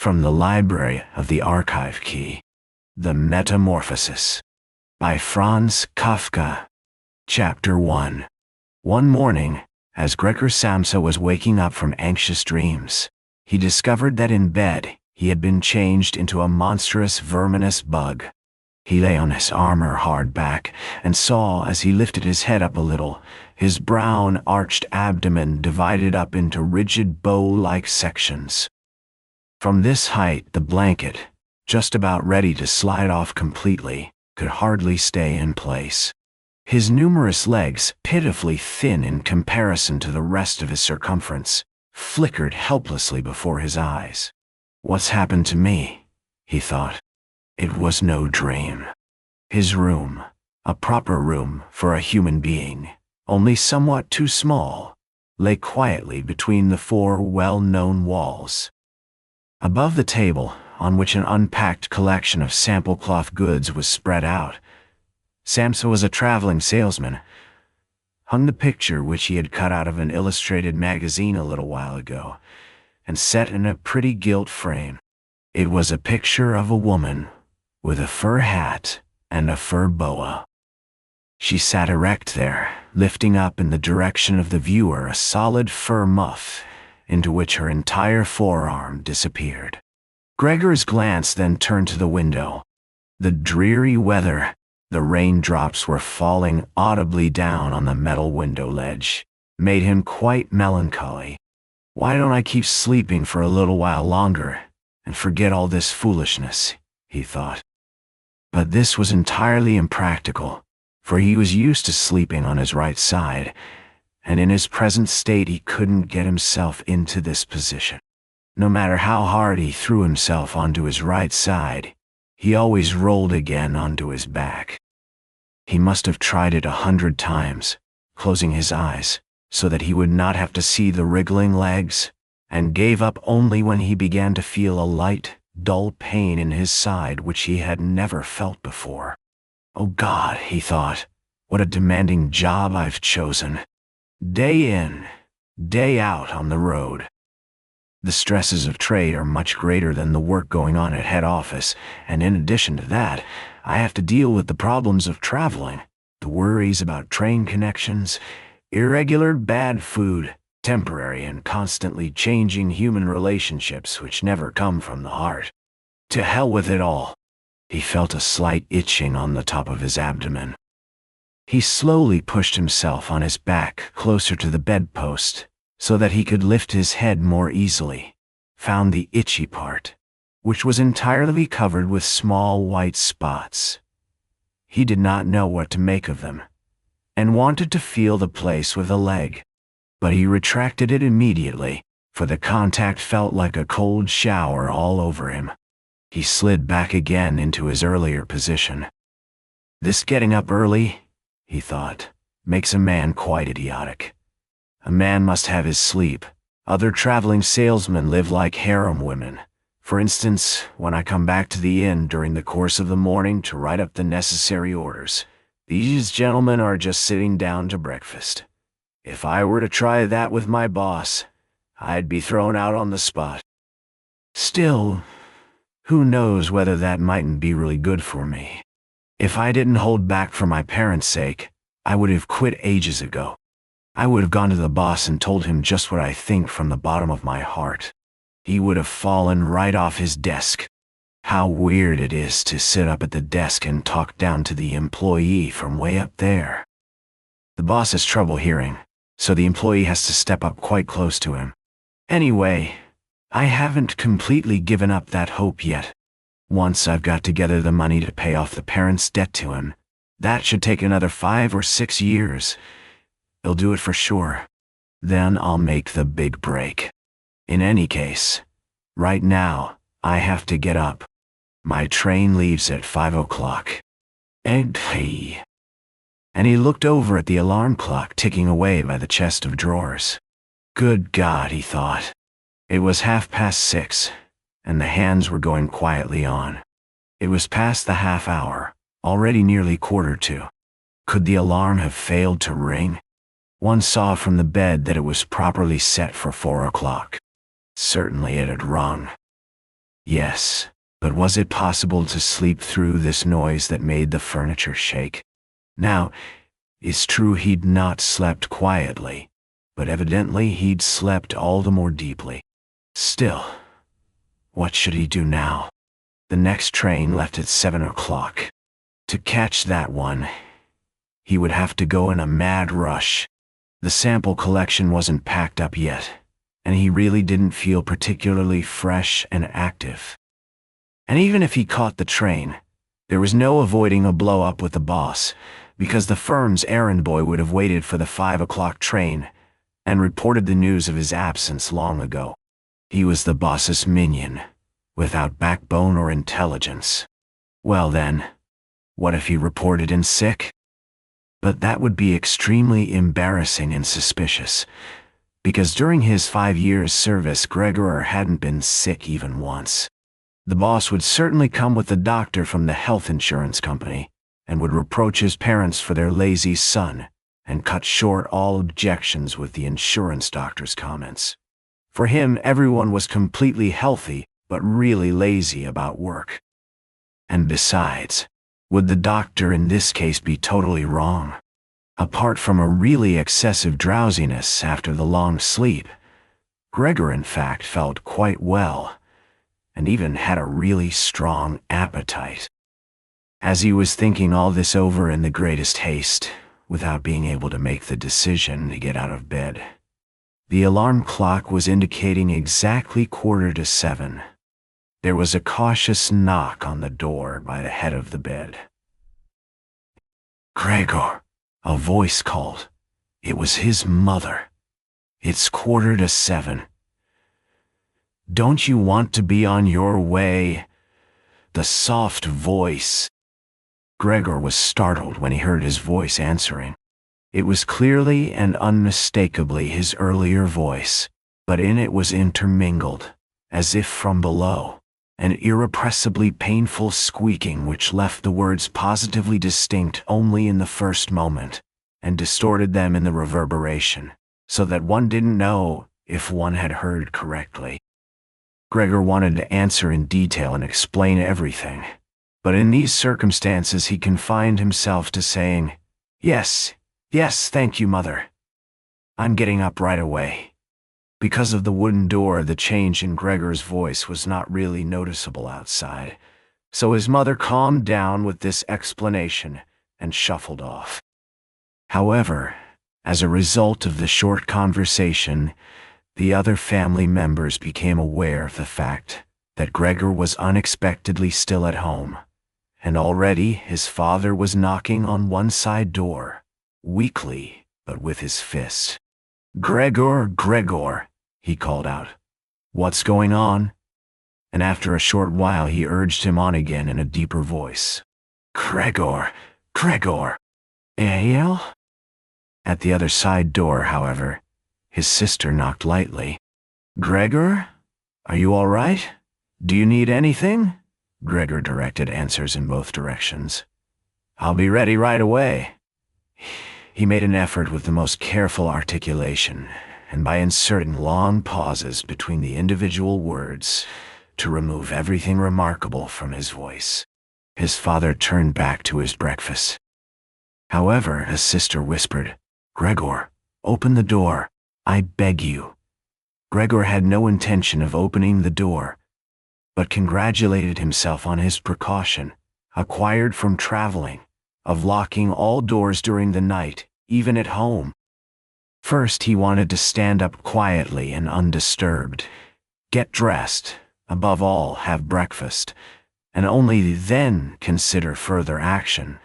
From the Library of the Archive Key. The Metamorphosis. By Franz Kafka. Chapter 1. One morning, as Gregor Samsa was waking up from anxious dreams, he discovered that in bed he had been changed into a monstrous verminous bug. He lay on his armor hard back and saw, as he lifted his head up a little, his brown arched abdomen divided up into rigid bow-like sections. From this height the blanket, just about ready to slide off completely, could hardly stay in place. His numerous legs, pitifully thin in comparison to the rest of his circumference, flickered helplessly before his eyes. "What's happened to me?" he thought. It was no dream. His room, a proper room for a human being, only somewhat too small, lay quietly between the four well-known walls. Above the table, on which an unpacked collection of sample cloth goods was spread out, Samsa was a traveling salesman, hung the picture which he had cut out of an illustrated magazine a little while ago, and set in a pretty gilt frame. It was a picture of a woman, with a fur hat and a fur boa. She sat erect there, lifting up in the direction of the viewer a solid fur muff, into which her entire forearm disappeared. Gregor's glance then turned to the window. The dreary weather, the raindrops were falling audibly down on the metal window ledge, made him quite melancholy. "Why don't I keep sleeping for a little while longer, and forget all this foolishness?" he thought. But this was entirely impractical, for he was used to sleeping on his right side, and in his present state he couldn't get himself into this position. No matter how hard he threw himself onto his right side, he always rolled again onto his back. He must have tried it 100 times, closing his eyes, so that he would not have to see the wriggling legs, and gave up only when he began to feel a light, dull pain in his side which he had never felt before. "Oh God," he thought, "what a demanding job I've chosen. Day in, day out on the road. The stresses of trade are much greater than the work going on at head office, and in addition to that, I have to deal with the problems of traveling, the worries about train connections, irregular bad food, temporary and constantly changing human relationships which never come from the heart. To hell with it all." He felt a slight itching on the top of his abdomen. He slowly pushed himself on his back closer to the bedpost, so that he could lift his head more easily, found the itchy part, which was entirely covered with small white spots. He did not know what to make of them, and wanted to feel the place with a leg, but he retracted it immediately, for the contact felt like a cold shower all over him. He slid back again into his earlier position. "This getting up early," he thought, "makes a man quite idiotic. A man must have his sleep. Other traveling salesmen live like harem women. For instance, when I come back to the inn during the course of the morning to write up the necessary orders, these gentlemen are just sitting down to breakfast. If I were to try that with my boss, I'd be thrown out on the spot. Still, who knows whether that mightn't be really good for me. If I didn't hold back for my parents' sake, I would have quit ages ago. I would have gone to the boss and told him just what I think from the bottom of my heart. He would have fallen right off his desk. How weird it is to sit up at the desk and talk down to the employee from way up there. The boss has trouble hearing, so the employee has to step up quite close to him. Anyway, I haven't completely given up that hope yet. Once I've got together the money to pay off the parents' debt to him, that should take another 5 or 6 years. He'll do it for sure. Then I'll make the big break. In any case, right now, I have to get up. My train leaves at 5 o'clock. And he looked over at the alarm clock ticking away by the chest of drawers. Good God, he thought. It was 6:30, and the hands were going quietly on. It was past the half hour, already nearly 1:45. Could the alarm have failed to ring? One saw from the bed that it was properly set for 4 o'clock. Certainly it had rung. Yes, but was it possible to sleep through this noise that made the furniture shake? Now, it's true he'd not slept quietly, but evidently he'd slept all the more deeply. Still, what should he do now? The next train left at 7 o'clock. To catch that one, he would have to go in a mad rush. The sample collection wasn't packed up yet, and he really didn't feel particularly fresh and active. And even if he caught the train, there was no avoiding a blow-up with the boss, because the firm's errand boy would have waited for the 5 o'clock train and reported the news of his absence long ago. He was the boss's minion, without backbone or intelligence. Well then, what if he reported in sick? But that would be extremely embarrassing and suspicious, because during his 5 years' service Gregor hadn't been sick even once. The boss would certainly come with the doctor from the health insurance company, and would reproach his parents for their lazy son, and cut short all objections with the insurance doctor's comments. For him, everyone was completely healthy, but really lazy about work. And besides, would the doctor in this case be totally wrong? Apart from a really excessive drowsiness after the long sleep, Gregor in fact felt quite well, and even had a really strong appetite. As he was thinking all this over in the greatest haste, without being able to make the decision to get out of bed, the alarm clock was indicating exactly 7:15. There was a cautious knock on the door by the head of the bed. "Gregor," a voice called. It was his mother. "It's 7:15. Don't you want to be on your way?" The soft voice. Gregor was startled when he heard his voice answering. It was clearly and unmistakably his earlier voice, but in it was intermingled, as if from below, an irrepressibly painful squeaking which left the words positively distinct only in the first moment, and distorted them in the reverberation, so that one didn't know if one had heard correctly. Gregor wanted to answer in detail and explain everything, but in these circumstances he confined himself to saying, "Yes, thank you, Mother. I'm getting up right away." Because of the wooden door, the change in Gregor's voice was not really noticeable outside, so his mother calmed down with this explanation and shuffled off. However, as a result of the short conversation, the other family members became aware of the fact that Gregor was unexpectedly still at home, and already his father was knocking on one side door, weakly but with his fist. Gregor," he called out. "What's going on?" And after a short while he urged him on again in a deeper voice. Gregor. "Ale?" At the other side door, however, his sister knocked lightly. "Gregor? Are you all right? Do you need anything?" Gregor directed answers in both directions. "I'll be ready right away." He made an effort with the most careful articulation, and by inserting long pauses between the individual words, to remove everything remarkable from his voice. His father turned back to his breakfast. However, his sister whispered, "Gregor, open the door, I beg you." Gregor had no intention of opening the door, but congratulated himself on his precaution, acquired from traveling, of locking all doors during the night, even at home. First, he wanted to stand up quietly and undisturbed, get dressed, above all, have breakfast, and only then consider further action.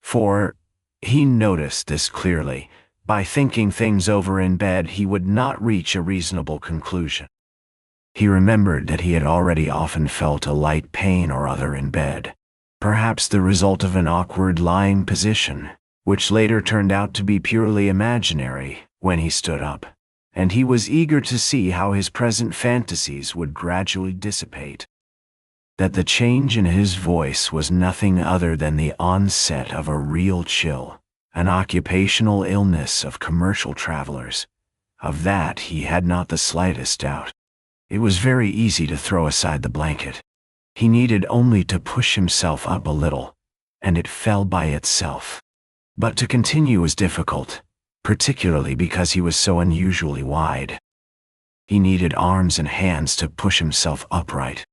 For, he noticed this clearly, by thinking things over in bed he would not reach a reasonable conclusion. He remembered that he had already often felt a light pain or other in bed, perhaps the result of an awkward lying position, which later turned out to be purely imaginary when he stood up, and he was eager to see how his present fantasies would gradually dissipate. That the change in his voice was nothing other than the onset of a real chill, an occupational illness of commercial travelers. Of that he had not the slightest doubt. It was very easy to throw aside the blanket. He needed only to push himself up a little, and it fell by itself. But to continue was difficult, particularly because he was so unusually wide. He needed arms and hands to push himself upright.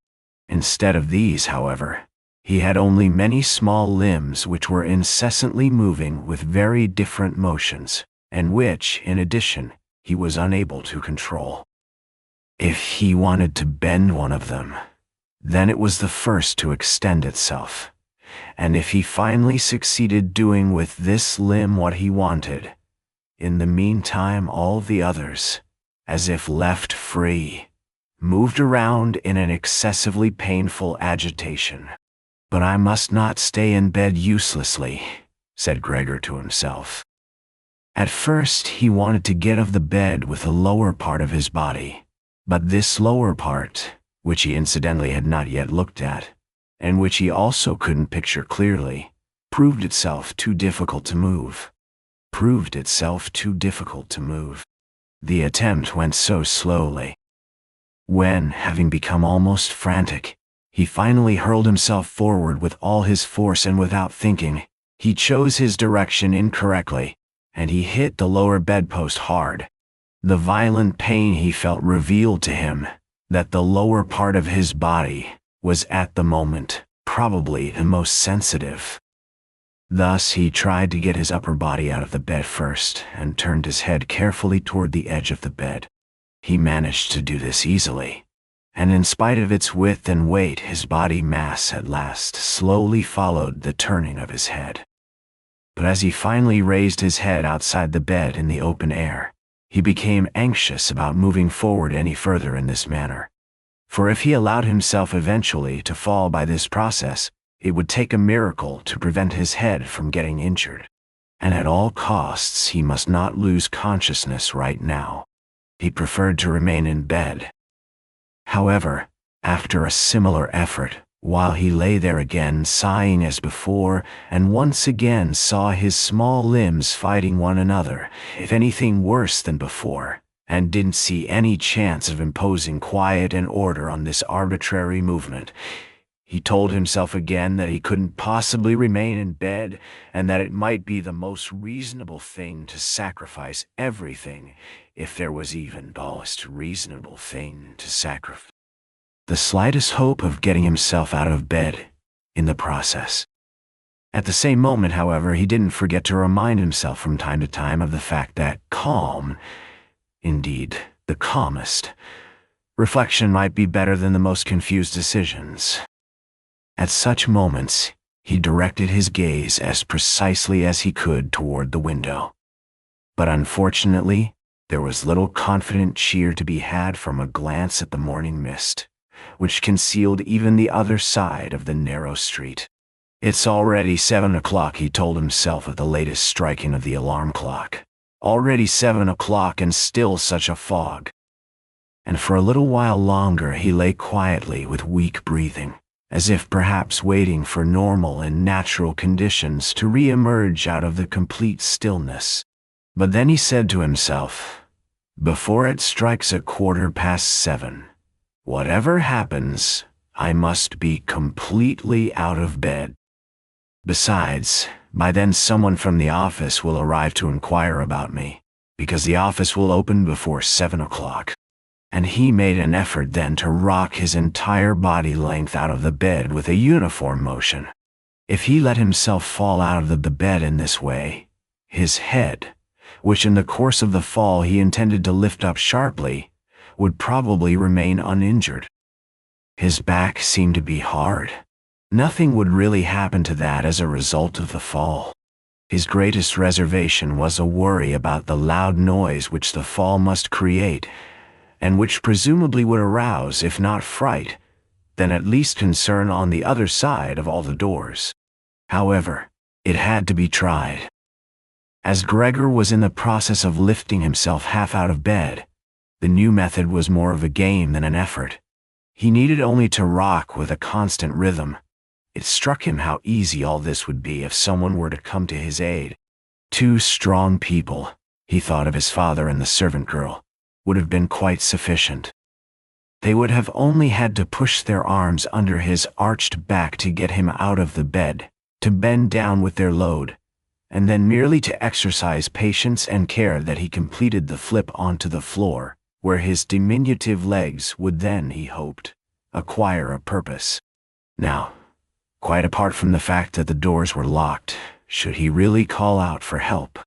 Instead of these, however, he had only many small limbs which were incessantly moving with very different motions, and which, in addition, he was unable to control. If he wanted to bend one of them, then it was the first to extend itself, and if he finally succeeded doing with this limb what he wanted, in the meantime all the others, as if left free, moved around in an excessively painful agitation. "But I must not stay in bed uselessly," said Gregor to himself. At first he wanted to get off the bed with the lower part of his body, but this lower part, which he incidentally had not yet looked at, and which he also couldn't picture clearly, proved itself too difficult to move. The attempt went so slowly. When, having become almost frantic, he finally hurled himself forward with all his force and without thinking, he chose his direction incorrectly, and he hit the lower bedpost hard. The violent pain he felt revealed to him that the lower part of his body was at the moment probably the most sensitive. Thus he tried to get his upper body out of the bed first and turned his head carefully toward the edge of the bed. He managed to do this easily, and in spite of its width and weight, his body mass at last slowly followed the turning of his head. But as he finally raised his head outside the bed in the open air, he became anxious about moving forward any further in this manner. For if he allowed himself eventually to fall by this process, it would take a miracle to prevent his head from getting injured. And at all costs he must not lose consciousness right now. He preferred to remain in bed. However, after a similar effort, while he lay there again sighing as before, and once again saw his small limbs fighting one another, if anything worse than before, and didn't see any chance of imposing quiet and order on this arbitrary movement, he told himself again that he couldn't possibly remain in bed, and that it might be the most reasonable thing to sacrifice everything, if there was even the most reasonable thing to sacrifice. The slightest hope of getting himself out of bed in the process. At the same moment, however, he didn't forget to remind himself from time to time of the fact that calm, indeed the calmest, reflection might be better than the most confused decisions. At such moments, he directed his gaze as precisely as he could toward the window. But unfortunately, there was little confident cheer to be had from a glance at the morning mist, which concealed even the other side of the narrow street. "It's already 7 o'clock, he told himself at the latest striking of the alarm clock. Already 7 o'clock and still such a fog. And for a little while longer he lay quietly with weak breathing, as if perhaps waiting for normal and natural conditions to re-emerge out of the complete stillness. But then he said to himself, "Before it strikes 7:15, whatever happens, I must be completely out of bed. Besides, by then someone from the office will arrive to inquire about me, because the office will open before 7 o'clock. And he made an effort then to rock his entire body length out of the bed with a uniform motion. If he let himself fall out of the bed in this way, his head, which in the course of the fall he intended to lift up sharply, would probably remain uninjured. His back seemed to be hard. Nothing would really happen to that as a result of the fall. His greatest reservation was a worry about the loud noise which the fall must create, and which presumably would arouse, if not fright, then at least concern on the other side of all the doors. However, it had to be tried. As Gregor was in the process of lifting himself half out of bed, the new method was more of a game than an effort. He needed only to rock with a constant rhythm. It struck him how easy all this would be if someone were to come to his aid. 2 strong people, he thought of his father and the servant girl, would have been quite sufficient. They would have only had to push their arms under his arched back to get him out of the bed, to bend down with their load, and then merely to exercise patience and care that he completed the flip onto the floor, where his diminutive legs would then, he hoped, acquire a purpose. Now, quite apart from the fact that the doors were locked, should he really call out for help?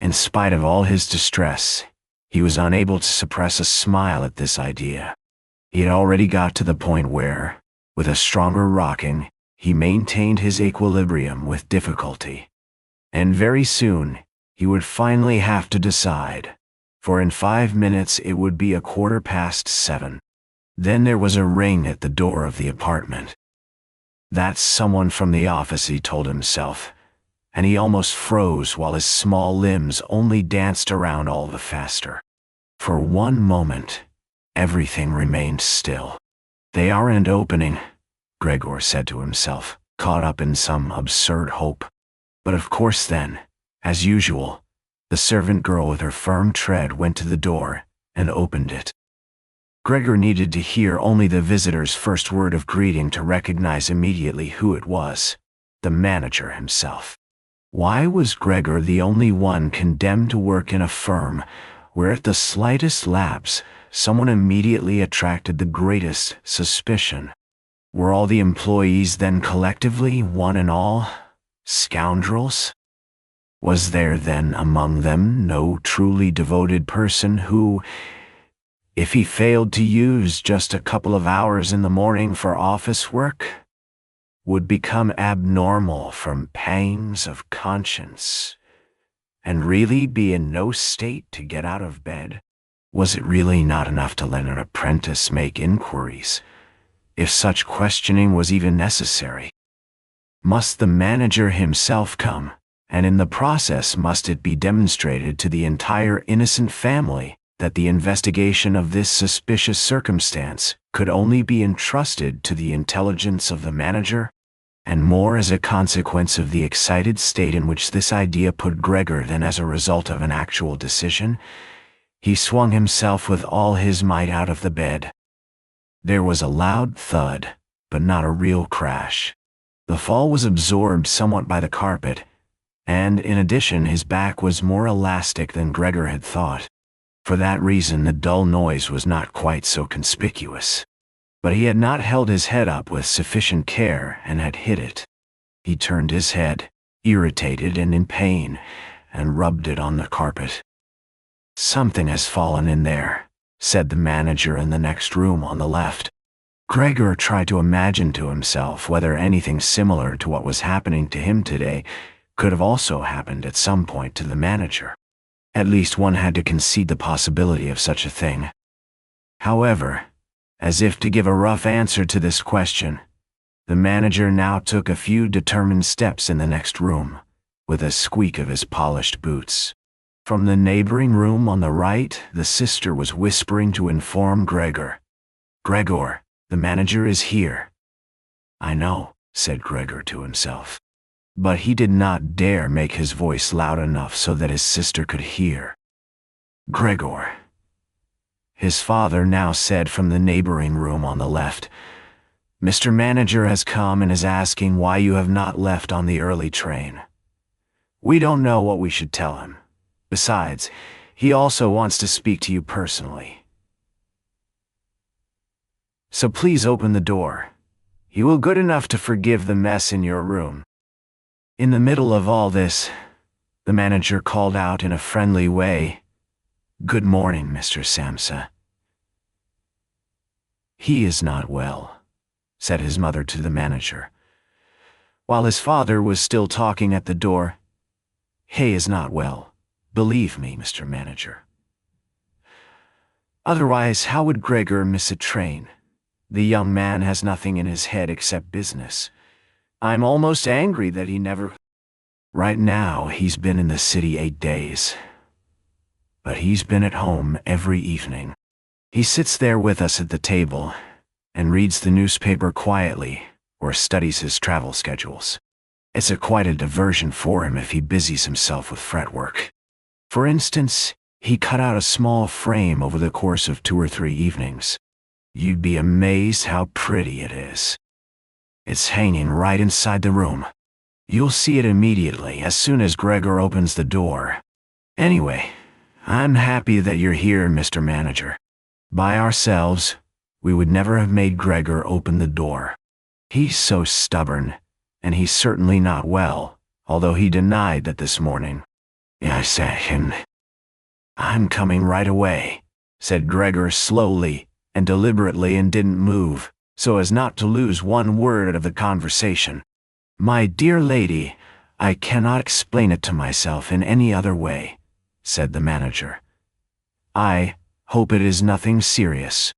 In spite of all his distress, he was unable to suppress a smile at this idea. He had already got to the point where, with a stronger rocking, he maintained his equilibrium with difficulty. And very soon, he would finally have to decide, for in 5 minutes it would be 7:15. Then there was a ring at the door of the apartment. That's someone from the office, he told himself, and he almost froze while his small limbs only danced around all the faster. For one moment, everything remained still. They aren't opening, Gregor said to himself, caught up in some absurd hope. But of course then, as usual, the servant girl with her firm tread went to the door and opened it. Gregor needed to hear only the visitor's first word of greeting to recognize immediately who it was, the manager himself. Why was Gregor the only one condemned to work in a firm where at the slightest lapse someone immediately attracted the greatest suspicion? Were all the employees then collectively, one and all, scoundrels? Was there then among them no truly devoted person who, if he failed to use just a couple of hours in the morning for office work, would become abnormal from pangs of conscience, and really be in no state to get out of bed? Was it really not enough to let an apprentice make inquiries, if such questioning was even necessary? Must the manager himself come, and in the process must it be demonstrated to the entire innocent family that the investigation of this suspicious circumstance could only be entrusted to the intelligence of the manager? And more as a consequence of the excited state in which this idea put Gregor than as a result of an actual decision, he swung himself with all his might out of the bed. There was a loud thud, but not a real crash. The fall was absorbed somewhat by the carpet, and in addition his back was more elastic than Gregor had thought. For that reason the dull noise was not quite so conspicuous. But he had not held his head up with sufficient care and had hit it. He turned his head, irritated and in pain, and rubbed it on the carpet. "Something has fallen in there," said the manager in the next room on the left. Gregor tried to imagine to himself whether anything similar to what was happening to him today could have also happened at some point to the manager. At least one had to concede the possibility of such a thing. However, as if to give a rough answer to this question, the manager now took a few determined steps in the next room, with a squeak of his polished boots. From the neighboring room on the right, the sister was whispering to inform Gregor. "Gregor, the manager is here." "I know," said Gregor to himself. But he did not dare make his voice loud enough so that his sister could hear. "Gregor," his father now said from the neighboring room on the left, "Mr. Manager has come and is asking why you have not left on the early train. We don't know what we should tell him. Besides, he also wants to speak to you personally. So please open the door. You will good enough to forgive the mess in your room." In the middle of all this, the manager called out in a friendly way, "Good morning, Mr. Samsa." "He is not well," said his mother to the manager. While his father was still talking at the door, "He is not well, believe me, Mr. Manager. Otherwise, how would Gregor miss a train? The young man has nothing in his head except business. I'm almost angry that he never... Right now, he's been in the city 8 days. But he's been at home every evening. He sits there with us at the table and reads the newspaper quietly or studies his travel schedules. It's quite a diversion for him if he busies himself with fretwork. For instance, he cut out a small frame over the course of 2 or 3 evenings. You'd be amazed how pretty it is. It's hanging right inside the room. You'll see it immediately as soon as Gregor opens the door. Anyway, I'm happy that you're here, Mr. Manager. By ourselves, we would never have made Gregor open the door. He's so stubborn, and he's certainly not well, although he denied that this morning. Yes, I'm coming right away, said Gregor slowly and deliberately, and didn't move, so as not to lose one word of the conversation. My dear lady, I cannot explain it to myself in any other way, said the manager. I hope it is nothing serious.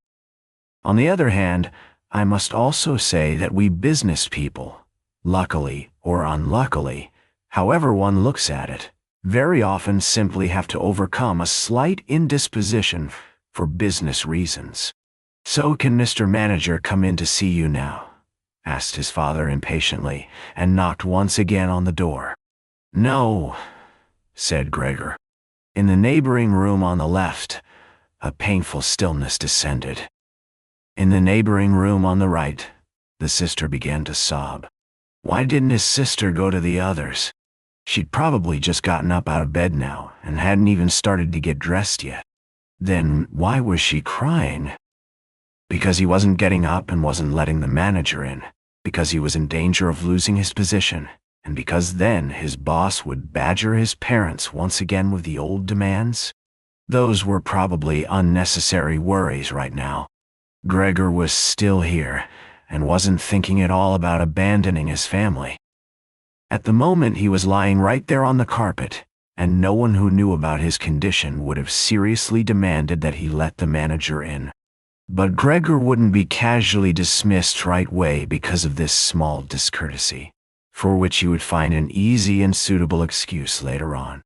On the other hand, I must also say that we business people, luckily or unluckily, however one looks at it, very often simply have to overcome a slight indisposition for business reasons. So can Mr. Manager come in to see you now? Asked his father impatiently, and knocked once again on the door. No, said Gregor. In the neighboring room on the left, a painful stillness descended. In the neighboring room on the right, the sister began to sob. Why didn't his sister go to the others? She'd probably just gotten up out of bed now and hadn't even started to get dressed yet. Then why was she crying? Because he wasn't getting up and wasn't letting the manager in, because he was in danger of losing his position, and because then his boss would badger his parents once again with the old demands? Those were probably unnecessary worries right now. Gregor was still here, and wasn't thinking at all about abandoning his family. At the moment he was lying right there on the carpet, and no one who knew about his condition would have seriously demanded that he let the manager in. But Gregor wouldn't be casually dismissed right away because of this small discourtesy, for which he would find an easy and suitable excuse later on.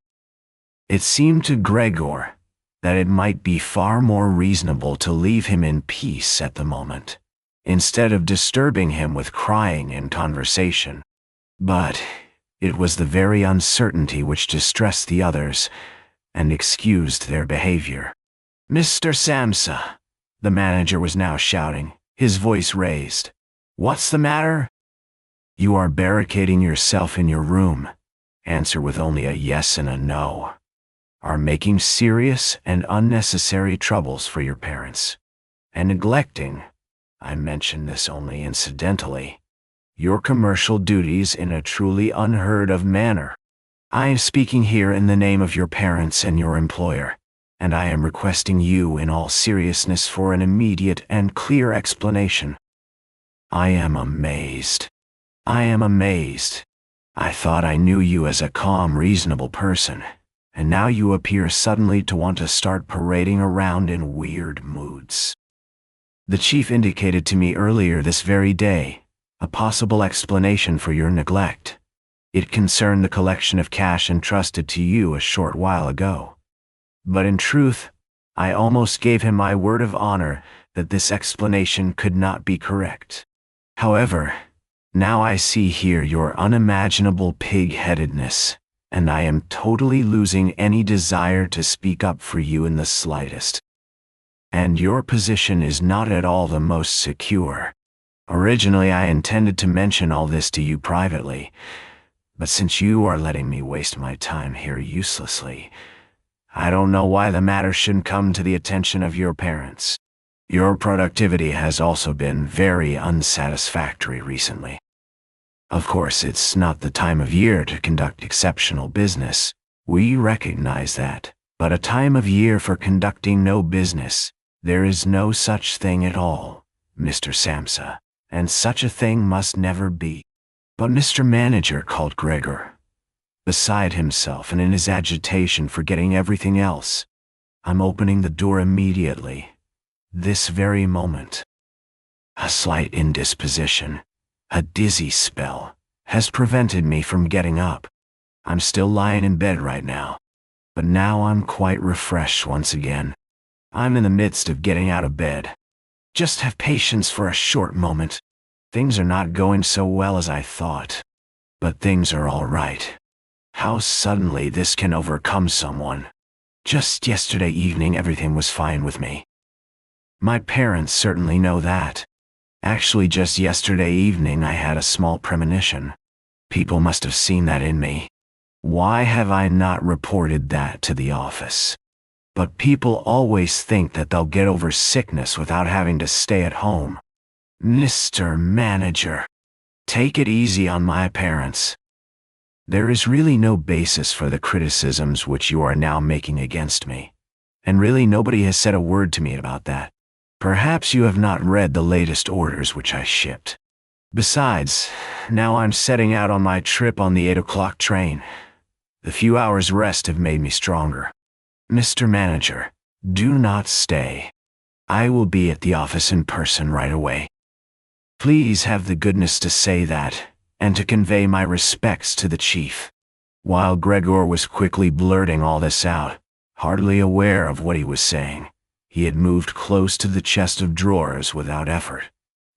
It seemed to Gregor that it might be far more reasonable to leave him in peace at the moment, instead of disturbing him with crying and conversation. But it was the very uncertainty which distressed the others and excused their behavior. Mr. Samsa, the manager was now shouting, his voice raised. What's the matter? You are barricading yourself in your room. Answer with only a yes and a no. Are making serious and unnecessary troubles for your parents. And neglecting, I mention this only incidentally, your commercial duties in a truly unheard of manner. I am speaking here in the name of your parents and your employer, and I am requesting you in all seriousness for an immediate and clear explanation. I am amazed. I am amazed. I thought I knew you as a calm, reasonable person, and now you appear suddenly to want to start parading around in weird moods. The chief indicated to me earlier this very day a possible explanation for your neglect. It concerned the collection of cash entrusted to you a short while ago. But in truth, I almost gave him my word of honor that this explanation could not be correct. However, now I see here your unimaginable pig-headedness, and I am totally losing any desire to speak up for you in the slightest. And your position is not at all the most secure. Originally, I intended to mention all this to you privately, but since you are letting me waste my time here uselessly, I don't know why the matter shouldn't come to the attention of your parents. Your productivity has also been very unsatisfactory recently. Of course, it's not the time of year to conduct exceptional business. We recognize that. But a time of year for conducting no business, there is no such thing at all, Mr. Samsa, and such a thing must never be. But Mr. Manager, called Gregor, beside himself and in his agitation forgetting everything else. I'm opening the door immediately, this very moment. A slight indisposition, a dizzy spell, has prevented me from getting up. I'm still lying in bed right now, but now I'm quite refreshed once again. I'm in the midst of getting out of bed. Just have patience for a short moment. Things are not going so well as I thought, but things are all right. How suddenly this can overcome someone. Just yesterday evening everything was fine with me. My parents certainly know that. Actually, just yesterday evening I had a small premonition. People must have seen that in me. Why have I not reported that to the office? But people always think that they'll get over sickness without having to stay at home. Mr. Manager, take it easy on my parents. There is really no basis for the criticisms which you are now making against me. And really nobody has said a word to me about that. Perhaps you have not read the latest orders which I shipped. Besides, now I'm setting out on my trip on the 8 o'clock train. The few hours' rest have made me stronger. Mr. Manager, do not stay. I will be at the office in person right away. Please have the goodness to say that, and to convey my respects to the chief. While Gregor was quickly blurting all this out, hardly aware of what he was saying, he had moved close to the chest of drawers without effort,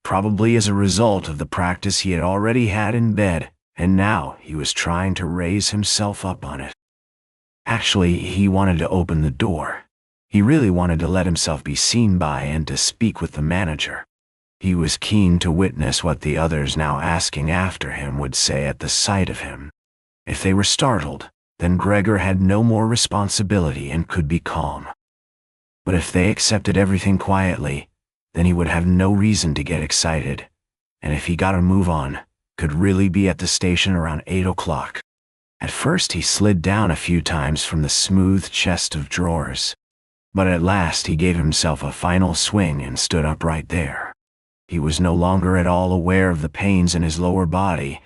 probably as a result of the practice he had already had in bed, and now he was trying to raise himself up on it. Actually, he wanted to open the door. He really wanted to let himself be seen by and to speak with the manager. He was keen to witness what the others now asking after him would say at the sight of him. If they were startled, then Gregor had no more responsibility and could be calm. But if they accepted everything quietly, then he would have no reason to get excited, and if he got a move on, could really be at the station around 8 o'clock. At first he slid down a few times from the smooth chest of drawers, but at last he gave himself a final swing and stood up right there. He was no longer at all aware of the pains in his lower body,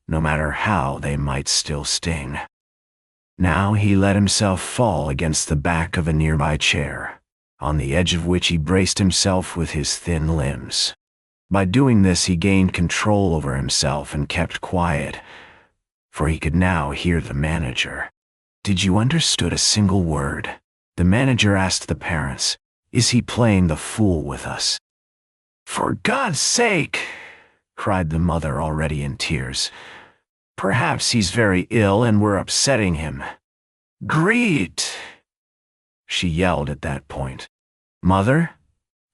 no matter how they might still sting. Now he let himself fall against the back of a nearby chair, on the edge of which he braced himself with his thin limbs. By doing this he gained control over himself and kept quiet, for he could now hear the manager. "Did you understood a single word?" the manager asked the parents. "Is he playing the fool with us?" "For God's sake!" cried the mother, already in tears. "Perhaps he's very ill and we're upsetting him. Greet!" she yelled at that point. "Mother?"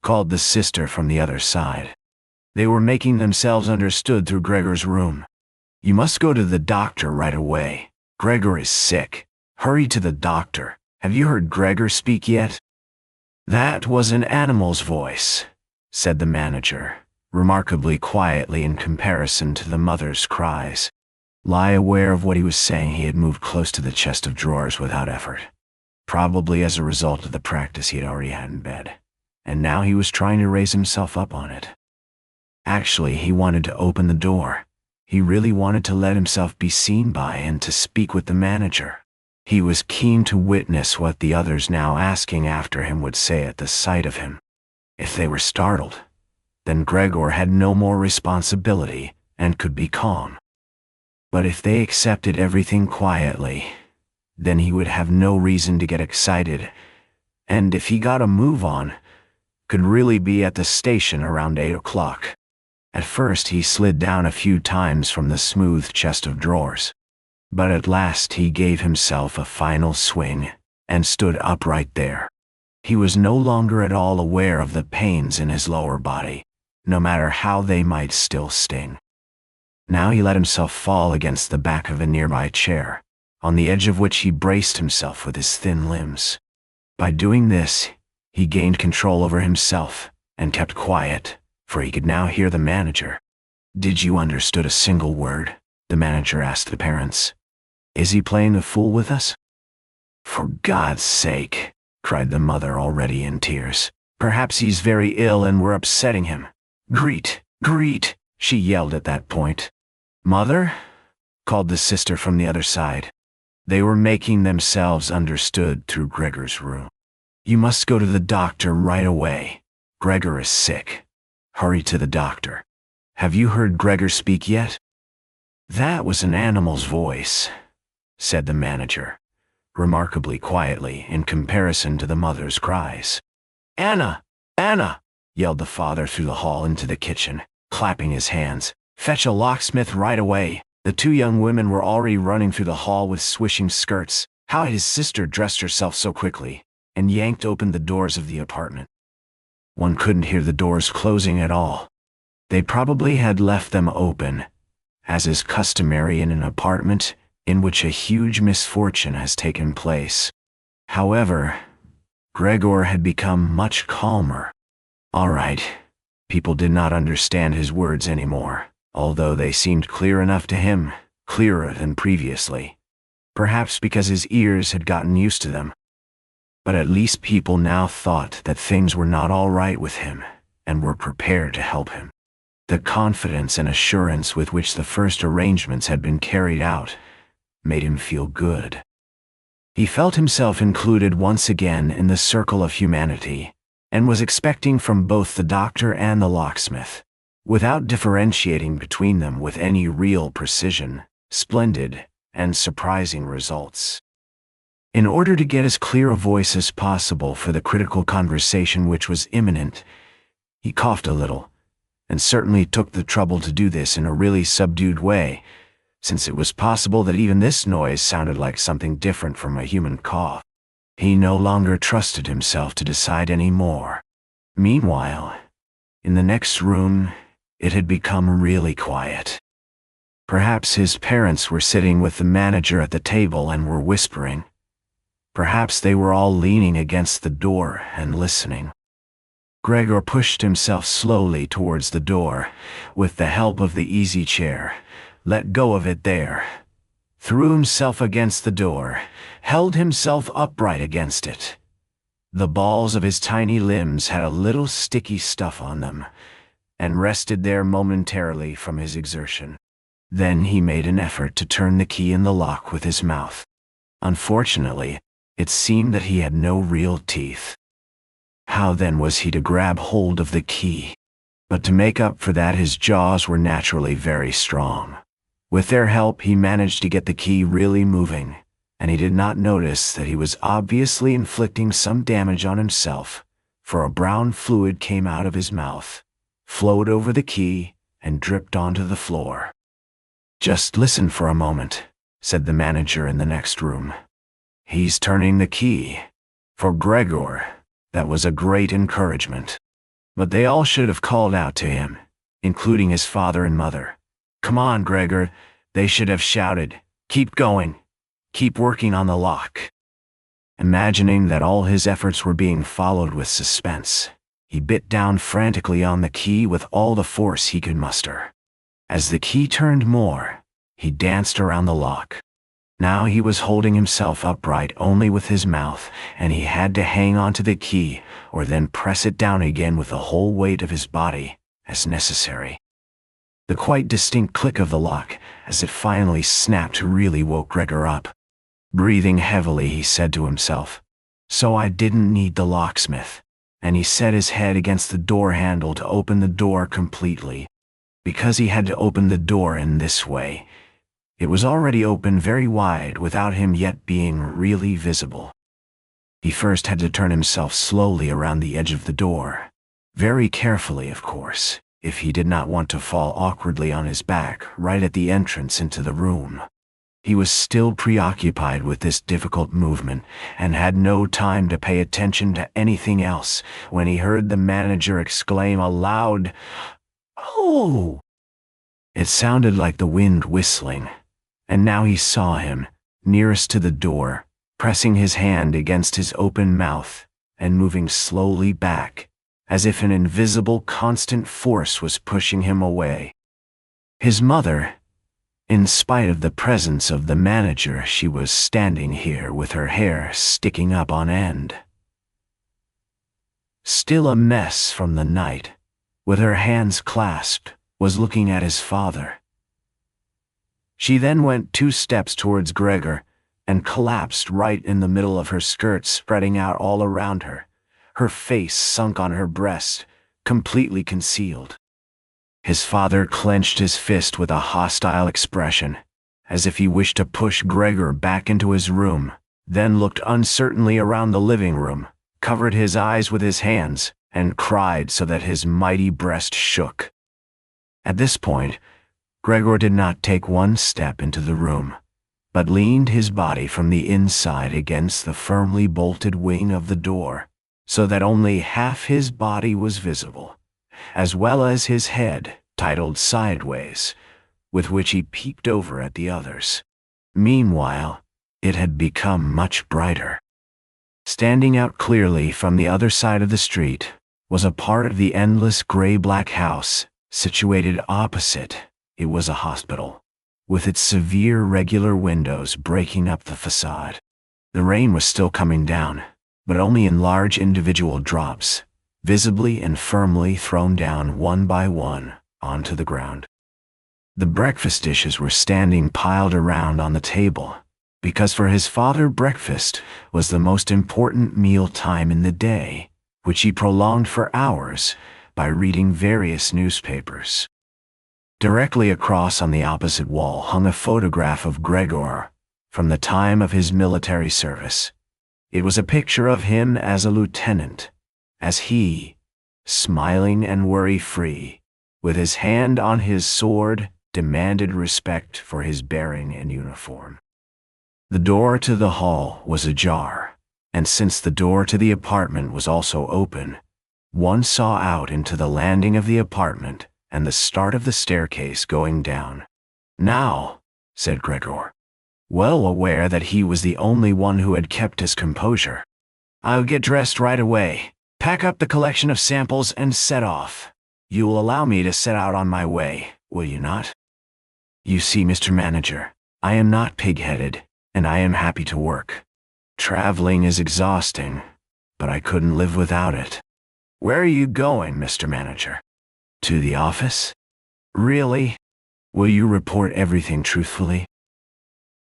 called the sister from the other side. They were making themselves understood through Gregor's room. "You must go to the doctor right away. Gregor is sick. Hurry to the doctor. Have you heard Gregor speak yet?" "That was an animal's voice," said the manager, remarkably quietly in comparison to the mother's cries. Lie aware of what he was saying, he had moved close to the chest of drawers without effort, probably as a result of the practice he had already had in bed, and now he was trying to raise himself up on it. Actually, he wanted to open the door. He really wanted to let himself be seen by and to speak with the manager. He was keen to witness what the others now asking after him would say at the sight of him. If they were startled, then Gregor had no more responsibility and could be calm. But if they accepted everything quietly, then he would have no reason to get excited, and if he got a move on, could really be at the station around 8 o'clock. At first he slid down a few times from the smooth chest of drawers, but at last he gave himself a final swing and stood upright there. He was no longer at all aware of the pains in his lower body, no matter how they might still sting. Now he let himself fall against the back of a nearby chair, on the edge of which he braced himself with his thin limbs. By doing this, he gained control over himself and kept quiet, for he could now hear the manager. "Did you understood a single word?" the manager asked the parents. "Is he playing the fool with us?" "For God's sake!" cried the mother, already in tears. "Perhaps he's very ill and we're upsetting him. Greet! Greet!" she yelled at that point. "Mother?" called the sister from the other side. They were making themselves understood through Gregor's room. "You must go to the doctor right away. Gregor is sick. Hurry to the doctor. Have you heard Gregor speak yet?" "That was an animal's voice," said the manager, remarkably quietly in comparison to the mother's cries. "Anna! Anna!" yelled the father through the hall into the kitchen, clapping his hands. "Fetch a locksmith right away." The two young women were already running through the hall with swishing skirts. How had his sister dressed herself so quickly, and yanked open the doors of the apartment? One couldn't hear the doors closing at all. They probably had left them open, as is customary in an apartment in which a huge misfortune has taken place. However, Gregor had become much calmer. All right, people did not understand his words anymore, although they seemed clear enough to him, clearer than previously. Perhaps because his ears had gotten used to them. But at least people now thought that things were not all right with him, and were prepared to help him. The confidence and assurance with which the first arrangements had been carried out made him feel good. He felt himself included once again in the circle of humanity, and was expecting from both the doctor and the locksmith, without differentiating between them with any real precision, splendid and surprising results. In order to get as clear a voice as possible for the critical conversation which was imminent, he coughed a little, and certainly took the trouble to do this in a really subdued way, since it was possible that even this noise sounded like something different from a human cough. He no longer trusted himself to decide any more. Meanwhile, in the next room, it had become really quiet. Perhaps his parents were sitting with the manager at the table and were whispering. Perhaps they were all leaning against the door and listening. Gregor pushed himself slowly towards the door, with the help of the easy chair, let go of it there, threw himself against the door, held himself upright against it. The balls of his tiny limbs had a little sticky stuff on them, and rested there momentarily from his exertion. Then he made an effort to turn the key in the lock with his mouth. Unfortunately, it seemed that he had no real teeth. How then was he to grab hold of the key? But to make up for that, his jaws were naturally very strong. With their help, he managed to get the key really moving, and he did not notice that he was obviously inflicting some damage on himself, for a brown fluid came out of his mouth, flowed over the key, and dripped onto the floor. "Just listen for a moment," said the manager in the next room. "He's turning the key." For Gregor, that was a great encouragement. But they all should have called out to him, including his father and mother. "Come on, Gregor," they should have shouted. "Keep going. Keep working on the lock." Imagining that all his efforts were being followed with suspense, he bit down frantically on the key with all the force he could muster. As the key turned more, he danced around the lock. Now he was holding himself upright only with his mouth, and he had to hang onto the key or then press it down again with the whole weight of his body, as necessary. The quite distinct click of the lock, as it finally snapped, really woke Gregor up. Breathing heavily, he said to himself, "So I didn't need the locksmith," and he set his head against the door handle to open the door completely. Because he had to open the door in this way, it was already open very wide without him yet being really visible. He first had to turn himself slowly around the edge of the door, very carefully, of course, if he did not want to fall awkwardly on his back right at the entrance into the room. He was still preoccupied with this difficult movement and had no time to pay attention to anything else when he heard the manager exclaim aloud, "Oh!" It sounded like the wind whistling, and now he saw him, nearest to the door, pressing his hand against his open mouth and moving slowly back, as if an invisible constant force was pushing him away. His mother, in spite of the presence of the manager, she was standing here with her hair sticking up on end, still a mess from the night, with her hands clasped, was looking at his father. She then went 2 steps towards Gregor and collapsed right in the middle of her skirt, spreading out all around her, her face sunk on her breast, completely concealed. His father clenched his fist with a hostile expression, as if he wished to push Gregor back into his room, then looked uncertainly around the living room, covered his eyes with his hands, and cried so that his mighty breast shook. At this point, Gregor did not take 1 step into the room, but leaned his body from the inside against the firmly bolted wing of the door, so that only half his body was visible, as well as his head, titled sideways, with which he peeped over at the others. Meanwhile, it had become much brighter. Standing out clearly from the other side of the street was a part of the endless gray-black house situated opposite. It was a hospital, with its severe regular windows breaking up the facade. The rain was still coming down, but only in large individual drops, visibly and firmly thrown down one by one onto the ground. The breakfast dishes were standing piled around on the table, because for his father breakfast was the most important meal time in the day, which he prolonged for hours by reading various newspapers. Directly across on the opposite wall hung a photograph of Gregor from the time of his military service. It was a picture of him as a lieutenant, as he, smiling and worry-free, with his hand on his sword, demanded respect for his bearing and uniform. The door to the hall was ajar, and since the door to the apartment was also open, one saw out into the landing of the apartment and the start of the staircase going down. "Now," said Gregor, well aware that he was the only one who had kept his composure, "I'll get dressed right away, pack up the collection of samples and set off. You will allow me to set out on my way, will you not? You see, Mr. Manager, I am not pig-headed, and I am happy to work. Traveling is exhausting, but I couldn't live without it." "Where are you going, Mr. Manager?" "To the office." "Really? Will you report everything truthfully?"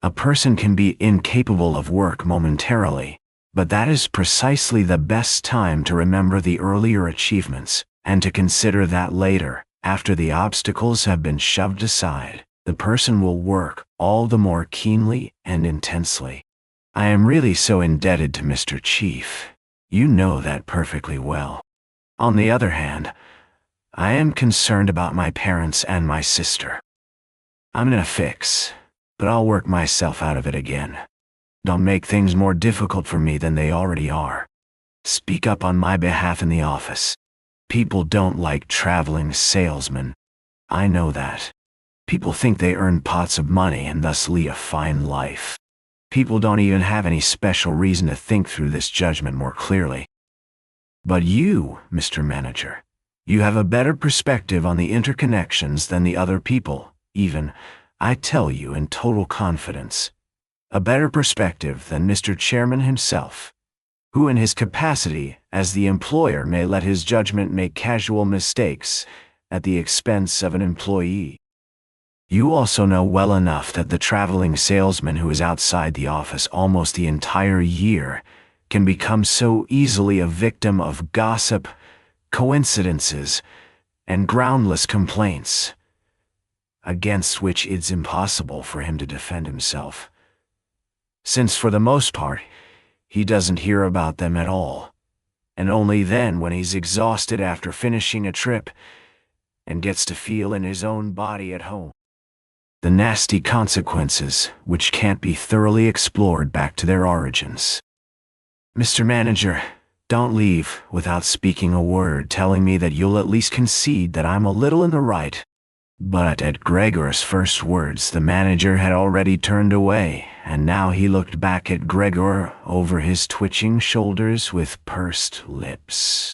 A person can be incapable of work momentarily, but that is precisely the best time to remember the earlier achievements, and to consider that later, after the obstacles have been shoved aside, the person will work all the more keenly and intensely. I am really so indebted to Mr. Chief. You know that perfectly well. On the other hand, I am concerned about my parents and my sister. I'm in a fix, but I'll work myself out of it again. Don't make things more difficult for me than they already are. Speak up on my behalf in the office. People don't like traveling salesmen. I know that. People think they earn pots of money and thus lead a fine life. People don't even have any special reason to think through this judgment more clearly. But you, Mr. Manager, you have a better perspective on the interconnections than the other people, even, I tell you in total confidence, a better perspective than Mr. Chairman himself, who in his capacity as the employer may let his judgment make casual mistakes at the expense of an employee. You also know well enough that the traveling salesman who is outside the office almost the entire year can become so easily a victim of gossip, coincidences, and groundless complaints, against which it's impossible for him to defend himself, since for the most part, he doesn't hear about them at all, and only then when he's exhausted after finishing a trip and gets to feel in his own body at home. The nasty consequences which can't be thoroughly explored back to their origins. Mr. Manager, don't leave without speaking a word telling me that you'll at least concede that I'm a little in the right. But at Gregor's first words, the manager had already turned away, and now he looked back at Gregor over his twitching shoulders with pursed lips.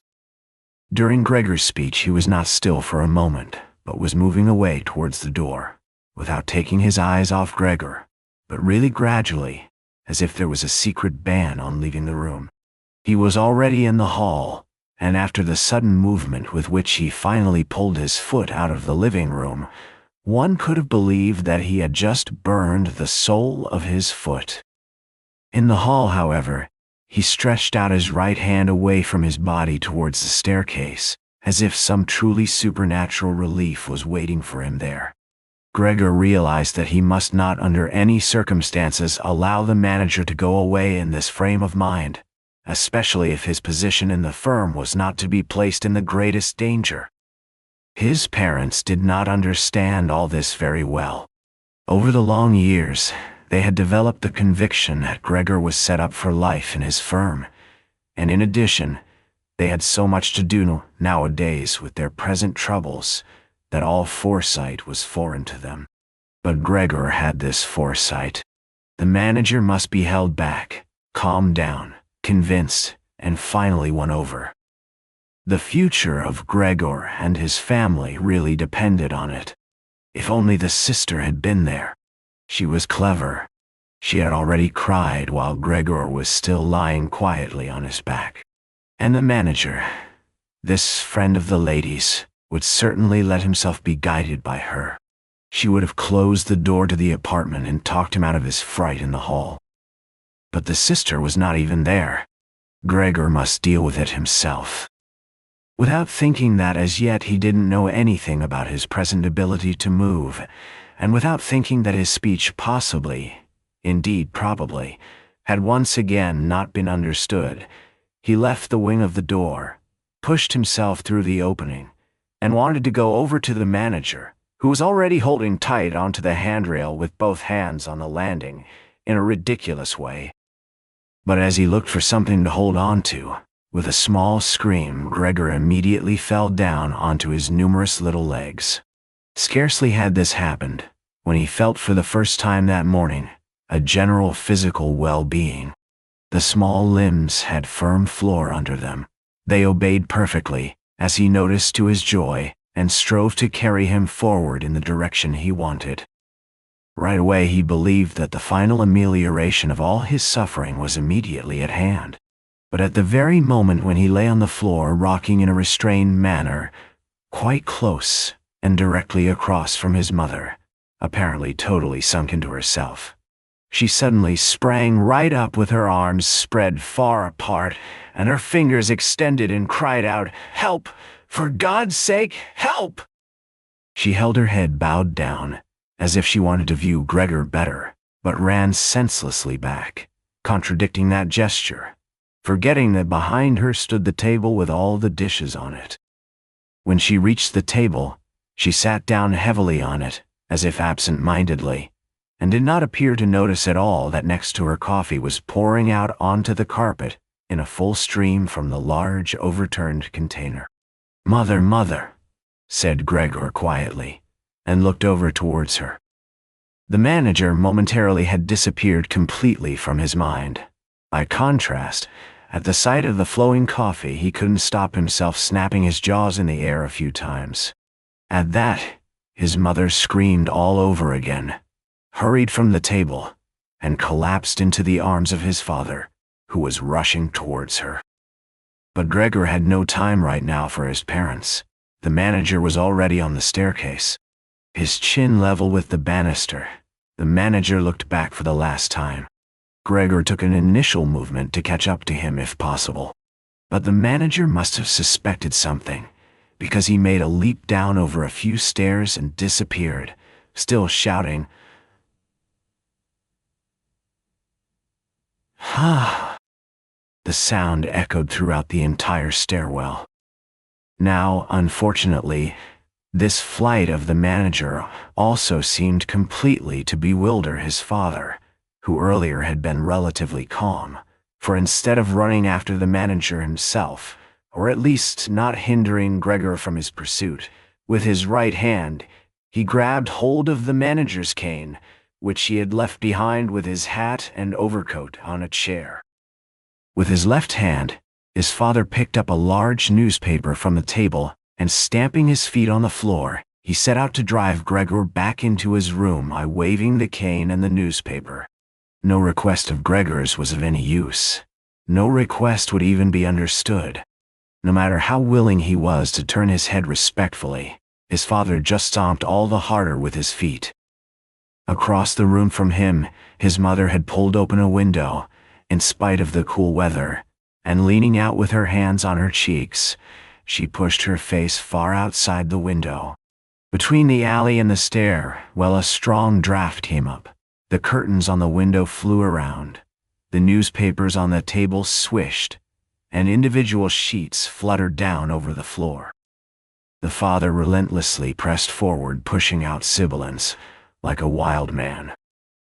During Gregor's speech, he was not still for a moment, but was moving away towards the door, without taking his eyes off Gregor, but really gradually, as if there was a secret ban on leaving the room. He was already in the hall, and after the sudden movement with which he finally pulled his foot out of the living room, one could have believed that he had just burned the sole of his foot. In the hall, however, he stretched out his right hand away from his body towards the staircase, as if some truly supernatural relief was waiting for him there. Gregor realized that he must not under any circumstances allow the manager to go away in this frame of mind, especially if his position in the firm was not to be placed in the greatest danger. His parents did not understand all this very well. Over the long years, they had developed the conviction that Gregor was set up for life in his firm, and in addition, They had so much to do nowadays with their present troubles that all foresight was foreign to them. But Gregor had this foresight. The manager must be held back, calmed down, convinced, and finally won over. The future of Gregor and his family really depended on it. If only the sister had been there. She was clever. She had already cried while Gregor was still lying quietly on his back. And the manager, this friend of the ladies, would certainly let himself be guided by her. She would have closed the door to the apartment and talked him out of his fright in the hall. But the sister was not even there. Gregor must deal with it himself. Without thinking that as yet he didn't know anything about his present ability to move, and without thinking that his speech possibly, indeed probably, had once again not been understood, he left the wing of the door, pushed himself through the opening, and wanted to go over to the manager, who was already holding tight onto the handrail with both hands on the landing, in a ridiculous way. But as he looked for something to hold on to, with a small scream, Gregor immediately fell down onto his numerous little legs. Scarcely had this happened, when he felt for the first time that morning a general physical well-being. The small limbs had firm floor under them. They obeyed perfectly, as he noticed to his joy, and strove to carry him forward in the direction he wanted. Right away he believed that the final amelioration of all his suffering was immediately at hand. But at the very moment when he lay on the floor rocking in a restrained manner, quite close and directly across from his mother, apparently totally sunk into herself, she suddenly sprang right up with her arms spread far apart and her fingers extended and cried out, "Help! For God's sake, help!" She held her head bowed down, as if she wanted to view Gregor better, but ran senselessly back, contradicting that gesture, forgetting that behind her stood the table with all the dishes on it. When she reached the table, she sat down heavily on it, as if absent-mindedly, and did not appear to notice at all that next to her coffee was pouring out onto the carpet in a full stream from the large overturned container. "Mother, mother," said Gregor quietly, and looked over towards her. The manager momentarily had disappeared completely from his mind. By contrast, at the sight of the flowing coffee, he couldn't stop himself snapping his jaws in the air a few times. At that, his mother screamed all over again, hurried from the table, and collapsed into the arms of his father, who was rushing towards her. But Gregor had no time right now for his parents. The manager was already on the staircase, his chin level with the banister. The manager looked back for the last time. Gregor took an initial movement to catch up to him if possible. But the manager must have suspected something, because he made a leap down over a few stairs and disappeared, still shouting, "Ha!" The sound echoed throughout the entire stairwell. Now, unfortunately, this flight of the manager also seemed completely to bewilder his father, who earlier had been relatively calm, for instead of running after the manager himself, or at least not hindering Gregor from his pursuit, with his right hand, he grabbed hold of the manager's cane, which he had left behind with his hat and overcoat on a chair. With his left hand, his father picked up a large newspaper from the table, and stamping his feet on the floor, he set out to drive Gregor back into his room by waving the cane and the newspaper. No request of Gregor's was of any use. No request would even be understood. No matter how willing he was to turn his head respectfully, his father just stomped all the harder with his feet. Across the room from him, his mother had pulled open a window, in spite of the cool weather, and leaning out with her hands on her cheeks, she pushed her face far outside the window. Between the alley and the stair, a strong draft came up. The curtains on the window flew around. The newspapers on the table swished, and individual sheets fluttered down over the floor. The father relentlessly pressed forward, pushing out sibilants, like a wild man.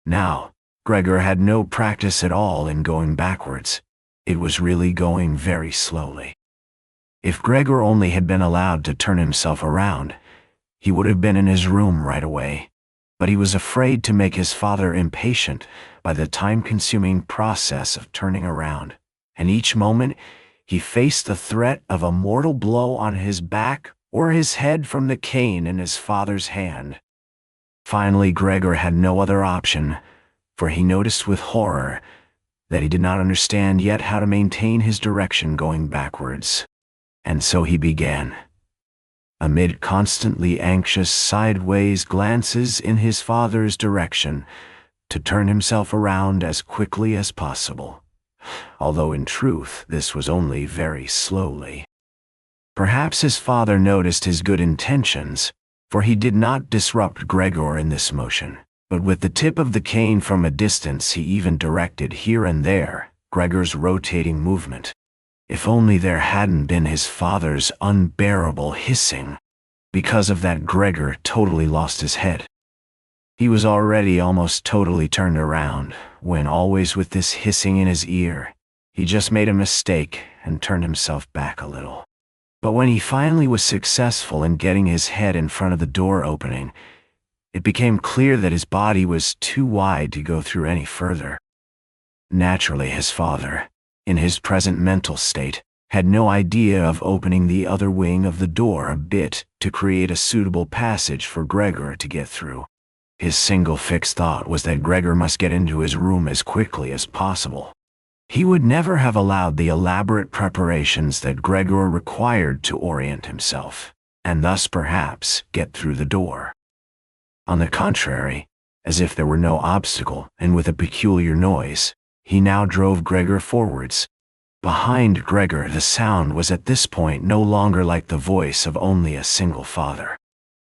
Now, Gregor had no practice at all in going backwards. It was really going very slowly. If Gregor only had been allowed to turn himself around, he would have been in his room right away. But he was afraid to make his father impatient by the time-consuming process of turning around, and each moment he faced the threat of a mortal blow on his back or his head from the cane in his father's hand. Finally, Gregor had no other option, for he noticed with horror that he did not understand yet how to maintain his direction going backwards. And so he began, amid constantly anxious sideways glances in his father's direction, to turn himself around as quickly as possible, although in truth this was only very slowly. Perhaps his father noticed his good intentions, for he did not disrupt Gregor in this motion, but with the tip of the cane from a distance he even directed here and there Gregor's rotating movement. If only there hadn't been his father's unbearable hissing. Because of that, Gregor totally lost his head. He was already almost totally turned around, when, always with this hissing in his ear, he just made a mistake and turned himself back a little. But when he finally was successful in getting his head in front of the door opening, it became clear that his body was too wide to go through any further. Naturally, his father, in his present mental state, had no idea of opening the other wing of the door a bit to create a suitable passage for Gregor to get through. His single fixed thought was that Gregor must get into his room as quickly as possible. He would never have allowed the elaborate preparations that Gregor required to orient himself, and thus perhaps get through the door. On the contrary, as if there were no obstacle, and with a peculiar noise, he now drove Gregor forwards. Behind Gregor, the sound was at this point no longer like the voice of only a single father.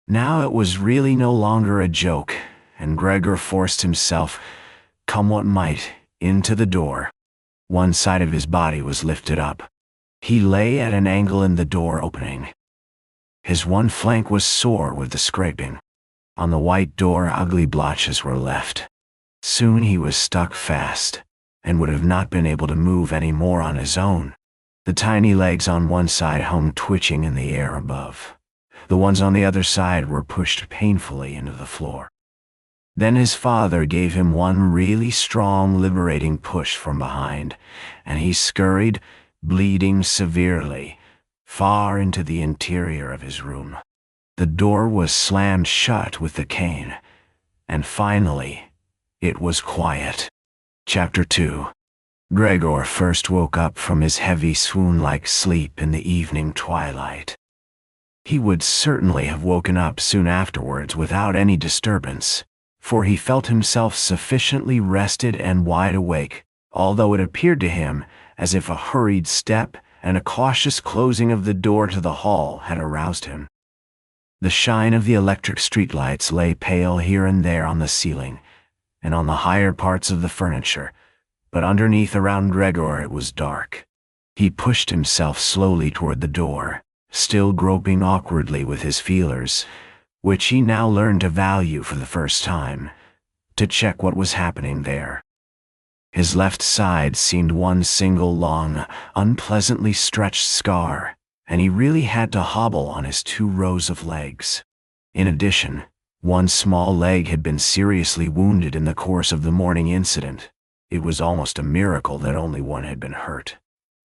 Now it was really no longer a joke, and Gregor forced himself, come what might, into the door. One side of his body was lifted up. He lay at an angle in the door opening. His one flank was sore with the scraping. On the white door, ugly blotches were left. Soon he was stuck fast, and would have not been able to move any more on his own. The tiny legs on one side hung twitching in the air above. The ones on the other side were pushed painfully into the floor. Then his father gave him one really strong, liberating push from behind, and he scurried, bleeding severely, far into the interior of his room. The door was slammed shut with the cane, and finally, it was quiet. Chapter 2. Gregor first woke up from his heavy swoon-like sleep in the evening twilight. He would certainly have woken up soon afterwards without any disturbance, for he felt himself sufficiently rested and wide awake, although it appeared to him as if a hurried step and a cautious closing of the door to the hall had aroused him. The shine of the electric streetlights lay pale here and there on the ceiling, and on the higher parts of the furniture, but underneath around Gregor it was dark. He pushed himself slowly toward the door, still groping awkwardly with his feelers, which he now learned to value for the first time, to check what was happening there. His left side seemed one single long, unpleasantly stretched scar, and he really had to hobble on his 2 rows of legs. In addition, one small leg had been seriously wounded in the course of the morning incident. It was almost a miracle that only one had been hurt,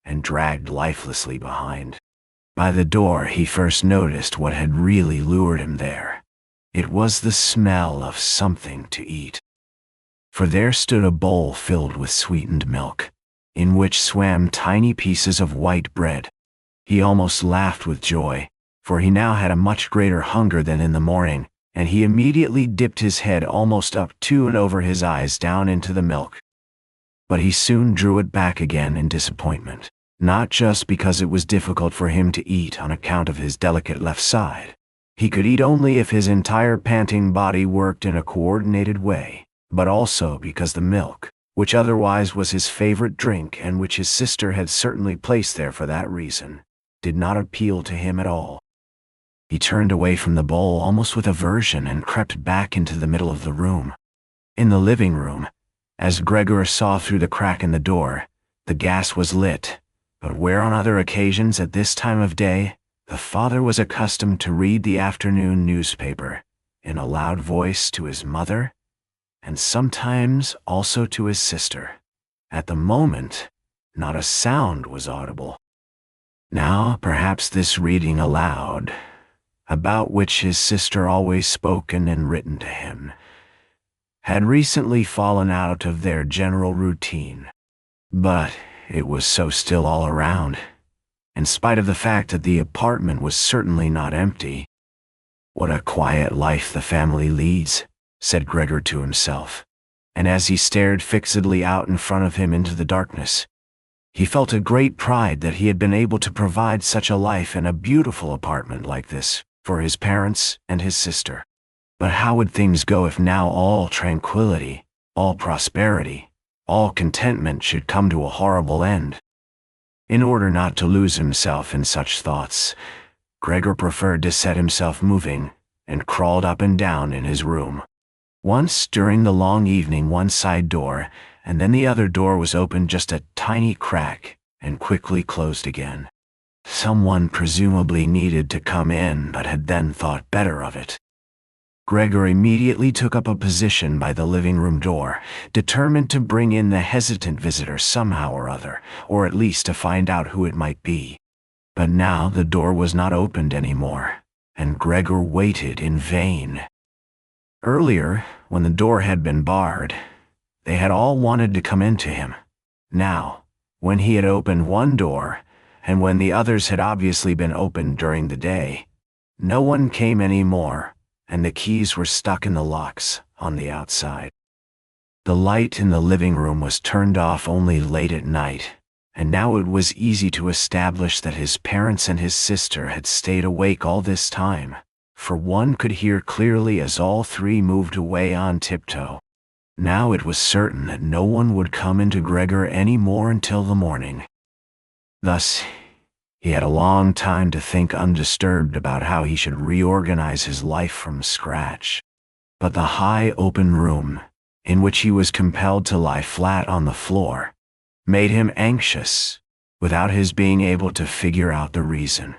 and dragged lifelessly behind. By the door he first noticed what had really lured him there. It was the smell of something to eat. For there stood a bowl filled with sweetened milk, in which swam tiny pieces of white bread. He almost laughed with joy, for he now had a much greater hunger than in the morning, and he immediately dipped his head almost up to and over his eyes down into the milk. But he soon drew it back again in disappointment, not just because it was difficult for him to eat on account of his delicate left side. He could eat only if his entire panting body worked in a coordinated way, but also because the milk, which otherwise was his favorite drink and which his sister had certainly placed there for that reason, did not appeal to him at all. He turned away from the bowl almost with aversion and crept back into the middle of the room. In the living room, as Gregor saw through the crack in the door, the gas was lit, but where on other occasions at this time of day, the father was accustomed to read the afternoon newspaper in a loud voice to his mother, and sometimes also to his sister. At the moment, not a sound was audible. Now, perhaps this reading aloud, about which his sister always spoken and written to him, had recently fallen out of their general routine. But it was so still all around, in spite of the fact that the apartment was certainly not empty. "What a quiet life the family leads," said Gregor to himself, and as he stared fixedly out in front of him into the darkness, he felt a great pride that he had been able to provide such a life in a beautiful apartment like this for his parents and his sister. But how would things go if now all tranquility, all prosperity, all contentment should come to a horrible end? In order not to lose himself in such thoughts, Gregor preferred to set himself moving and crawled up and down in his room. Once during the long evening one side door and then the other door was opened just a tiny crack and quickly closed again. Someone presumably needed to come in but had then thought better of it. Gregor immediately took up a position by the living room door, determined to bring in the hesitant visitor somehow or other, or at least to find out who it might be. But now the door was not opened anymore, and Gregor waited in vain. Earlier, when the door had been barred, they had all wanted to come into him. Now, when he had opened one door, and when the others had obviously been opened during the day, no one came any more, and the keys were stuck in the locks on the outside. The light in the living room was turned off only late at night, and now it was easy to establish that his parents and his sister had stayed awake all this time, for one could hear clearly as all three moved away on tiptoe. Now it was certain that no one would come into Gregor any more until the morning. Thus, he had a long time to think undisturbed about how he should reorganize his life from scratch. But the high open room, in which he was compelled to lie flat on the floor, made him anxious, without his being able to figure out the reason,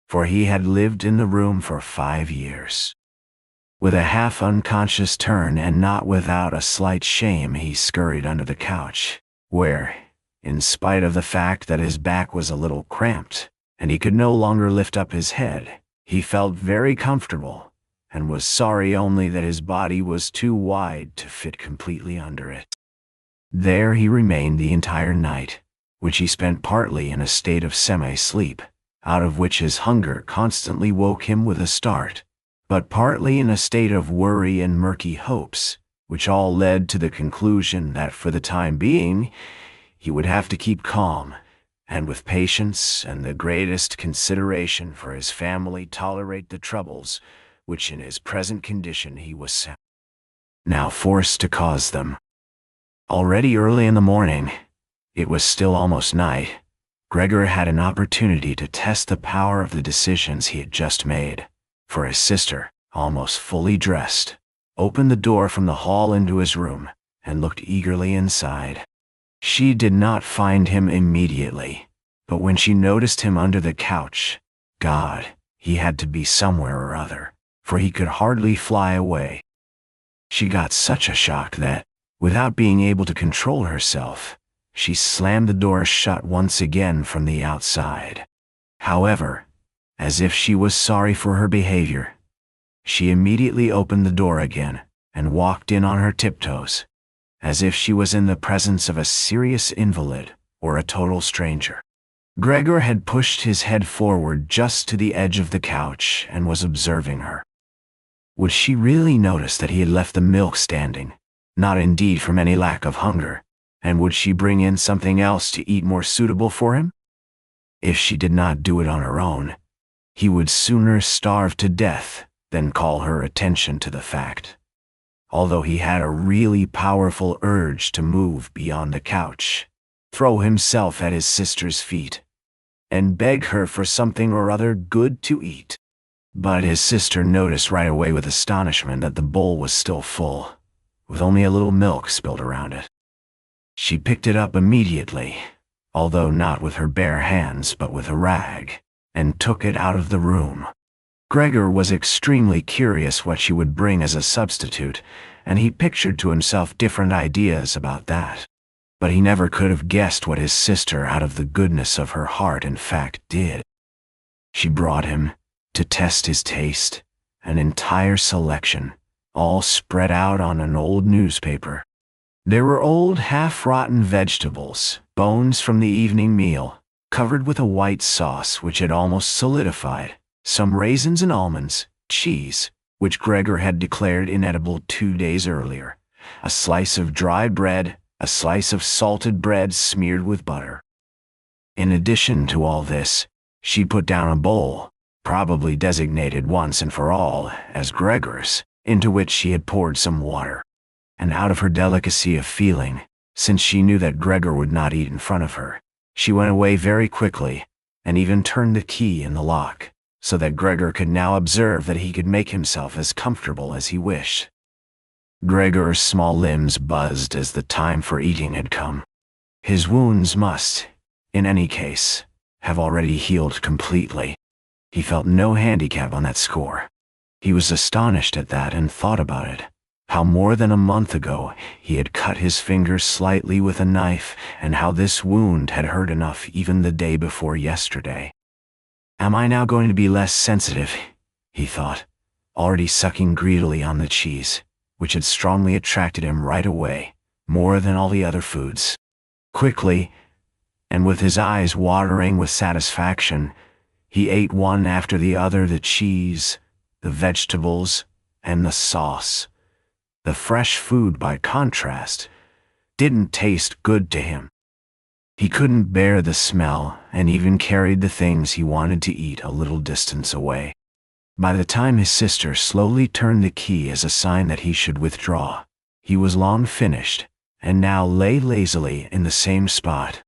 for he had lived in the room for 5 years. With a half-unconscious turn and not without a slight shame, he scurried under the couch, where, in spite of the fact that his back was a little cramped, and he could no longer lift up his head, he felt very comfortable, and was sorry only that his body was too wide to fit completely under it. There he remained the entire night, which he spent partly in a state of semi-sleep, out of which his hunger constantly woke him with a start, but partly in a state of worry and murky hopes, which all led to the conclusion that for the time being, he would have to keep calm, and with patience and the greatest consideration for his family tolerate the troubles which in his present condition he was now forced to cause them. Already early in the morning, it was still almost night, Gregor had an opportunity to test the power of the decisions he had just made, for his sister, almost fully dressed, opened the door from the hall into his room and looked eagerly inside. She did not find him immediately, but when she noticed him under the couch, God, he had to be somewhere or other, for he could hardly fly away. She got such a shock that, without being able to control herself, she slammed the door shut once again from the outside. However, as if she was sorry for her behavior, she immediately opened the door again and walked in on her tiptoes, as if she was in the presence of a serious invalid or a total stranger. Gregor had pushed his head forward just to the edge of the couch and was observing her. Would she really notice that he had left the milk standing, not indeed from any lack of hunger, and would she bring in something else to eat more suitable for him? If she did not do it on her own, he would sooner starve to death than call her attention to the fact. Although he had a really powerful urge to move beyond the couch, throw himself at his sister's feet, and beg her for something or other good to eat. But his sister noticed right away with astonishment that the bowl was still full, with only a little milk spilled around it. She picked it up immediately, although not with her bare hands but with a rag, and took it out of the room. Gregor was extremely curious what she would bring as a substitute, and he pictured to himself different ideas about that. But he never could have guessed what his sister, out of the goodness of her heart, in fact did. She brought him, to test his taste, an entire selection, all spread out on an old newspaper. There were old half-rotten vegetables, bones from the evening meal, covered with a white sauce which had almost solidified, some raisins and almonds, cheese, which Gregor had declared inedible 2 days earlier, a slice of dry bread, a slice of salted bread smeared with butter. In addition to all this, she put down a bowl, probably designated once and for all as Gregor's, into which she had poured some water. And out of her delicacy of feeling, since she knew that Gregor would not eat in front of her, she went away very quickly, and even turned the key in the lock, so that Gregor could now observe that he could make himself as comfortable as he wished. Gregor's small limbs buzzed as the time for eating had come. His wounds must, in any case, have already healed completely. He felt no handicap on that score. He was astonished at that and thought about it. How more than a month ago he had cut his finger slightly with a knife, and how this wound had hurt enough even the day before yesterday. Am I now going to be less sensitive? He thought, already sucking greedily on the cheese, which had strongly attracted him right away, more than all the other foods. Quickly, and with his eyes watering with satisfaction, he ate one after the other the cheese, the vegetables, and the sauce. The fresh food, by contrast, didn't taste good to him. He couldn't bear the smell and even carried the things he wanted to eat a little distance away. By the time his sister slowly turned the key as a sign that he should withdraw, he was long finished and now lay lazily in the same spot.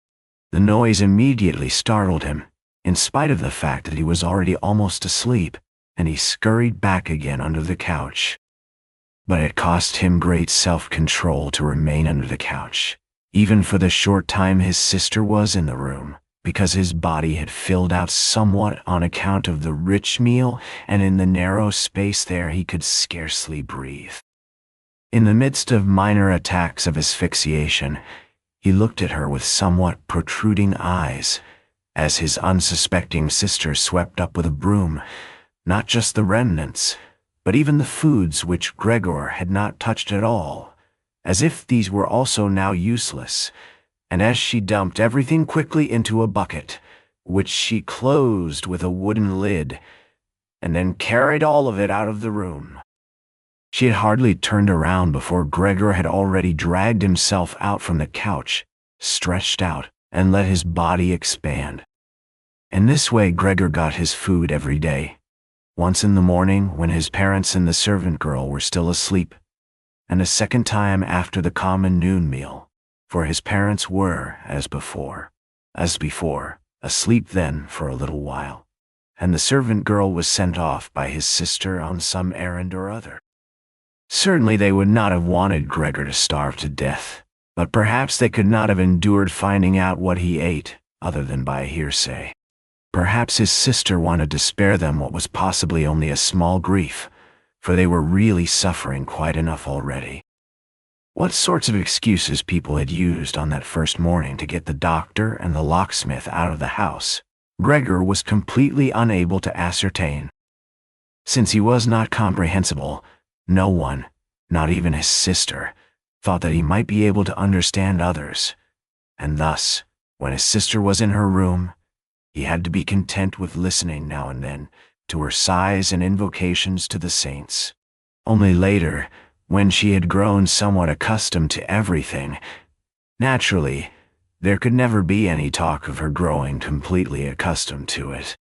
The noise immediately startled him, in spite of the fact that he was already almost asleep, and he scurried back again under the couch. But it cost him great self-control to remain under the couch, even for the short time his sister was in the room, because his body had filled out somewhat on account of the rich meal, and in the narrow space there he could scarcely breathe. In the midst of minor attacks of asphyxiation, he looked at her with somewhat protruding eyes, as his unsuspecting sister swept up with a broom, not just the remnants, but even the foods which Gregor had not touched at all, as if these were also now useless, and as she dumped everything quickly into a bucket, which she closed with a wooden lid, and then carried all of it out of the room. She had hardly turned around before Gregor had already dragged himself out from the couch, stretched out, and let his body expand. In this way Gregor got his food every day, once in the morning when his parents and the servant girl were still asleep, and a second time after the common noon meal, for his parents were, as before, asleep then for a little while, and the servant girl was sent off by his sister on some errand or other. Certainly they would not have wanted Gregor to starve to death, but perhaps they could not have endured finding out what he ate, other than by hearsay. Perhaps his sister wanted to spare them what was possibly only a small grief, for they were really suffering quite enough already. What sorts of excuses people had used on that first morning to get the doctor and the locksmith out of the house, Gregor was completely unable to ascertain. Since he was not comprehensible, no one, not even his sister, thought that he might be able to understand others, and thus, when his sister was in her room, he had to be content with listening now and then to her sighs and invocations to the saints. Only later, when she had grown somewhat accustomed to everything, naturally, there could never be any talk of her growing completely accustomed to it.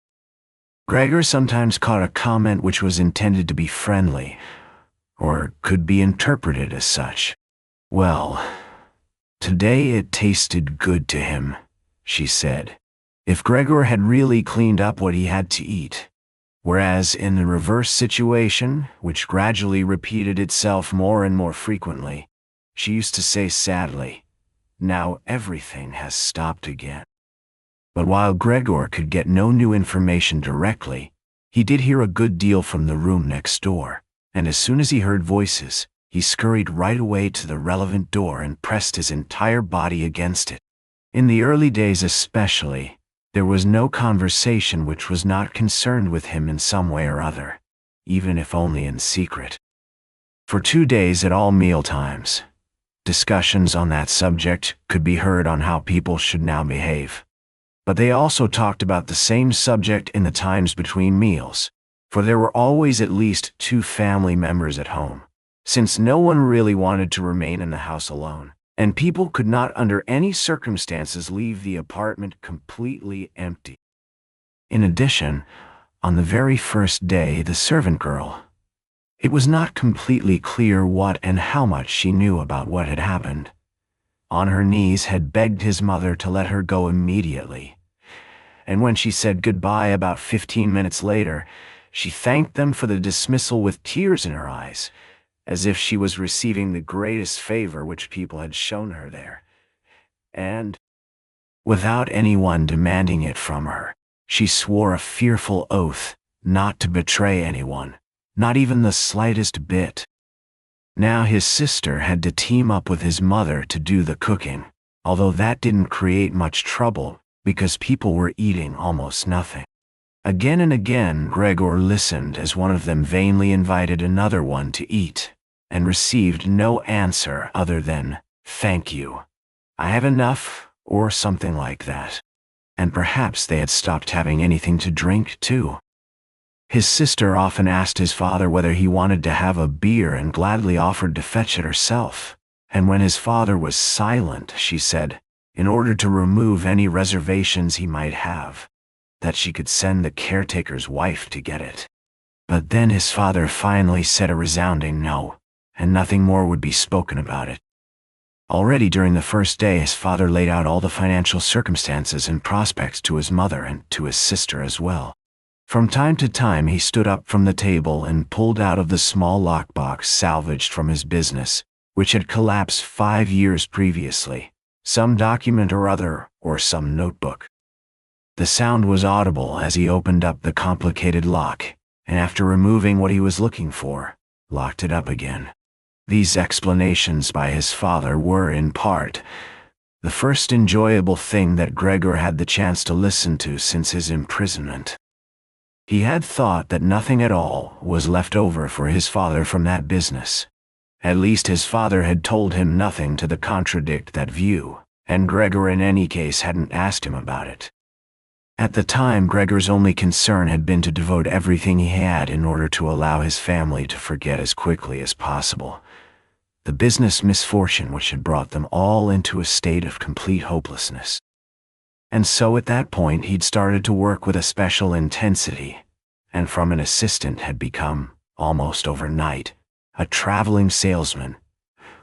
Gregor sometimes caught a comment which was intended to be friendly, or could be interpreted as such. Well, today it tasted good to him, she said. If Gregor had really cleaned up what he had to eat, whereas in the reverse situation, which gradually repeated itself more and more frequently, she used to say sadly, "Now everything has stopped again." But while Gregor could get no new information directly, he did hear a good deal from the room next door, and as soon as he heard voices, he scurried right away to the relevant door and pressed his entire body against it. In the early days especially, there was no conversation which was not concerned with him in some way or other, even if only in secret. For 2 days at all mealtimes, discussions on that subject could be heard on how people should now behave. But they also talked about the same subject in the times between meals, for there were always at least 2 family members at home, since no one really wanted to remain in the house alone, and people could not under any circumstances leave the apartment completely empty. In addition, on the very first day, the servant girl, it was not completely clear what and how much she knew about what had happened, on her knees had begged his mother to let her go immediately, and when she said goodbye about 15 minutes later, she thanked them for the dismissal with tears in her eyes, as if she was receiving the greatest favor which people had shown her there. And, without anyone demanding it from her, she swore a fearful oath not to betray anyone, not even the slightest bit. Now his sister had to team up with his mother to do the cooking, although that didn't create much trouble because people were eating almost nothing. Again and again Gregor listened as one of them vainly invited another one to eat, and received no answer other than, "Thank you. I have enough," or something like that. And perhaps they had stopped having anything to drink too. His sister often asked his father whether he wanted to have a beer and gladly offered to fetch it herself, and when his father was silent, she said, in order to remove any reservations he might have, that she could send the caretaker's wife to get it. But then his father finally said a resounding no, and nothing more would be spoken about it. Already during the first day his father laid out all the financial circumstances and prospects to his mother and to his sister as well. From time to time he stood up from the table and pulled out of the small lockbox salvaged from his business, which had collapsed 5 years previously, some document or other, or some notebook. The sound was audible as he opened up the complicated lock, and after removing what he was looking for, locked it up again. These explanations by his father were, in part, the first enjoyable thing that Gregor had the chance to listen to since his imprisonment. He had thought that nothing at all was left over for his father from that business. At least his father had told him nothing to contradict that view, and Gregor in any case hadn't asked him about it. At the time, Gregor's only concern had been to devote everything he had in order to allow his family to forget as quickly as possible the business misfortune which had brought them all into a state of complete hopelessness. And so at that point he'd started to work with a special intensity, and from an assistant had become, almost overnight, a traveling salesman,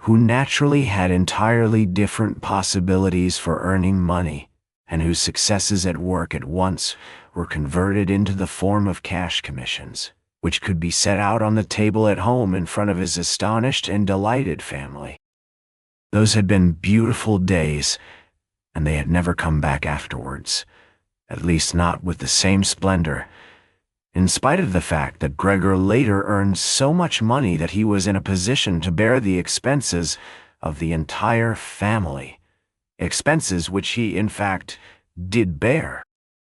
who naturally had entirely different possibilities for earning money, and whose successes at work at once were converted into the form of cash commissions, which could be set out on the table at home in front of his astonished and delighted family. Those had been beautiful days, and they had never come back afterwards, at least not with the same splendor, in spite of the fact that Gregor later earned so much money that he was in a position to bear the expenses of the entire family, expenses which he, in fact, did bear.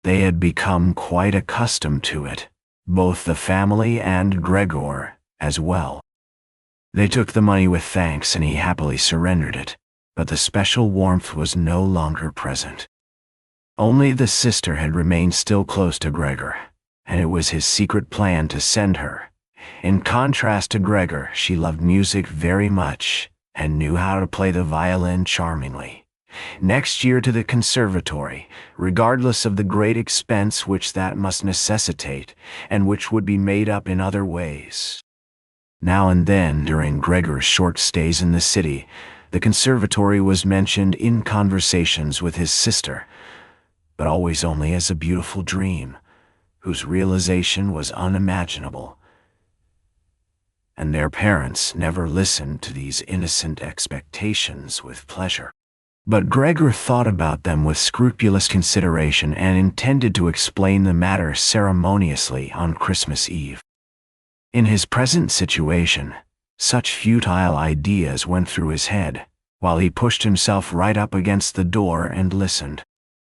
They had become quite accustomed to it, both the family and Gregor as well. They took the money with thanks and he happily surrendered it, but the special warmth was no longer present. Only the sister had remained still close to Gregor, and it was his secret plan to send her. In contrast to Gregor, she loved music very much and knew how to play the violin charmingly. Next year to the conservatory, regardless of the great expense which that must necessitate, and which would be made up in other ways. Now and then, during Gregor's short stays in the city, the conservatory was mentioned in conversations with his sister, but always only as a beautiful dream, whose realization was unimaginable. And their parents never listened to these innocent expectations with pleasure. But Gregor thought about them with scrupulous consideration and intended to explain the matter ceremoniously on Christmas Eve. In his present situation, such futile ideas went through his head, while he pushed himself right up against the door and listened.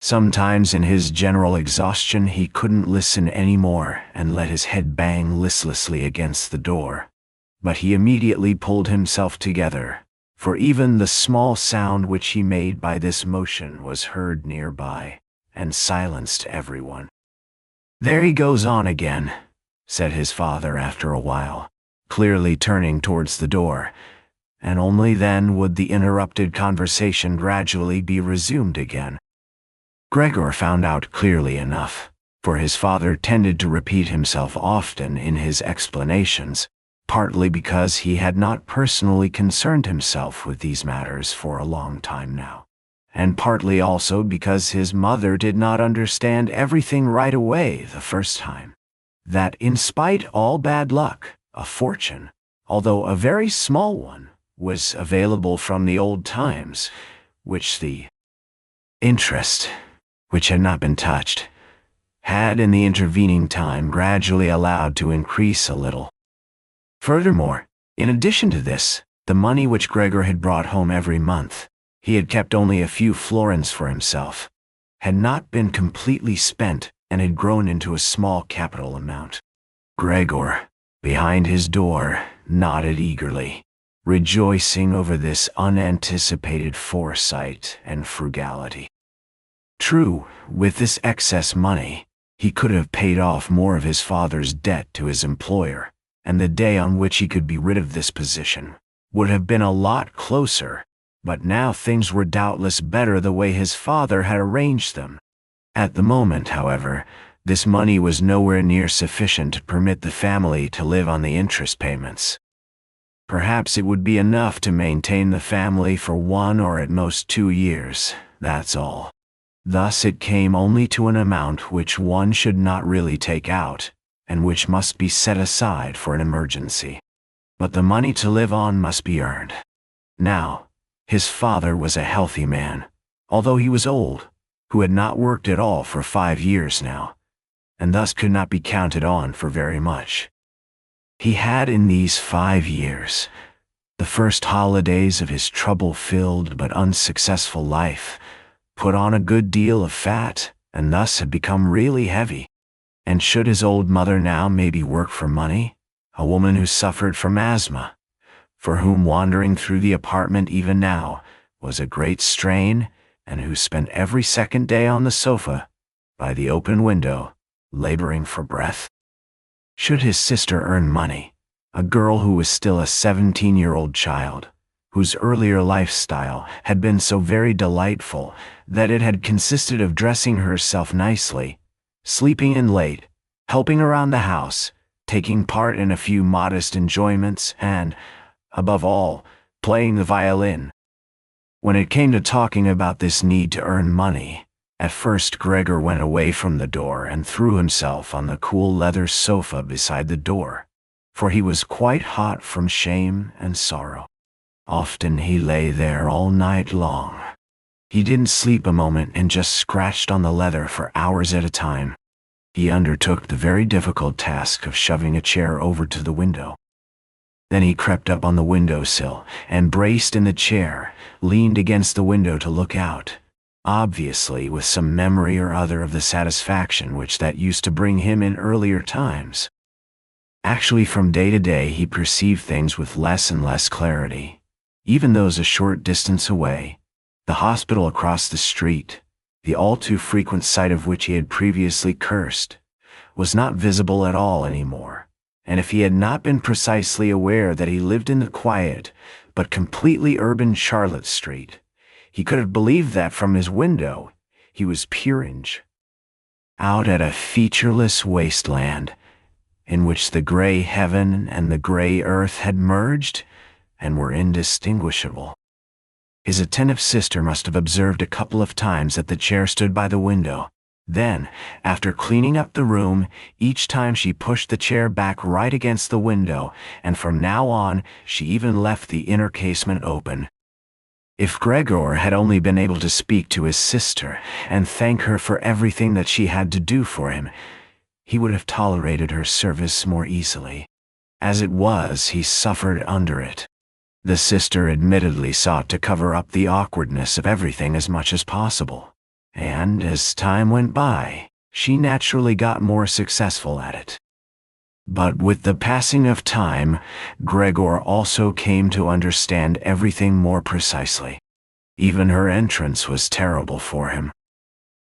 Sometimes in his general exhaustion he couldn't listen any more and let his head bang listlessly against the door. But he immediately pulled himself together, for even the small sound which he made by this motion was heard nearby, and silenced everyone. "There he goes on again," said his father after a while, clearly turning towards the door, and only then would the interrupted conversation gradually be resumed again. Gregor found out clearly enough, for his father tended to repeat himself often in his explanations, partly because he had not personally concerned himself with these matters for a long time now, and partly also because his mother did not understand everything right away the first time. That in spite all bad luck, a fortune, although a very small one, was available from the old times, which the interest, which had not been touched, had in the intervening time gradually allowed to increase a little. Furthermore, in addition to this, the money which Gregor had brought home every month, he had kept only a few florins for himself, had not been completely spent and had grown into a small capital amount. Gregor, behind his door, nodded eagerly, rejoicing over this unanticipated foresight and frugality. True, with this excess money, he could have paid off more of his father's debt to his employer, and the day on which he could be rid of this position would have been a lot closer, but now things were doubtless better the way his father had arranged them. At the moment, however, this money was nowhere near sufficient to permit the family to live on the interest payments. Perhaps it would be enough to maintain the family for 1 or at most 2 years, that's all. Thus it came only to an amount which one should not really take out, and which must be set aside for an emergency. But the money to live on must be earned. Now, his father was a healthy man, although he was old, who had not worked at all for 5 years now, and thus could not be counted on for very much. He had in these 5 years, the first holidays of his trouble-filled but unsuccessful life, put on a good deal of fat, and thus had become really heavy. And should his old mother now maybe work for money, a woman who suffered from asthma, for whom wandering through the apartment even now was a great strain, and who spent every second day on the sofa, by the open window, laboring for breath? Should his sister earn money, a girl who was still a 17-year-old child, whose earlier lifestyle had been so very delightful that it had consisted of dressing herself nicely, sleeping in late, helping around the house, taking part in a few modest enjoyments, and, above all, playing the violin? When it came to talking about this need to earn money, at first Gregor went away from the door and threw himself on the cool leather sofa beside the door, for he was quite hot from shame and sorrow. Often he lay there all night long. He didn't sleep a moment and just scratched on the leather for hours at a time. He undertook the very difficult task of shoving a chair over to the window. Then he crept up on the windowsill and, braced in the chair, leaned against the window to look out, obviously with some memory or other of the satisfaction which that used to bring him in earlier times. Actually, from day to day he perceived things with less and less clarity. Even those a short distance away, the hospital across the street, the all too frequent sight of which he had previously cursed, was not visible at all anymore, and if he had not been precisely aware that he lived in the quiet but completely urban Charlotte Street, he could have believed that from his window he was peering out at a featureless wasteland in which the gray heaven and the gray earth had merged and were indistinguishable. His attentive sister must have observed a couple of times that the chair stood by the window. Then, after cleaning up the room, each time she pushed the chair back right against the window, and from now on she even left the inner casement open. If Gregor had only been able to speak to his sister and thank her for everything that she had to do for him, he would have tolerated her service more easily. As it was, he suffered under it. The sister admittedly sought to cover up the awkwardness of everything as much as possible, and as time went by, she naturally got more successful at it. But with the passing of time, Gregor also came to understand everything more precisely. Even her entrance was terrible for him.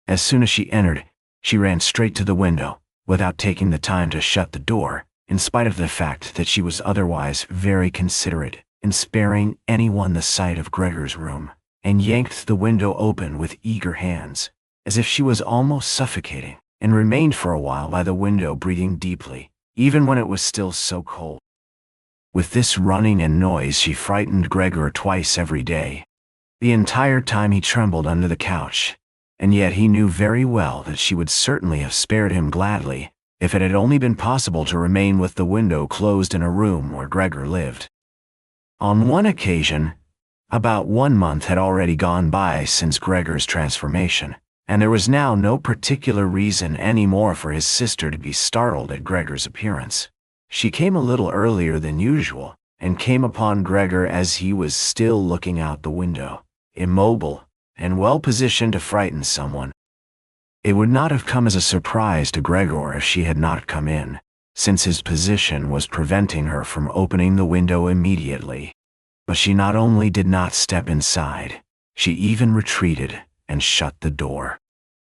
As soon as she entered, she ran straight to the window, without taking the time to shut the door, in spite of the fact that she was otherwise very considerate in sparing anyone the sight of Gregor's room, and yanked the window open with eager hands, as if she was almost suffocating, and remained for a while by the window breathing deeply, even when it was still so cold. With this running and noise, she frightened Gregor twice every day. The entire time he trembled under the couch, and yet he knew very well that she would certainly have spared him gladly if it had only been possible to remain with the window closed in a room where Gregor lived. On one occasion, about 1 month had already gone by since Gregor's transformation, and there was now no particular reason anymore for his sister to be startled at Gregor's appearance. She came a little earlier than usual, and came upon Gregor as he was still looking out the window, immobile, and well positioned to frighten someone. It would not have come as a surprise to Gregor if she had not come in, since his position was preventing her from opening the window immediately. But she not only did not step inside, she even retreated and shut the door.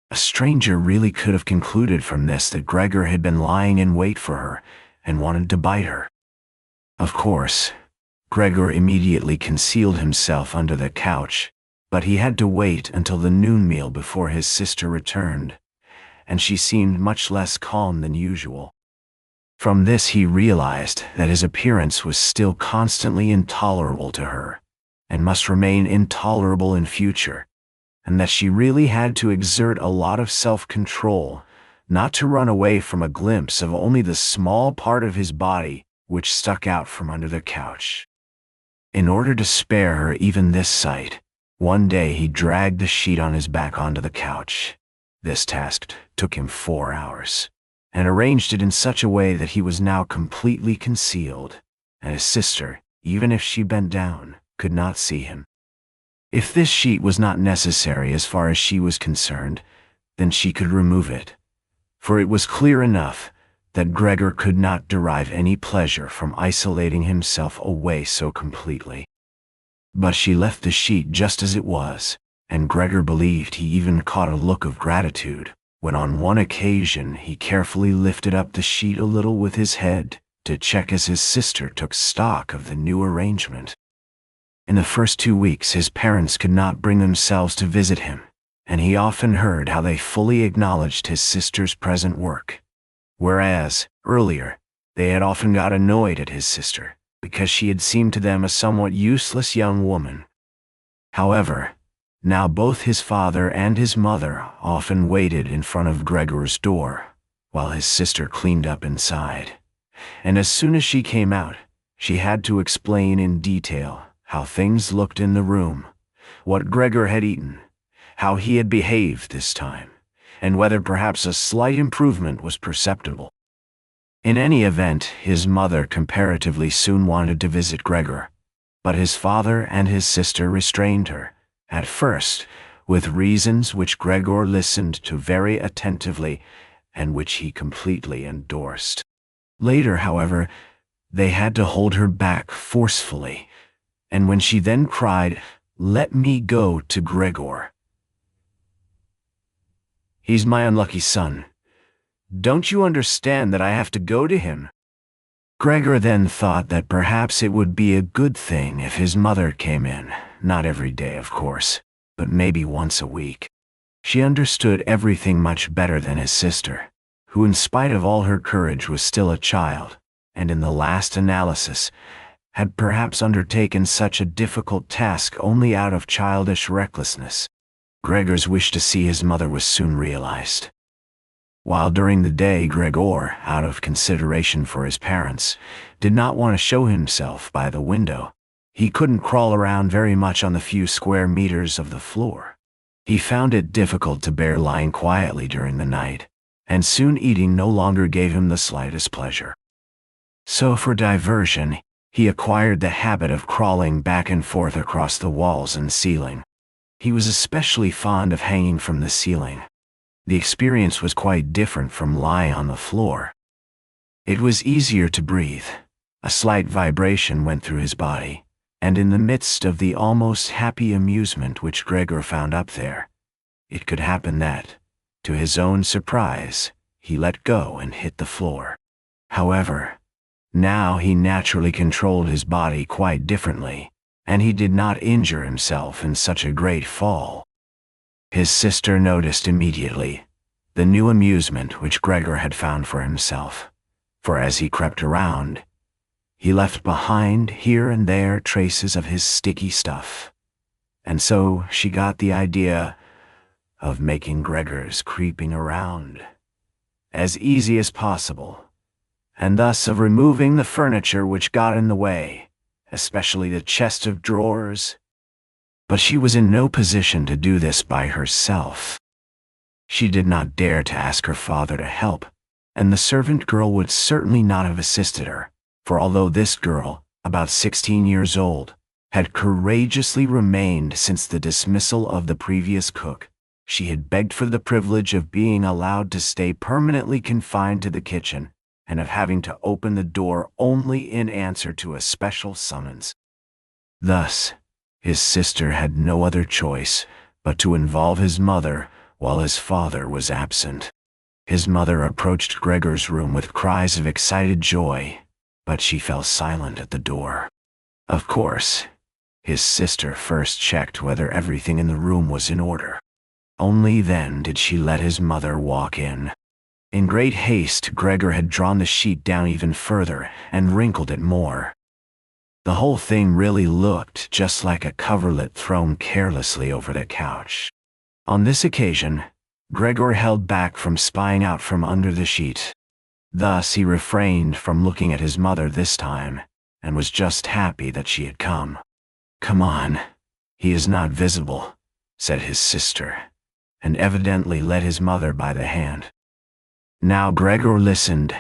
A stranger really could have concluded from this that Gregor had been lying in wait for her and wanted to bite her. Of course, Gregor immediately concealed himself under the couch, but he had to wait until the noon meal before his sister returned, and she seemed much less calm than usual. From this he realized that his appearance was still constantly intolerable to her, and must remain intolerable in future, and that she really had to exert a lot of self-control not to run away from a glimpse of only the small part of his body which stuck out from under the couch. In order to spare her even this sight, one day he dragged the sheet on his back onto the couch. This task took him 4 hours, and arranged it in such a way that he was now completely concealed, and his sister, even if she bent down, could not see him. If this sheet was not necessary as far as she was concerned, then she could remove it, for it was clear enough that Gregor could not derive any pleasure from isolating himself away so completely. But she left the sheet just as it was, and Gregor believed he even caught a look of gratitude when on one occasion he carefully lifted up the sheet a little with his head to check as his sister took stock of the new arrangement. In the first 2 weeks his parents could not bring themselves to visit him, and he often heard how they fully acknowledged his sister's present work, whereas, earlier, they had often got annoyed at his sister because she had seemed to them a somewhat useless young woman. However, now both his father and his mother often waited in front of Gregor's door, while his sister cleaned up inside, and as soon as she came out, she had to explain in detail how things looked in the room, what Gregor had eaten, how he had behaved this time, and whether perhaps a slight improvement was perceptible. In any event, his mother comparatively soon wanted to visit Gregor, but his father and his sister restrained her, at first, with reasons which Gregor listened to very attentively and which he completely endorsed. Later, however, they had to hold her back forcefully, and when she then cried, "Let me go to Gregor. He's my unlucky son. Don't you understand that I have to go to him?" Gregor then thought that perhaps it would be a good thing if his mother came in, not every day, of course, but maybe once a week. She understood everything much better than his sister, who in spite of all her courage was still a child, and in the last analysis, had perhaps undertaken such a difficult task only out of childish recklessness. Gregor's wish to see his mother was soon realized. While during the day Gregor, out of consideration for his parents, did not want to show himself by the window, He couldn't crawl around very much on the few square meters of the floor. He found it difficult to bear lying quietly during the night, and soon eating no longer gave him the slightest pleasure. So for diversion, he acquired the habit of crawling back and forth across the walls and ceiling. He was especially fond of hanging from the ceiling. The experience was quite different from lying on the floor. It was easier to breathe. A slight vibration went through his body, and in the midst of the almost happy amusement which Gregor found up there, it could happen that, to his own surprise, he let go and hit the floor. However, now he naturally controlled his body quite differently, and he did not injure himself in such a great fall. His sister noticed immediately the new amusement which Gregor had found for himself, for as he crept around, he left behind here and there traces of his sticky stuff, and so she got the idea of making Gregor's creeping around as easy as possible, and thus of removing the furniture which got in the way, especially the chest of drawers. But she was in no position to do this by herself. She did not dare to ask her father to help, and the servant girl would certainly not have assisted her, for although this girl, about 16 years old, had courageously remained since the dismissal of the previous cook, she had begged for the privilege of being allowed to stay permanently confined to the kitchen, and of having to open the door only in answer to a special summons. Thus, his sister had no other choice but to involve his mother while his father was absent. His mother approached Gregor's room with cries of excited joy, but she fell silent at the door. Of course, his sister first checked whether everything in the room was in order. Only then did she let his mother walk in. In great haste, Gregor had drawn the sheet down even further and wrinkled it more. The whole thing really looked just like a coverlet thrown carelessly over the couch. On this occasion, Gregor held back from spying out from under the sheet. Thus he refrained from looking at his mother this time, and was just happy that she had come. "Come on, he is not visible," said his sister, and evidently led his mother by the hand. Now Gregor listened,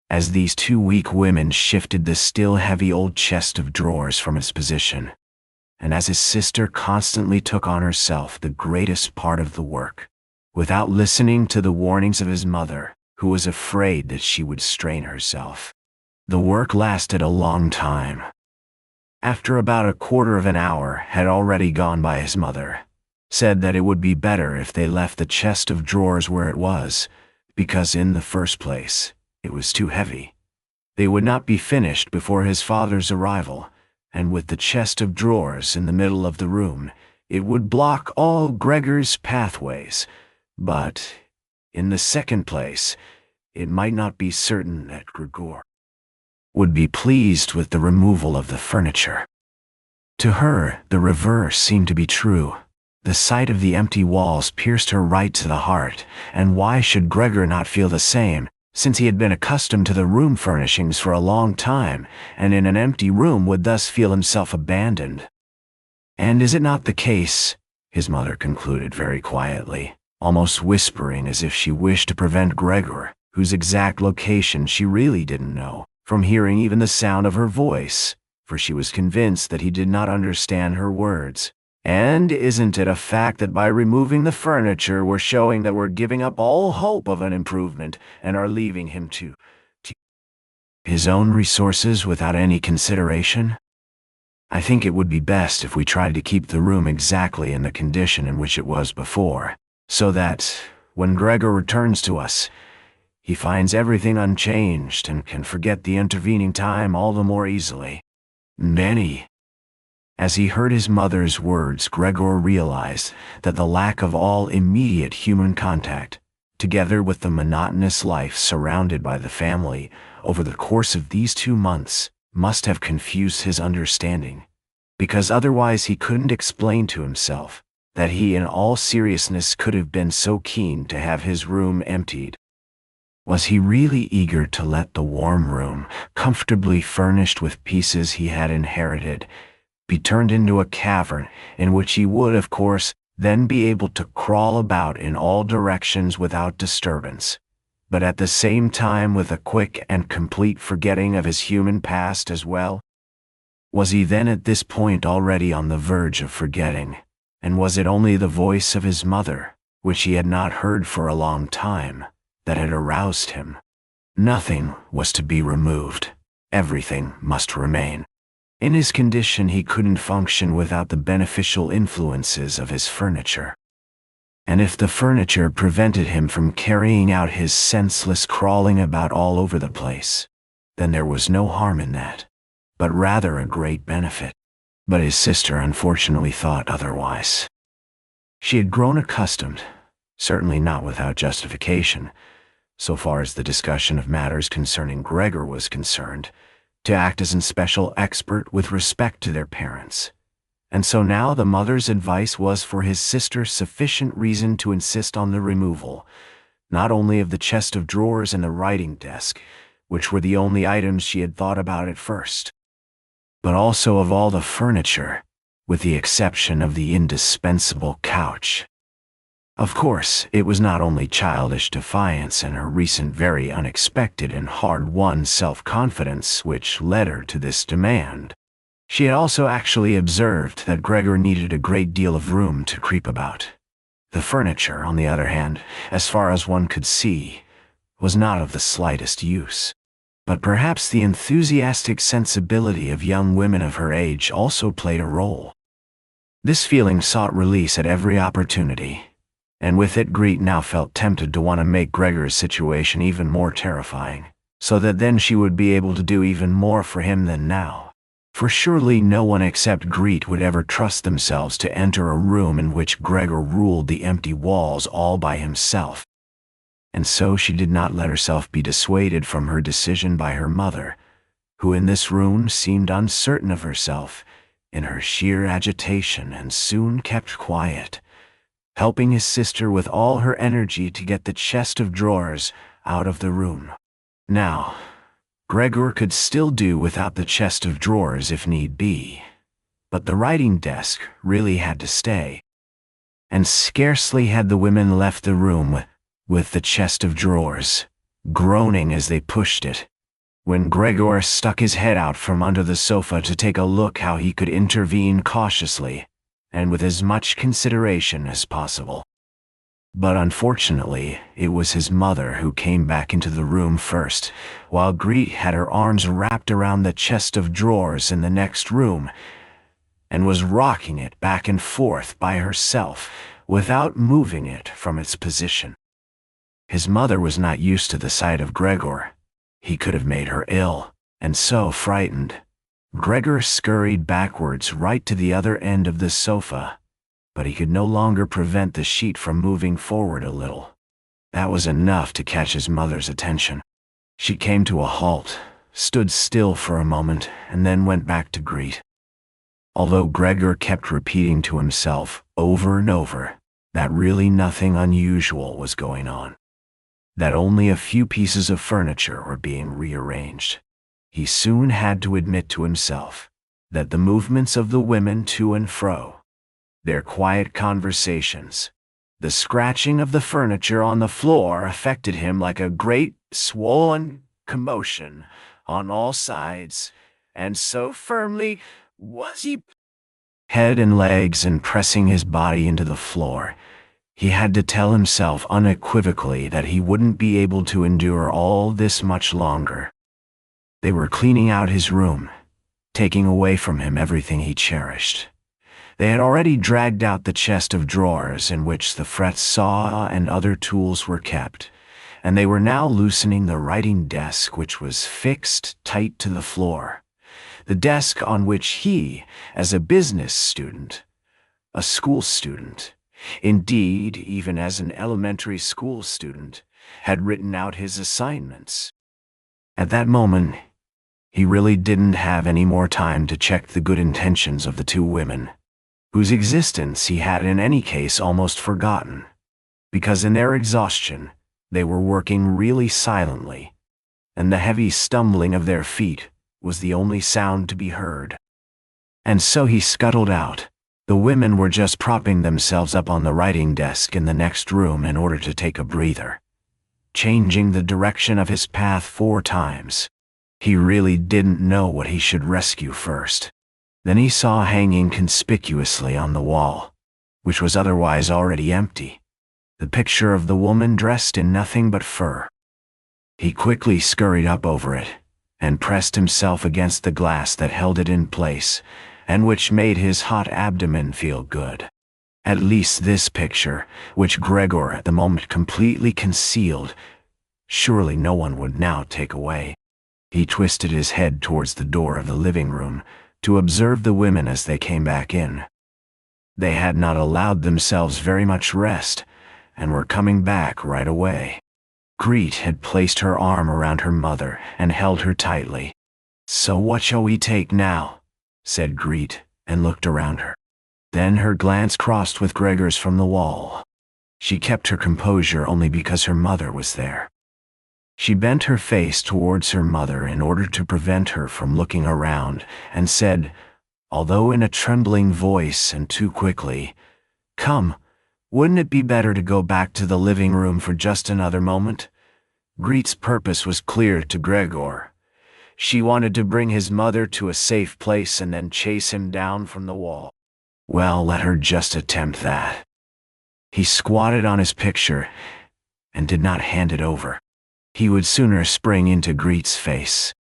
as these two weak women shifted the still heavy old chest of drawers from its position, and as his sister constantly took on herself the greatest part of the work, without listening to the warnings of his mother, who was afraid that she would strain herself. The work lasted a long time. After about a quarter of an hour had already gone by, his mother said that it would be better if they left the chest of drawers where it was, because in the first place, it was too heavy. They would not be finished before his father's arrival, and with the chest of drawers in the middle of the room, it would block all Gregor's pathways. But, in the second place, it might not be certain that Gregor would be pleased with the removal of the furniture. To her, the reverse seemed to be true. The sight of the empty walls pierced her right to the heart, and why should Gregor not feel the same, since he had been accustomed to the room furnishings for a long time, and in an empty room would thus feel himself abandoned? "And is it not the case," his mother concluded very quietly, almost whispering as if she wished to prevent Gregor, whose exact location she really didn't know, from hearing even the sound of her voice, for she was convinced that he did not understand her words. "And isn't it a fact that by removing the furniture we're showing that we're giving up all hope of an improvement and are leaving him to his own resources without any consideration? I think it would be best if we tried to keep the room exactly in the condition in which it was before, so that, when Gregor returns to us, he finds everything unchanged and can forget the intervening time all the more easily." "Benny." As he heard his mother's words, Gregor realized that the lack of all immediate human contact, together with the monotonous life surrounded by the family over the course of these 2 months, must have confused his understanding, because otherwise he couldn't explain to himself that he in all seriousness could have been so keen to have his room emptied. Was he really eager to let the warm room, comfortably furnished with pieces he had inherited, be turned into a cavern in which he would, of course, then be able to crawl about in all directions without disturbance, but at the same time with a quick and complete forgetting of his human past as well? Was he then at this point already on the verge of forgetting, and was it only the voice of his mother, which he had not heard for a long time, that had aroused him? Nothing was to be removed. Everything must remain. In his condition, he couldn't function without the beneficial influences of his furniture. And if the furniture prevented him from carrying out his senseless crawling about all over the place, then there was no harm in that, but rather a great benefit. But his sister unfortunately thought otherwise. She had grown accustomed, certainly not without justification, so far as the discussion of matters concerning Gregor was concerned, to act as an special expert with respect to their parents. And so now the mother's advice was for his sister sufficient reason to insist on the removal, not only of the chest of drawers and the writing desk, which were the only items she had thought about at first, but also of all the furniture, with the exception of the indispensable couch. Of course, it was not only childish defiance and her recent very unexpected and hard-won self-confidence which led her to this demand. She had also actually observed that Gregor needed a great deal of room to creep about. The furniture, on the other hand, as far as one could see, was not of the slightest use. But perhaps the enthusiastic sensibility of young women of her age also played a role. This feeling sought release at every opportunity, and with it Greet now felt tempted to want to make Gregor's situation even more terrifying, so that then she would be able to do even more for him than now. For surely no one except Greet would ever trust themselves to enter a room in which Gregor ruled the empty walls all by himself. And so she did not let herself be dissuaded from her decision by her mother, who in this room seemed uncertain of herself in her sheer agitation and soon kept quiet, helping his sister with all her energy to get the chest of drawers out of the room. Now, Gregor could still do without the chest of drawers if need be, but the writing desk really had to stay. And scarcely had the women left the room with the chest of drawers, groaning as they pushed it, when Gregor stuck his head out from under the sofa to take a look how he could intervene cautiously and with as much consideration as possible. But unfortunately, it was his mother who came back into the room first, while Greet had her arms wrapped around the chest of drawers in the next room, and was rocking it back and forth by herself, without moving it from its position. His mother was not used to the sight of Gregor. He could have made her ill, and so frightened, Gregor scurried backwards right to the other end of the sofa, but he could no longer prevent the sheet from moving forward a little. That was enough to catch his mother's attention. She came to a halt, stood still for a moment, and then went back to Greet. Although Gregor kept repeating to himself over and over that really nothing unusual was going on, that only a few pieces of furniture were being rearranged, he soon had to admit to himself that the movements of the women to and fro, their quiet conversations, the scratching of the furniture on the floor affected him like a great swollen commotion on all sides, and so firmly was he head and legs and pressing his body into the floor, he had to tell himself unequivocally that he wouldn't be able to endure all this much longer. They were cleaning out his room, taking away from him everything he cherished. They had already dragged out the chest of drawers in which the fret saw and other tools were kept, and they were now loosening the writing desk which was fixed tight to the floor, the desk on which he, as a business student, a school student, indeed even as an elementary school student, had written out his assignments. At that moment, he really didn't have any more time to check the good intentions of the two women, whose existence he had in any case almost forgotten, because in their exhaustion they were working really silently, and the heavy stumbling of their feet was the only sound to be heard. And so he scuttled out. The women were just propping themselves up on the writing desk in the next room in order to take a breather. Changing the direction of his path 4 times. He really didn't know what he should rescue first. Then he saw hanging conspicuously on the wall, which was otherwise already empty, the picture of the woman dressed in nothing but fur. He quickly scurried up over it, and pressed himself against the glass that held it in place, and which made his hot abdomen feel good. At least this picture, which Gregor at the moment completely concealed, surely no one would now take away. He twisted his head towards the door of the living room to observe the women as they came back in. They had not allowed themselves very much rest, and were coming back right away. Greet had placed her arm around her mother and held her tightly. "So what shall we take now?" said Greet, and looked around her. Then her glance crossed with Gregor's from the wall. She kept her composure only because her mother was there. She bent her face towards her mother in order to prevent her from looking around, and said, although in a trembling voice and too quickly, "Come, wouldn't it be better to go back to the living room for just another moment?" Greet's purpose was clear to Gregor. She wanted to bring his mother to a safe place and then chase him down from the wall. Well, let her just attempt that. He squatted on his picture and did not hand it over. He would sooner spring into Greet's face.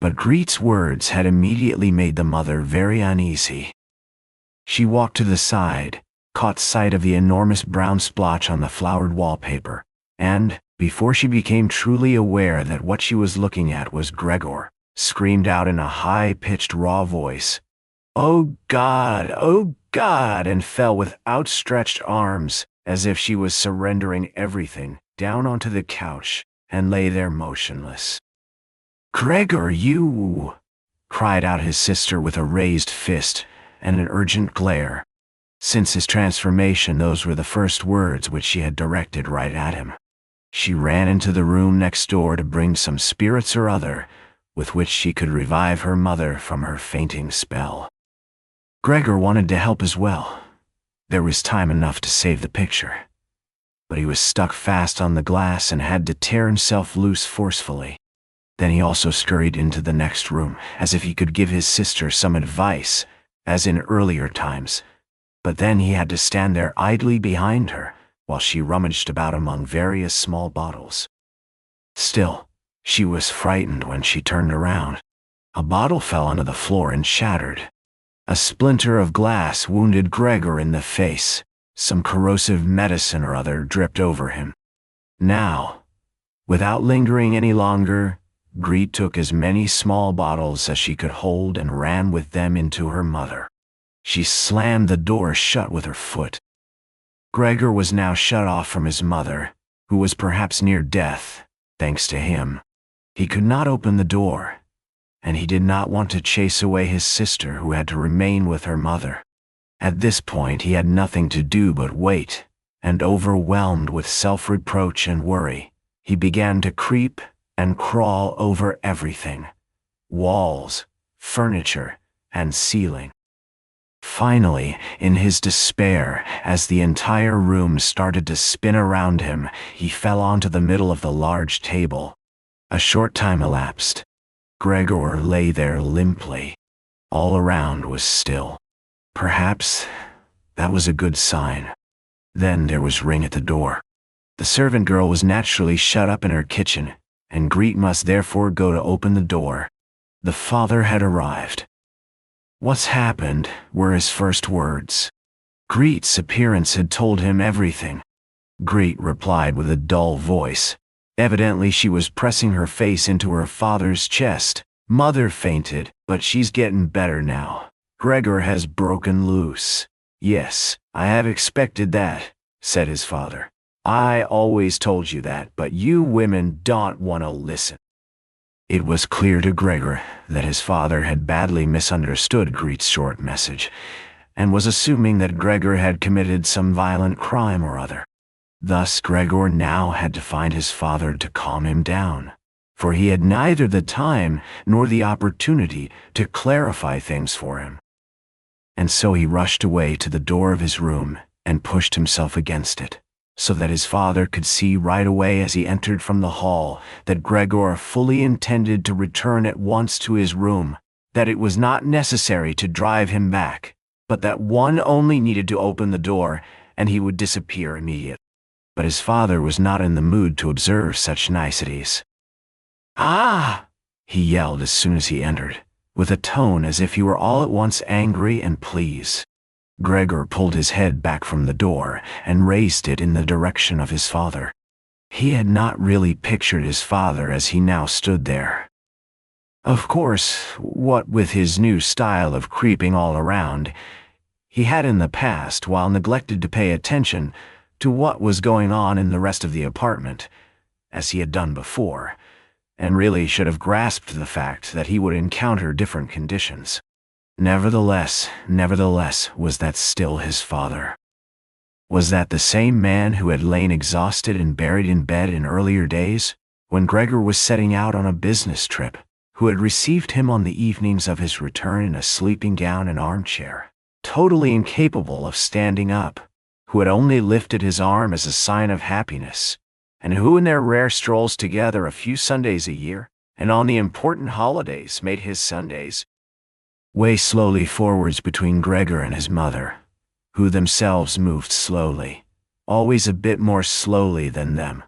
But Greet's words had immediately made the mother very uneasy. She walked to the side, caught sight of the enormous brown splotch on the flowered wallpaper, and, before she became truly aware that what she was looking at was Gregor, screamed out in a high-pitched raw voice, "Oh God, oh God," and fell with outstretched arms, as if she was surrendering everything, down onto the couch, and lay there motionless. "Gregor, you!" cried out his sister with a raised fist and an urgent glare. Since his transformation, those were the first words which she had directed right at him. She ran into the room next door to bring some spirits or other, with which she could revive her mother from her fainting spell. Gregor wanted to help as well. There was time enough to save the picture. But he was stuck fast on the glass and had to tear himself loose forcefully. Then he also scurried into the next room, as if he could give his sister some advice, as in earlier times. But then he had to stand there idly behind her, while she rummaged about among various small bottles. Still, she was frightened when she turned around. A bottle fell onto the floor and shattered. A splinter of glass wounded Gregor in the face. Some corrosive medicine or other dripped over him. Now, without lingering any longer, Greet took as many small bottles as she could hold and ran with them into her mother. She slammed the door shut with her foot. Gregor was now shut off from his mother, who was perhaps near death, thanks to him. He could not open the door, and he did not want to chase away his sister who had to remain with her mother. At this point he had nothing to do but wait, and overwhelmed with self-reproach and worry, he began to creep and crawl over everything: walls, furniture, and ceiling. Finally, in his despair, as the entire room started to spin around him, he fell onto the middle of the large table. A short time elapsed. Gregor lay there limply. All around was still. Perhaps that was a good sign. Then there was a ring at the door. The servant girl was naturally shut up in her kitchen, and Greet must therefore go to open the door. The father had arrived. "What's happened?" were his first words. Greet's appearance had told him everything. Greet replied with a dull voice. Evidently she was pressing her face into her father's chest. "Mother fainted, but she's getting better now. Gregor has broken loose." "Yes, I have expected that," said his father. "I always told you that, but you women don't want to listen." It was clear to Gregor that his father had badly misunderstood Greet's short message, and was assuming that Gregor had committed some violent crime or other. Thus Gregor now had to find his father to calm him down, for he had neither the time nor the opportunity to clarify things for him. and so he rushed away to the door of his room and pushed himself against it, so that his father could see right away as he entered from the hall that Gregor fully intended to return at once to his room, that it was not necessary to drive him back, but that one only needed to open the door and he would disappear immediately. But his father was not in the mood to observe such niceties. "Ah!" he yelled as soon as he entered, with a tone as if he were all at once angry and pleased. Gregor pulled his head back from the door and raised it in the direction of his father. He had not really pictured his father as he now stood there. Of course, what with his new style of creeping all around, he had in the past, while neglected to pay attention to what was going on in the rest of the apartment, as he had done before, and really should have grasped the fact that he would encounter different conditions. Nevertheless, was that still his father? Was that the same man who had lain exhausted and buried in bed in earlier days, when Gregor was setting out on a business trip, who had received him on the evenings of his return in a sleeping gown and armchair, totally incapable of standing up, who had only lifted his arm as a sign of happiness, and who in their rare strolls together a few Sundays a year, and on the important holidays made his Sundays, way slowly forwards between Gregor and his mother, who themselves moved slowly, always a bit more slowly than them,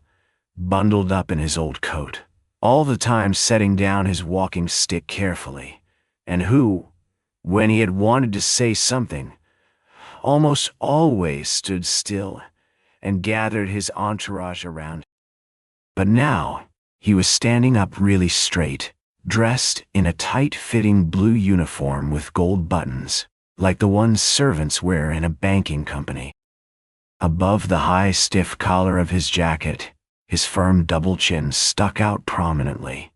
bundled up in his old coat, all the time setting down his walking stick carefully, and who, when he had wanted to say something, almost always stood still and gathered his entourage around. But now, he was standing up really straight, dressed in a tight-fitting blue uniform with gold buttons, like the ones servants wear in a banking company. Above the high, stiff collar of his jacket, his firm double chin stuck out prominently.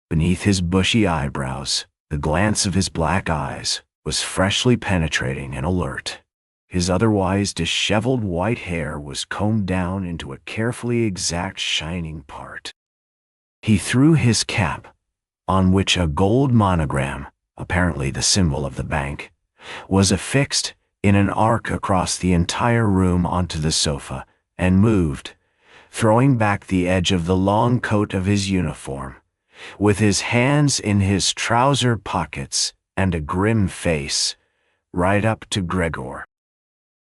Beneath his bushy eyebrows, the glance of his black eyes was freshly penetrating and alert. His otherwise disheveled white hair was combed down into a carefully exact shining part. He threw his cap, on which a gold monogram, apparently the symbol of the bank, was affixed in an arc across the entire room onto the sofa, and moved, throwing back the edge of the long coat of his uniform, with his hands in his trouser pockets and a grim face, right up to Gregor.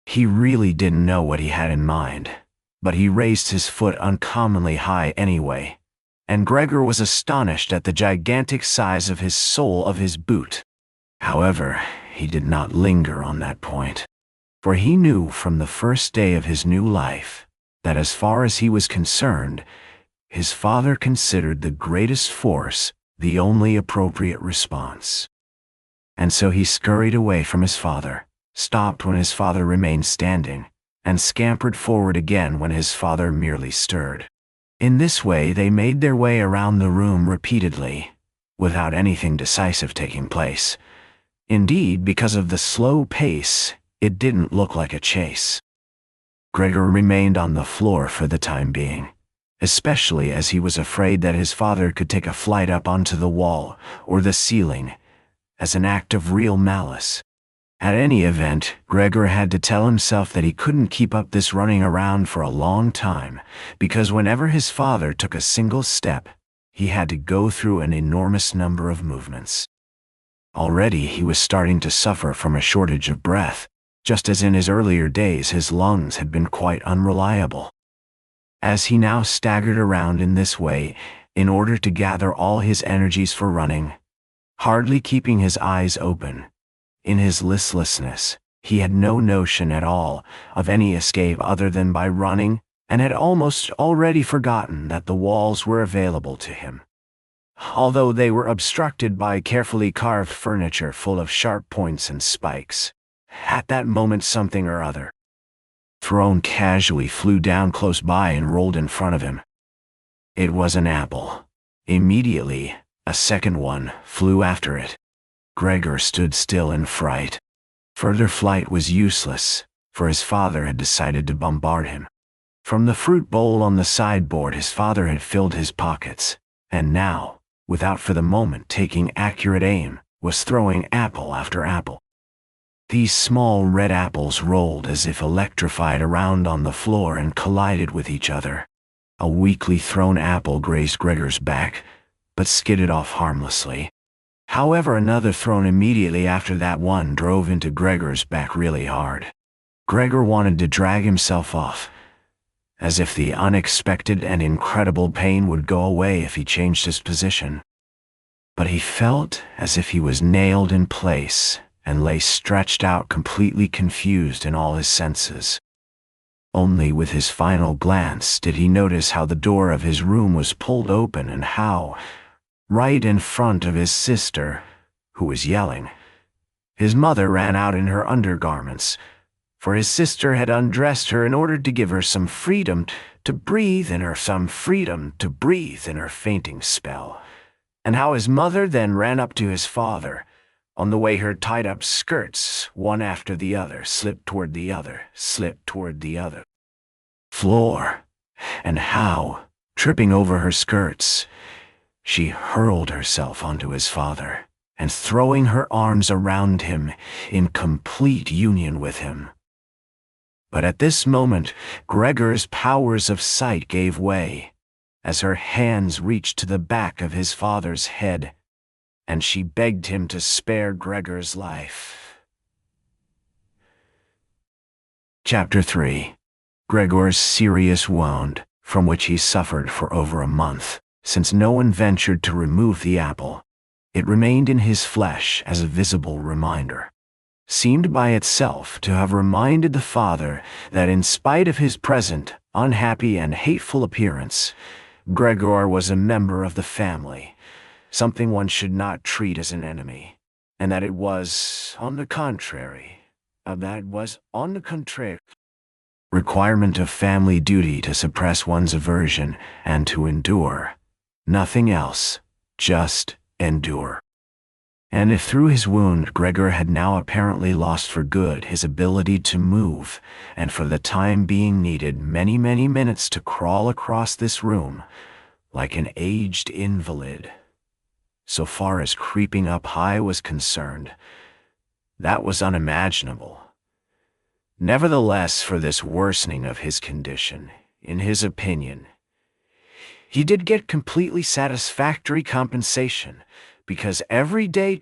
He really didn't know what he had in mind, but he raised his foot uncommonly high anyway, and Gregor was astonished at the gigantic size of his sole of his boot. However, he did not linger on that point, for he knew from the first day of his new life that as far as he was concerned, his father considered the greatest force the only appropriate response. And so he scurried away from his father, stopped when his father remained standing, and scampered forward again when his father merely stirred. In this way they made their way around the room repeatedly, without anything decisive taking place. Indeed, because of the slow pace, it didn't look like a chase. Gregor remained on the floor for the time being, especially as he was afraid that his father could take a flight up onto the wall or the ceiling, as an act of real malice. At any event, Gregor had to tell himself that he couldn't keep up this running around for a long time, because whenever his father took a single step, he had to go through an enormous number of movements. Already he was starting to suffer from a shortage of breath, just as in his earlier days his lungs had been quite unreliable. As he now staggered around in this way, in order to gather all his energies for running, hardly keeping his eyes open, in his listlessness, he had no notion at all of any escape other than by running, and had almost already forgotten that the walls were available to him, although they were obstructed by carefully carved furniture full of sharp points and spikes. At that moment something or other, thrown casually, flew down close by and rolled in front of him. It was an apple. Immediately, a second one flew after it. Gregor stood still in fright. Further flight was useless, for his father had decided to bombard him. From the fruit bowl on the sideboard his father had filled his pockets, and now, without for the moment taking accurate aim, was throwing apple after apple. These small red apples rolled as if electrified around on the floor and collided with each other. A weakly thrown apple grazed Gregor's back, but skidded off harmlessly. However, another thrown immediately after that one drove into Gregor's back really hard. Gregor wanted to drag himself off, as if the unexpected and incredible pain would go away if he changed his position. But he felt as if he was nailed in place and lay stretched out, completely confused in all his senses. Only with his final glance did he notice how the door of his room was pulled open and how, right in front of his sister, who was yelling, his mother ran out in her undergarments, for his sister had undressed her in order to give her some freedom to breathe in her fainting spell, and how his mother then ran up to his father. On the way, her tied-up skirts, one after the other, slipped toward the other floor, and how, tripping over her skirts, she hurled herself onto his father, and throwing her arms around him in complete union with him. But at this moment, Gregor's powers of sight gave way, as her hands reached to the back of his father's head, and she begged him to spare Gregor's life. Chapter 3. Gregor's serious wound, from which he suffered for over a month, since no one ventured to remove the apple. It remained in his flesh as a visible reminder, seemed by itself to have reminded the father that in spite of his present unhappy and hateful appearance, Gregor was a member of the family, something one should not treat as an enemy, and that it was, on the contrary, requirement of family duty to suppress one's aversion and to endure. Nothing else, just endure. And if through his wound Gregor had now apparently lost for good his ability to move, and for the time being needed many minutes to crawl across this room, like an aged invalid, so far as creeping up high was concerned, that was unimaginable. Nevertheless, for this worsening of his condition, in his opinion, he did get completely satisfactory compensation, because every day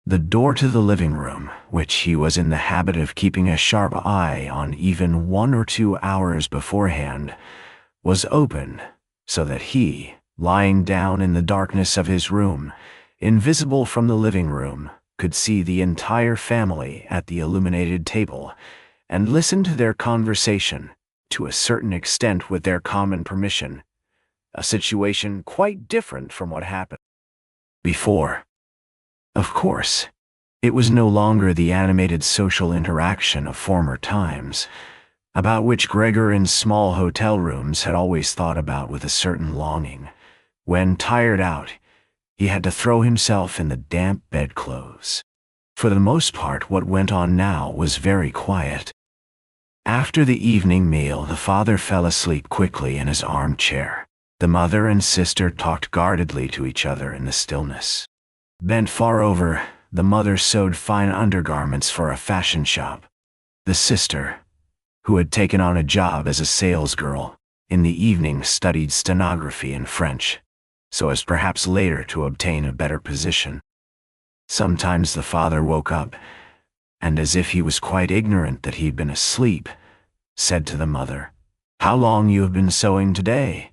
the door to the living room, which he was in the habit of keeping a sharp eye on even 1 or 2 hours beforehand, was opened, so that he, lying down in the darkness of his room, invisible from the living room, could see the entire family at the illuminated table, and listen to their conversation, to a certain extent with their common permission, a situation quite different from what happened before. Of course, it was no longer the animated social interaction of former times, about which Gregor in small hotel rooms had always thought about with a certain longing. When tired out, he had to throw himself in the damp bedclothes. For the most part, what went on now was very quiet. After the evening meal, the father fell asleep quickly in his armchair. The mother and sister talked guardedly to each other in the stillness. Bent far over, the mother sewed fine undergarments for a fashion shop. The sister, who had taken on a job as a salesgirl, in the evening studied stenography and French, so as perhaps later to obtain a better position. Sometimes the father woke up, and as if he was quite ignorant that he'd been asleep, said to the mother, "How long you have been sewing today?"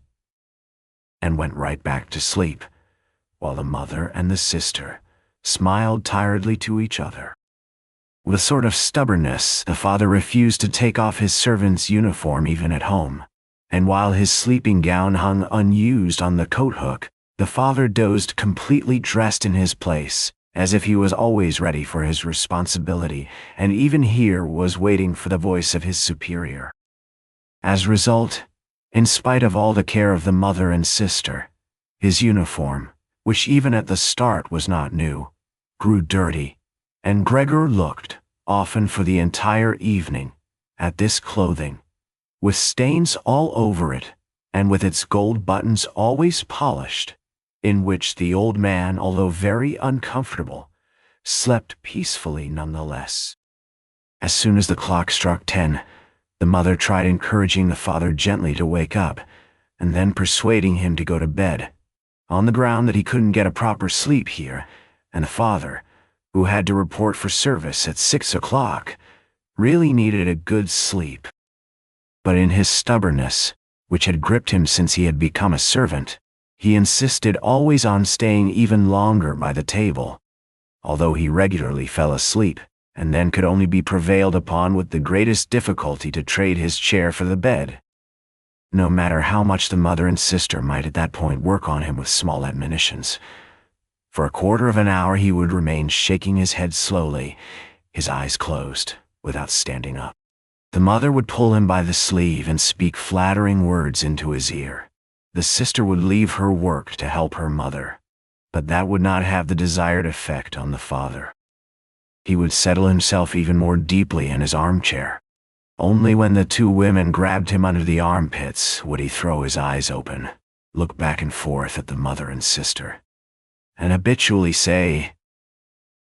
and went right back to sleep, while the mother and the sister smiled tiredly to each other. With a sort of stubbornness, the father refused to take off his servant's uniform even at home, and while his sleeping gown hung unused on the coat hook, the father dozed completely dressed in his place, as if he was always ready for his responsibility, and even here was waiting for the voice of his superior. As a result, in spite of all the care of the mother and sister, his uniform, which even at the start was not new, grew dirty, and Gregor looked, often for the entire evening, at this clothing, with stains all over it, and with its gold buttons always polished, in which the old man, although very uncomfortable, slept peacefully nonetheless. As soon as the clock struck 10, the mother tried encouraging the father gently to wake up, and then persuading him to go to bed, on the ground that he couldn't get a proper sleep here, and the father, who had to report for service at 6 o'clock, really needed a good sleep. But in his stubbornness, which had gripped him since he had become a servant, he insisted always on staying even longer by the table, although he regularly fell asleep, and then could only be prevailed upon with the greatest difficulty to trade his chair for the bed. No matter how much the mother and sister might at that point work on him with small admonitions, for a quarter of an hour he would remain shaking his head slowly, his eyes closed, without standing up. The mother would pull him by the sleeve and speak flattering words into his ear. The sister would leave her work to help her mother, but that would not have the desired effect on the father. He would settle himself even more deeply in his armchair. Only when the two women grabbed him under the armpits would he throw his eyes open, look back and forth at the mother and sister, and habitually say,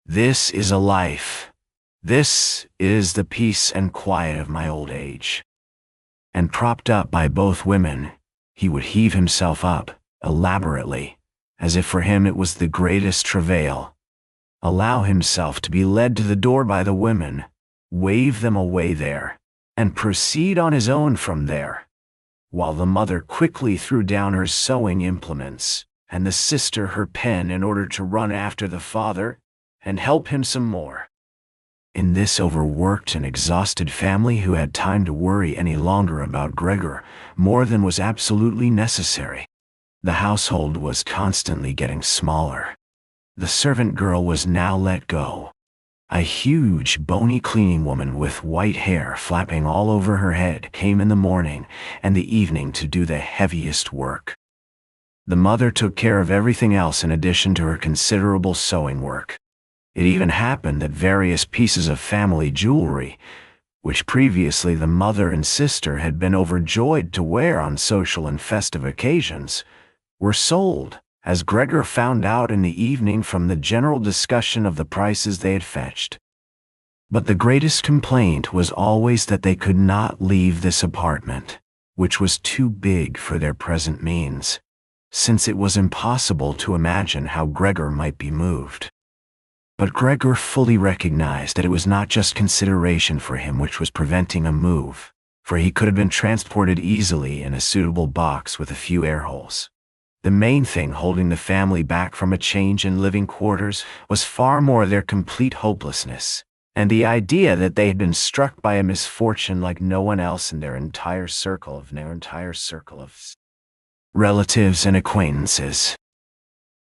"This is a life. This is the peace and quiet of my old age." And propped up by both women, he would heave himself up, elaborately, as if for him it was the greatest travail, allow himself to be led to the door by the women, wave them away there, and proceed on his own from there, while the mother quickly threw down her sewing implements, and the sister her pen in order to run after the father and help him some more. In this overworked and exhausted family who had time to worry any longer about Gregor more than was absolutely necessary, the household was constantly getting smaller. The servant girl was now let go. A huge, bony cleaning woman with white hair flapping all over her head came in the morning and the evening to do the heaviest work. The mother took care of everything else in addition to her considerable sewing work. It even happened that various pieces of family jewelry, which previously the mother and sister had been overjoyed to wear on social and festive occasions, were sold, as Gregor found out in the evening from the general discussion of the prices they had fetched. But the greatest complaint was always that they could not leave this apartment, which was too big for their present means, since it was impossible to imagine how Gregor might be moved. But Gregor fully recognized that it was not just consideration for him which was preventing a move, for he could have been transported easily in a suitable box with a few air holes. The main thing holding the family back from a change in living quarters was far more their complete hopelessness, and the idea that they had been struck by a misfortune like no one else in their entire circle of relatives and acquaintances.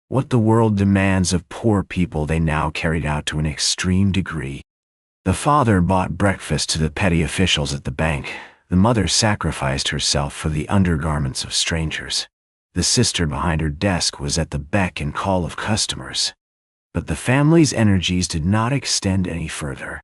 What the world demands of poor people they now carried out to an extreme degree. The father bought breakfast to the petty officials at the bank. The mother sacrificed herself for the undergarments of strangers. The sister behind her desk was at the beck and call of customers. But the family's energies did not extend any further.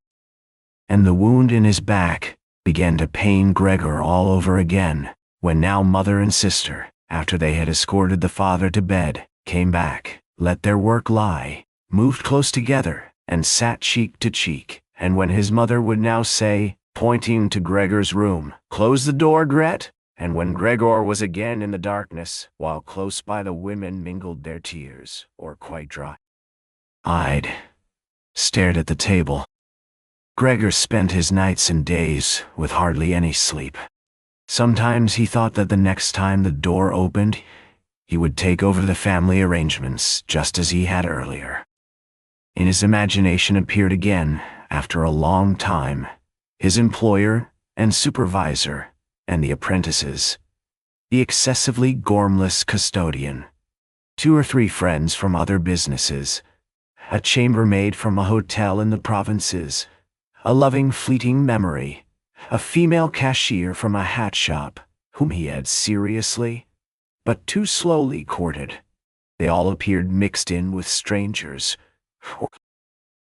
And the wound in his back began to pain Gregor all over again, when now mother and sister, after they had escorted the father to bed, came back, let their work lie, moved close together, and sat cheek to cheek, and when his mother would now say, pointing to Gregor's room, "Close the door, Gret," and when Gregor was again in the darkness, while close by the women mingled their tears, or quite dry-eyed, stared at the table, Gregor spent his nights and days with hardly any sleep. Sometimes he thought that the next time the door opened, he would take over the family arrangements just as he had earlier. In his imagination appeared again, after a long time, his employer and supervisor, and the apprentices, the excessively gormless custodian, 2 or 3 friends from other businesses, a chambermaid from a hotel in the provinces, a loving fleeting memory, a female cashier from a hat shop, whom he had seriously, but too slowly courted. They all appeared mixed in with strangers,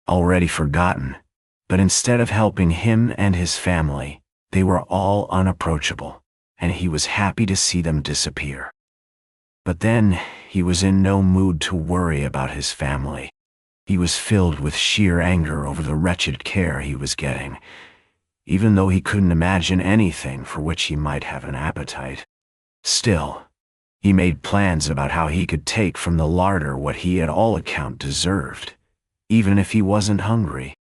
already forgotten, but instead of helping him and his family, they were all unapproachable, and he was happy to see them disappear. But then, he was in no mood to worry about his family. He was filled with sheer anger over the wretched care he was getting. even though he couldn't imagine anything for which he might have an appetite. Still, he made plans about how he could take from the larder what he at all account deserved, even if he wasn't hungry.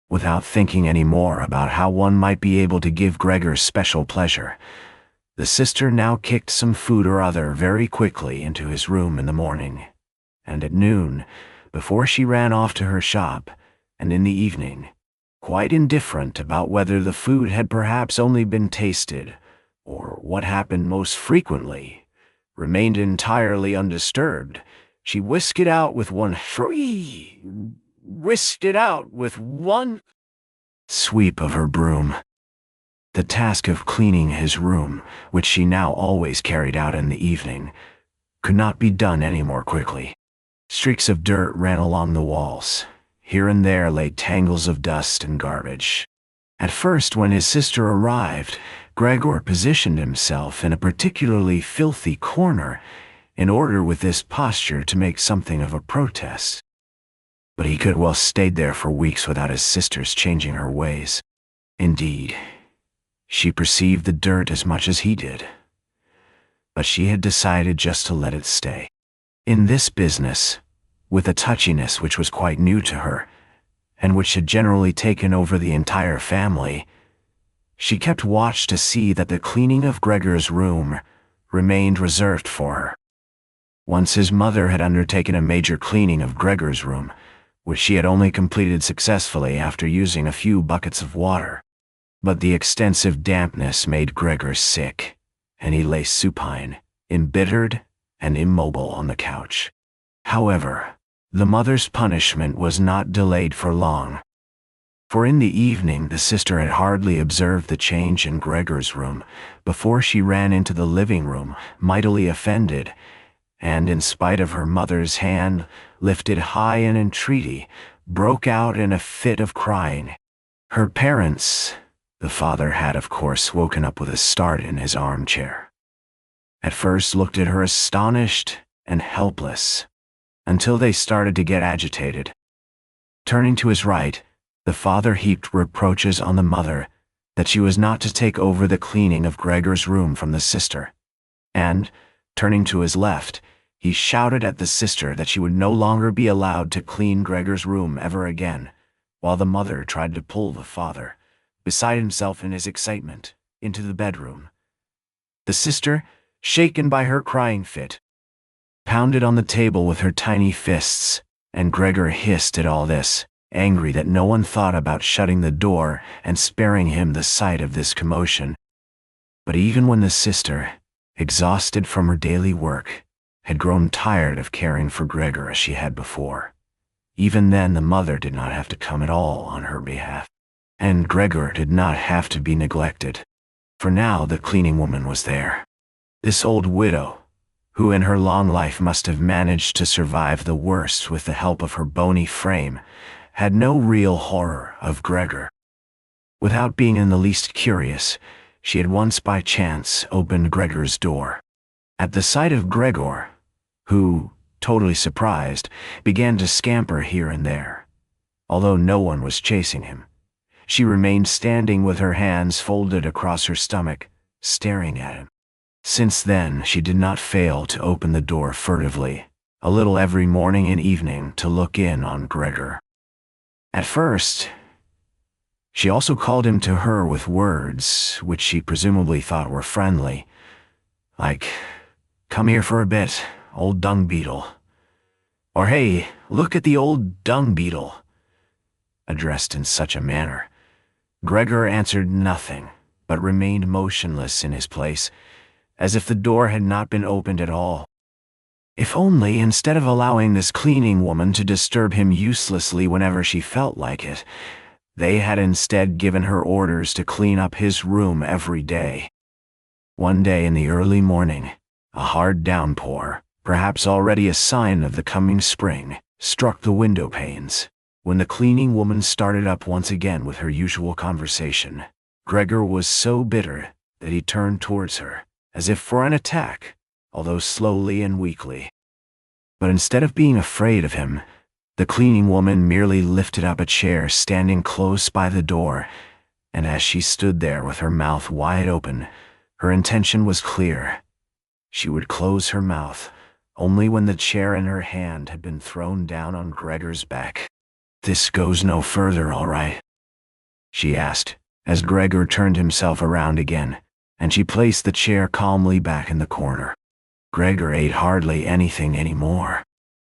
Without thinking any more about how one might be able to give Gregor special pleasure, the sister now kicked some food or other very quickly into his room in the morning, and at noon, before she ran off to her shop, and in the evening, quite indifferent about whether the food had perhaps only been tasted, or what happened most frequently, remained entirely undisturbed, she whisked it out with one sweep of her broom. The task of cleaning his room, which she now always carried out in the evening, could not be done any more quickly. Streaks of dirt ran along the walls. Here and there lay tangles of dust and garbage. At first, when his sister arrived, Gregor positioned himself in a particularly filthy corner in order with this posture to make something of a protest. But he could well stayed there for weeks without his sister's changing her ways. Indeed, she perceived the dirt as much as he did, but she had decided just to let it stay. In this business, with a touchiness which was quite new to her, and which had generally taken over the entire family, she kept watch to see that the cleaning of Gregor's room remained reserved for her. Once his mother had undertaken a major cleaning of Gregor's room, which she had only completed successfully after using a few buckets of water. But the extensive dampness made Gregor sick, and he lay supine, embittered, and immobile on the couch. However, the mother's punishment was not delayed for long. For in the evening the sister had hardly observed the change in Gregor's room before she ran into the living room, mightily offended, and in spite of her mother's hand lifted high in entreaty, broke out in a fit of crying. Her parents, the father had of course woken up with a start in his armchair, at first looked at her astonished and helpless, until they started to get agitated. Turning to his right, the father heaped reproaches on the mother that she was not to take over the cleaning of Gregor's room from the sister, and, turning to his left, he shouted at the sister that she would no longer be allowed to clean Gregor's room ever again, while the mother tried to pull the father, beside himself in his excitement, into the bedroom. The sister, shaken by her crying fit, pounded on the table with her tiny fists, and Gregor hissed at all this, angry that no one thought about shutting the door and sparing him the sight of this commotion. But even when the sister, exhausted from her daily work, had grown tired of caring for Gregor as she had before, even then the mother did not have to come at all on her behalf, and Gregor did not have to be neglected, for now the cleaning woman was there. This old widow, who in her long life must have managed to survive the worst with the help of her bony frame, had no real horror of Gregor. Without being in the least curious, she had once by chance opened Gregor's door. At the sight of Gregor, who, totally surprised, began to scamper here and there, although no one was chasing him, she remained standing with her hands folded across her stomach, staring at him. Since then, she did not fail to open the door furtively, a little every morning and evening, to look in on Gregor. At first, she also called him to her with words which she presumably thought were friendly, like, "Come here for a bit, old dung beetle," or "Hey, look at the old dung beetle," addressed in such a manner. Gregor answered nothing, but remained motionless in his place, as if the door had not been opened at all. If only, instead of allowing this cleaning woman to disturb him uselessly whenever she felt like it, they had instead given her orders to clean up his room every day. One day in the early morning, a hard downpour, perhaps already a sign of the coming spring, struck the window panes. When the cleaning woman started up once again with her usual conversation, Gregor was so bitter that he turned towards her, as if for an attack, although slowly and weakly. But instead of being afraid of him, the cleaning woman merely lifted up a chair standing close by the door and as she stood there with her mouth wide open, her intention was clear. She would close her mouth only when the chair in her hand had been thrown down on Gregor's back. "This goes no further, all right?" she asked, as Gregor turned himself around again, and she placed the chair calmly back in the corner. Gregor ate hardly anything anymore.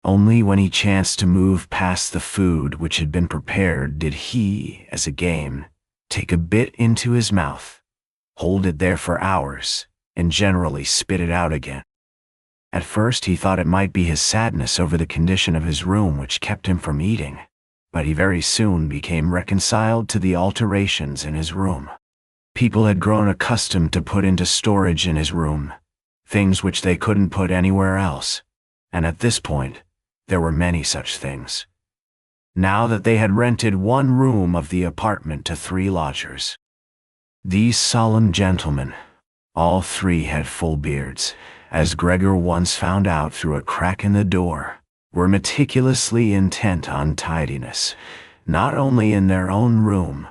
Only when he chanced to move past the food which had been prepared did he, as a game, take a bit into his mouth, hold it there for hours, and generally spit it out again. At first he thought it might be his sadness over the condition of his room which kept him from eating, but he very soon became reconciled to the alterations in his room. People had grown accustomed to put into storage in his room things which they couldn't put anywhere else, and at this point, there were many such things. Now that they had rented one room of the apartment to 3 lodgers. These solemn gentlemen, all 3 had full beards, as Gregor once found out through a crack in the door, were meticulously intent on tidiness, not only in their own room,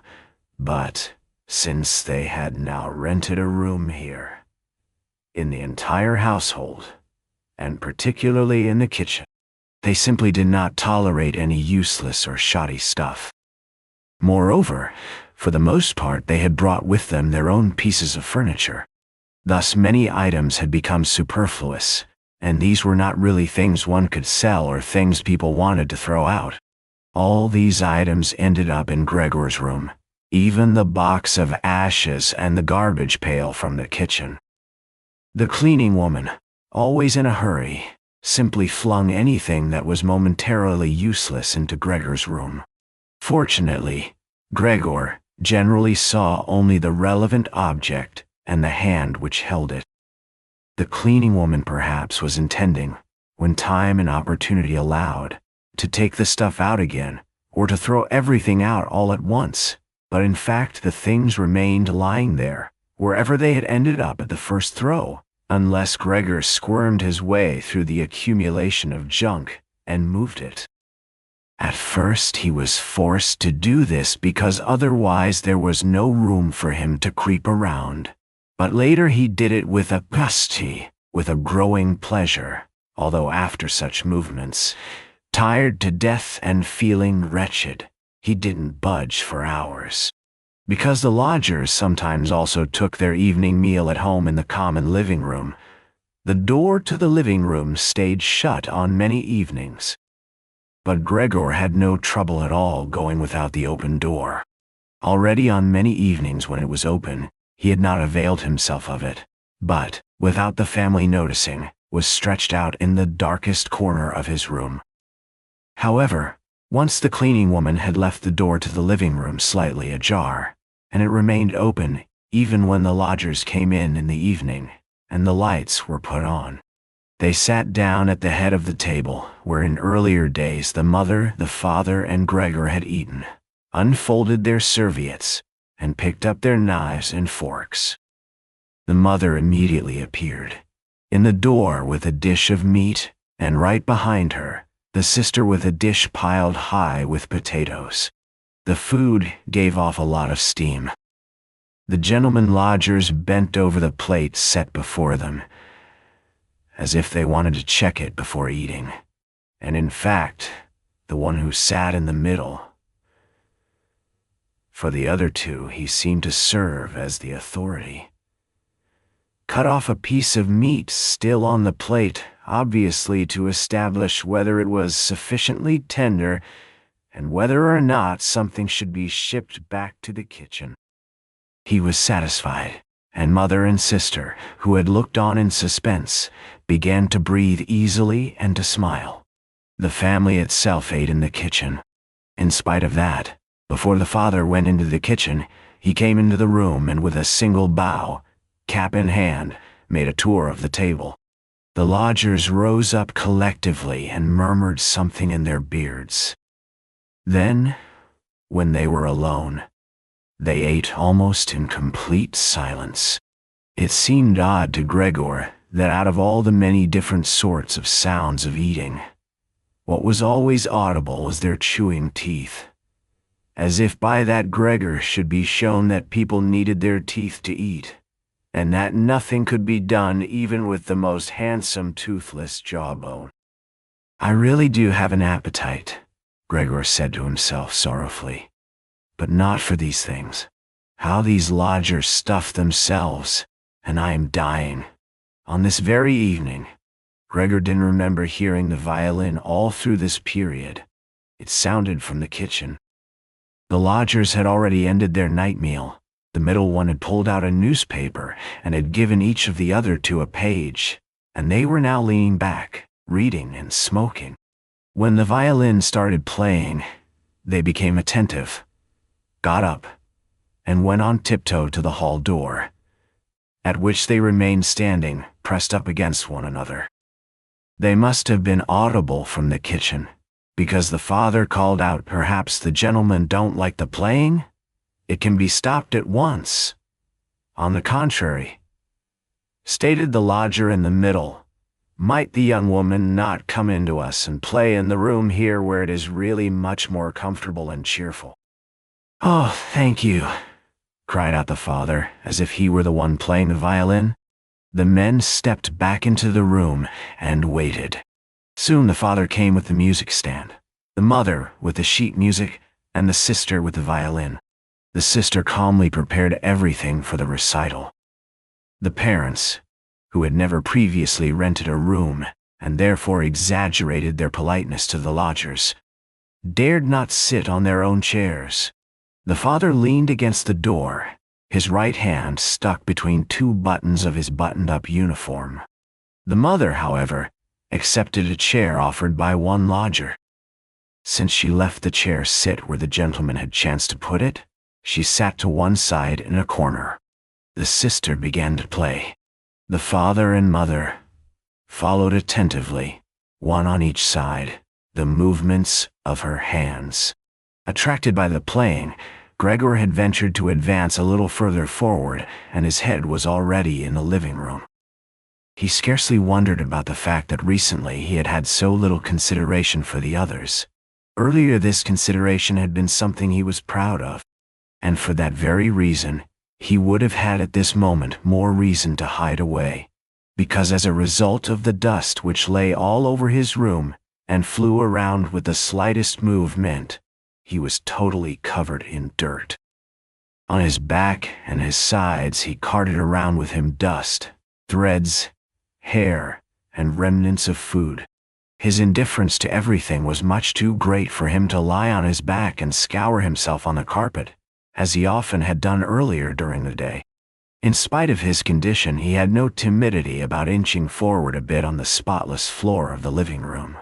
but, since they had now rented a room here, in the entire household, and particularly in the kitchen. They simply did not tolerate any useless or shoddy stuff. Moreover, for the most part they had brought with them their own pieces of furniture. Thus many items had become superfluous, and these were not really things one could sell or things people wanted to throw out. All these items ended up in Gregor's room, even the box of ashes and the garbage pail from the kitchen. The cleaning woman, always in a hurry, simply flung anything that was momentarily useless into Gregor's room. Fortunately, Gregor generally saw only the relevant object and the hand which held it. The cleaning woman perhaps was intending, when time and opportunity allowed, to take the stuff out again, or to throw everything out all at once, but in fact the things remained lying there, wherever they had ended up at the first throw, unless Gregor squirmed his way through the accumulation of junk and moved it. At first he was forced to do this because otherwise there was no room for him to creep around. But later he did it with a gusto, with a growing pleasure, although after such movements, tired to death and feeling wretched, he didn't budge for hours. Because the lodgers sometimes also took their evening meal at home in the common living room, the door to the living room stayed shut on many evenings. But Gregor had no trouble at all going without the open door. Already on many evenings when it was open, he had not availed himself of it, but, without the family noticing, was stretched out in the darkest corner of his room. However, once the cleaning woman had left the door to the living room slightly ajar, and it remained open even when the lodgers came in the evening, and the lights were put on. They sat down at the head of the table where in earlier days the mother, the father, and Gregor had eaten, unfolded their serviettes, and picked up their knives and forks. The mother immediately appeared, in the door with a dish of meat, and right behind her, the sister with a dish piled high with potatoes. The food gave off a lot of steam. The gentlemen lodgers bent over the plate set before them, as if they wanted to check it before eating, and in fact, the one who sat in the middle, for the other 2 he seemed to serve as the authority, cut off a piece of meat still on the plate, obviously to establish whether it was sufficiently tender and whether or not something should be shipped back to the kitchen. He was satisfied, and mother and sister, who had looked on in suspense, began to breathe easily and to smile. The family itself ate in the kitchen. In spite of that, before the father went into the kitchen, he came into the room and with a single bow, cap in hand, made a tour of the table. The lodgers rose up collectively and murmured something in their beards. Then, when they were alone, they ate almost in complete silence. It seemed odd to Gregor that out of all the many different sorts of sounds of eating, what was always audible was their chewing teeth, as if by that Gregor should be shown that people needed their teeth to eat, and that nothing could be done even with the most handsome toothless jawbone. "I really do have an appetite," Gregor said to himself sorrowfully, "but not for these things. How these lodgers stuff themselves, and I am dying." On this very evening, Gregor didn't remember hearing the violin all through this period. It sounded from the kitchen. The lodgers had already ended their night meal. The middle one had pulled out a newspaper and had given each of the other two a page, and they were now leaning back, reading and smoking. When the violin started playing, they became attentive, got up, and went on tiptoe to the hall door, at which they remained standing, pressed up against one another. They must have been audible from the kitchen, because the father called out, "Perhaps the gentlemen don't like the playing? It can be stopped at once." "On the contrary," stated the lodger in the middle, "might the young woman not come into us and play in the room here where it is really much more comfortable and cheerful?" "Oh, thank you," cried out the father, as if he were the one playing the violin. The men stepped back into the room and waited. Soon the father came with the music stand, the mother with the sheet music, and the sister with the violin. The sister calmly prepared everything for the recital. The parents, who had never previously rented a room, and therefore exaggerated their politeness to the lodgers, dared not sit on their own chairs. The father leaned against the door, his right hand stuck between two buttons of his buttoned-up uniform. The mother, however, accepted a chair offered by one lodger. Since she left the chair sit where the gentleman had chanced to put it, she sat to one side in a corner. The sister began to play. The father and mother followed attentively, one on each side, the movements of her hands. Attracted by the playing, Gregor had ventured to advance a little further forward, and his head was already in the living room. He scarcely wondered about the fact that recently he had had so little consideration for the others. Earlier this consideration had been something he was proud of, and for that very reason, he would have had at this moment more reason to hide away, because as a result of the dust which lay all over his room and flew around with the slightest movement, he was totally covered in dirt. On his back and his sides he carted around with him dust, threads, hair, and remnants of food. His indifference to everything was much too great for him to lie on his back and scour himself on the carpet, as he often had done earlier during the day. In spite of his condition, he had no timidity about inching forward a bit on the spotless floor of the living room.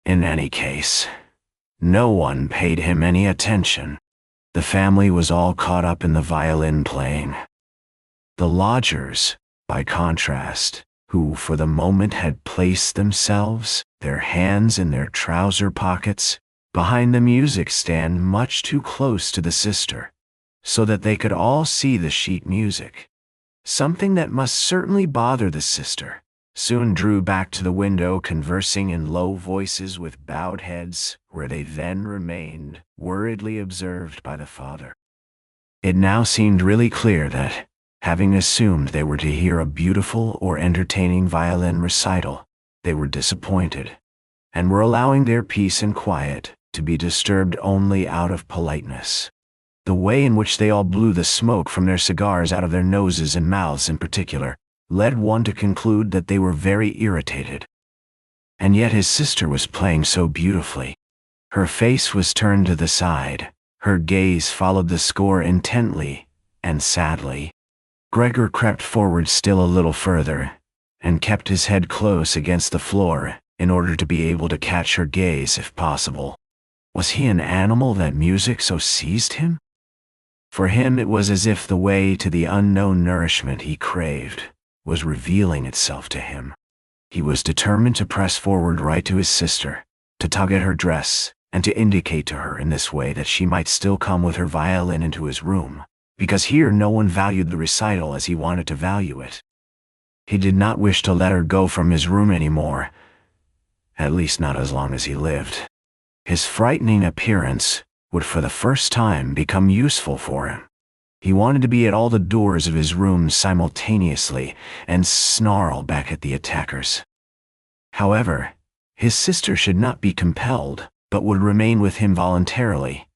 In any case, no one paid him any attention. The family was all caught up in the violin playing. The lodgers, by contrast, who for the moment had placed themselves, their hands in their trouser pockets, behind the music stand much too close to the sister, so that they could all see the sheet music, something that must certainly bother the sister, soon drew back to the window, conversing in low voices with bowed heads, where they then remained, worriedly observed by the father. It now seemed really clear that, having assumed they were to hear a beautiful or entertaining violin recital, they were disappointed, and were allowing their peace and quiet to be disturbed only out of politeness. The way in which they all blew the smoke from their cigars out of their noses and mouths in particular led one to conclude that they were very irritated. And yet his sister was playing so beautifully. Her face was turned to the side, her gaze followed the score intently and sadly. Gregor crept forward still a little further, and kept his head close against the floor in order to be able to catch her gaze if possible. Was he an animal that music so seized him? For him it was as if the way to the unknown nourishment he craved was revealing itself to him. He was determined to press forward right to his sister, to tug at her dress, and to indicate to her in this way that she might still come with her violin into his room, because here no one valued the recital as he wanted to value it. He did not wish to let her go from his room any more, at least not as long as he lived. His frightening appearance would for the first time become useful for him. He wanted to be at all the doors of his room simultaneously and snarl back at the attackers. However, his sister should not be compelled, but would remain with him voluntarily.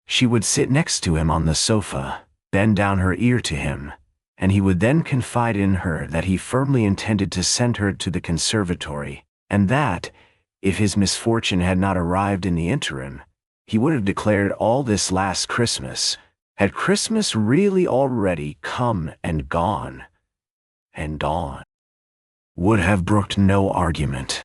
She would sit next to him on the sofa, bend down her ear to him, and he would then confide in her that he firmly intended to send her to the conservatory, and that, if his misfortune had not arrived in the interim, he would have declared all this last Christmas, had Christmas really already come and gone, and dawn, would have brooked no argument.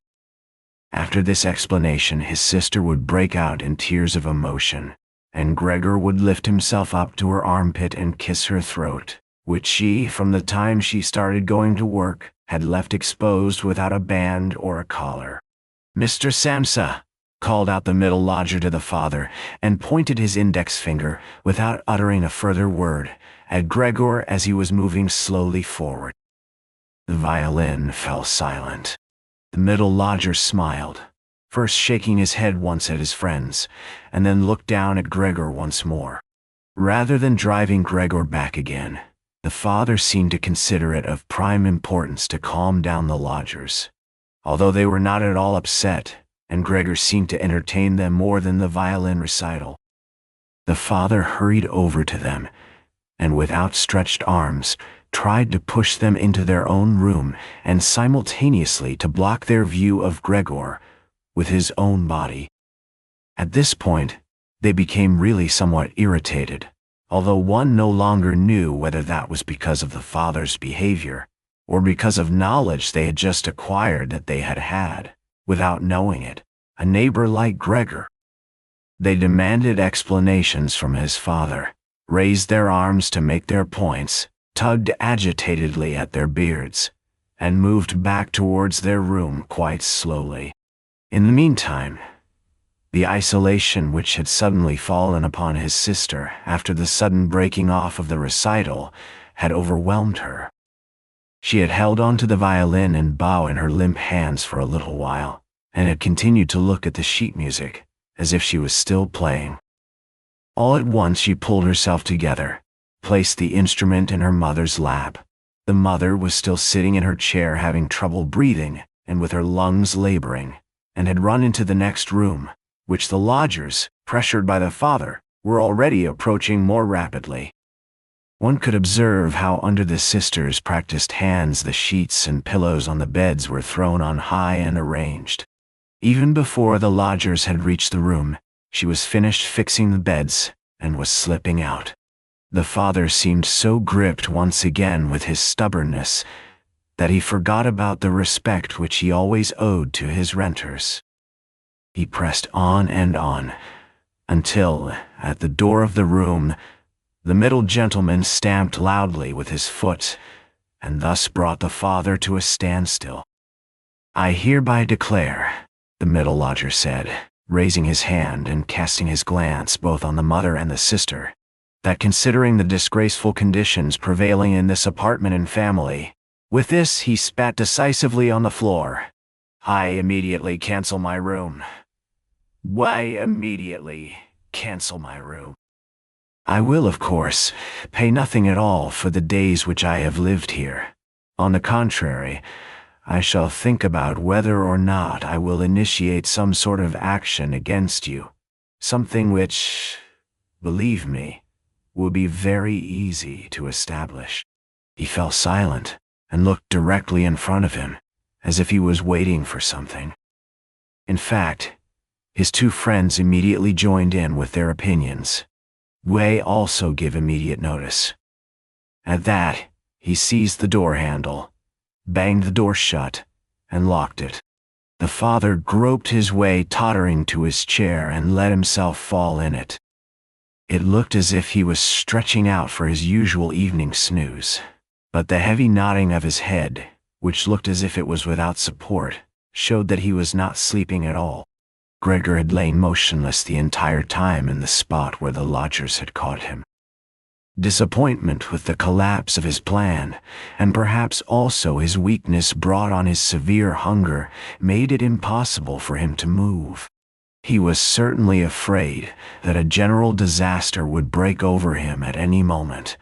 After this explanation, his sister would break out in tears of emotion, and Gregor would lift himself up to her armpit and kiss her throat, which she, from the time she started going to work, had left exposed without a band or a collar. "Mr. Samsa," called out the middle lodger to the father, and pointed his index finger, without uttering a further word, at Gregor as he was moving slowly forward. The violin fell silent. The middle lodger smiled, first shaking his head once at his friends, and then looked down at Gregor once more. Rather than driving Gregor back again, the father seemed to consider it of prime importance to calm down the lodgers, although they were not at all upset, and Gregor seemed to entertain them more than the violin recital. The father hurried over to them, and with outstretched arms, tried to push them into their own room and simultaneously to block their view of Gregor with his own body. At this point, they became really somewhat irritated, although one no longer knew whether that was because of the father's behavior or because of knowledge they had just acquired that they had, without knowing it, a neighbor like Gregor. They demanded explanations from his father, raised their arms to make their points, tugged agitatedly at their beards, and moved back towards their room quite slowly. In the meantime, the isolation which had suddenly fallen upon his sister after the sudden breaking off of the recital had overwhelmed her. She had held on to the violin and bow in her limp hands for a little while, and had continued to look at the sheet music, as if she was still playing. All at once she pulled herself together, placed the instrument in her mother's lap. The mother was still sitting in her chair having trouble breathing and with her lungs laboring, and had run into the next room, which the lodgers, pressured by the father, were already approaching more rapidly. One could observe how under the sisters' practiced hands the sheets and pillows on the beds were thrown on high and arranged. Even before the lodgers had reached the room, she was finished fixing the beds and was slipping out. The father seemed so gripped once again with his stubbornness that he forgot about the respect which he always owed to his renters. He pressed on and on, until, at the door of the room, the middle gentleman stamped loudly with his foot, and thus brought the father to a standstill. "I hereby declare," the middle lodger said, raising his hand and casting his glance both on the mother and the sister, "that considering the disgraceful conditions prevailing in this apartment and family," with this he spat decisively on the floor, "I immediately cancel my room. Why immediately cancel my room? I will, of course, pay nothing at all for the days which I have lived here. On the contrary, I shall think about whether or not I will initiate some sort of action against you, something which, believe me, will be very easy to establish." He fell silent and looked directly in front of him, as if he was waiting for something. In fact, his two friends immediately joined in with their opinions. Wei also gave immediate notice. At that, he seized the door handle, banged the door shut, and locked it. The father groped his way tottering to his chair and let himself fall in it. It looked as if he was stretching out for his usual evening snooze, but the heavy nodding of his head, which looked as if it was without support, showed that he was not sleeping at all. Gregor had lain motionless the entire time in the spot where the lodgers had caught him. Disappointment with the collapse of his plan, and perhaps also his weakness brought on his severe hunger, made it impossible for him to move. He was certainly afraid that a general disaster would break over him at any moment.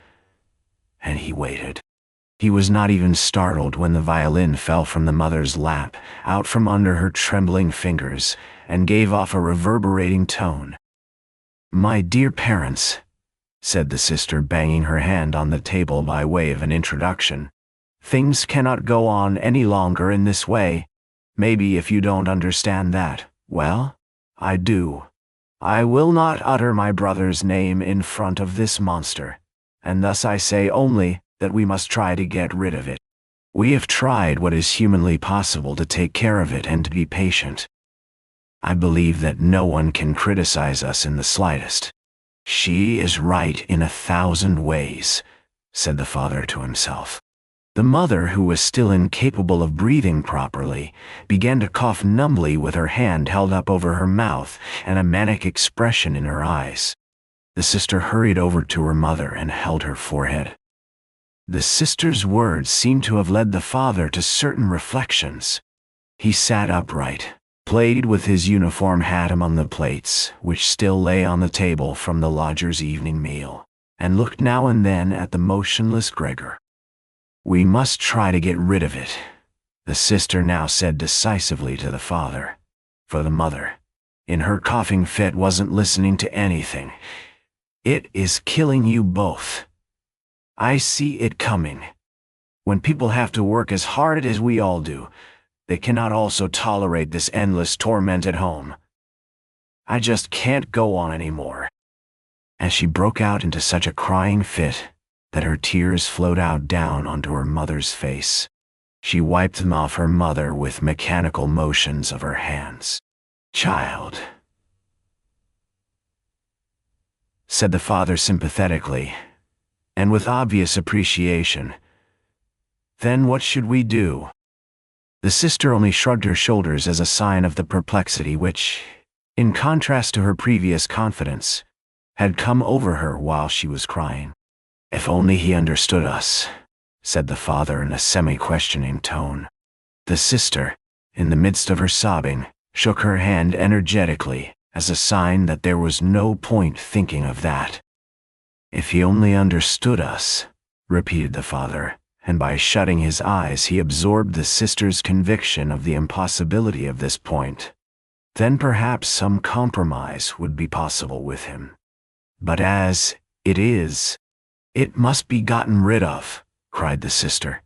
And he waited. He was not even startled when the violin fell from the mother's lap, out from under her trembling fingers, and gave off a reverberating tone. "My dear parents," said the sister, banging her hand on the table by way of an introduction, "things cannot go on any longer in this way. Maybe if you don't understand that, well, I do. I will not utter my brother's name in front of this monster, and thus I say only that we must try to get rid of it. We have tried what is humanly possible to take care of it and to be patient. I believe that no one can criticize us in the slightest. She is right in 1,000 ways," said the father to himself. The mother, who was still incapable of breathing properly, began to cough numbly with her hand held up over her mouth and a manic expression in her eyes. The sister hurried over to her mother and held her forehead. The sister's words seemed to have led the father to certain reflections. He sat upright, played with his uniform hat among the plates, which still lay on the table from the lodger's evening meal, and looked now and then at the motionless Gregor. "We must try to get rid of it," the sister now said decisively to the father, for the mother, in her coughing fit, wasn't listening to anything. "It is killing you both. I see it coming. When people have to work as hard as we all do, they cannot also tolerate this endless torment at home. I just can't go on anymore." As she broke out into such a crying fit that her tears flowed out down onto her mother's face, she wiped them off her mother with mechanical motions of her hands. "Child," said the father sympathetically, and with obvious appreciation, "then what should we do?" The sister only shrugged her shoulders as a sign of the perplexity which, in contrast to her previous confidence, had come over her while she was crying. "If only he understood us," said the father in a semi-questioning tone. The sister, in the midst of her sobbing, shook her hand energetically as a sign that there was no point thinking of that. "If he only understood us," repeated the father, and by shutting his eyes he absorbed the sister's conviction of the impossibility of this point. Then perhaps some compromise would be possible with him. "But as it is, it must be gotten rid of," cried the sister.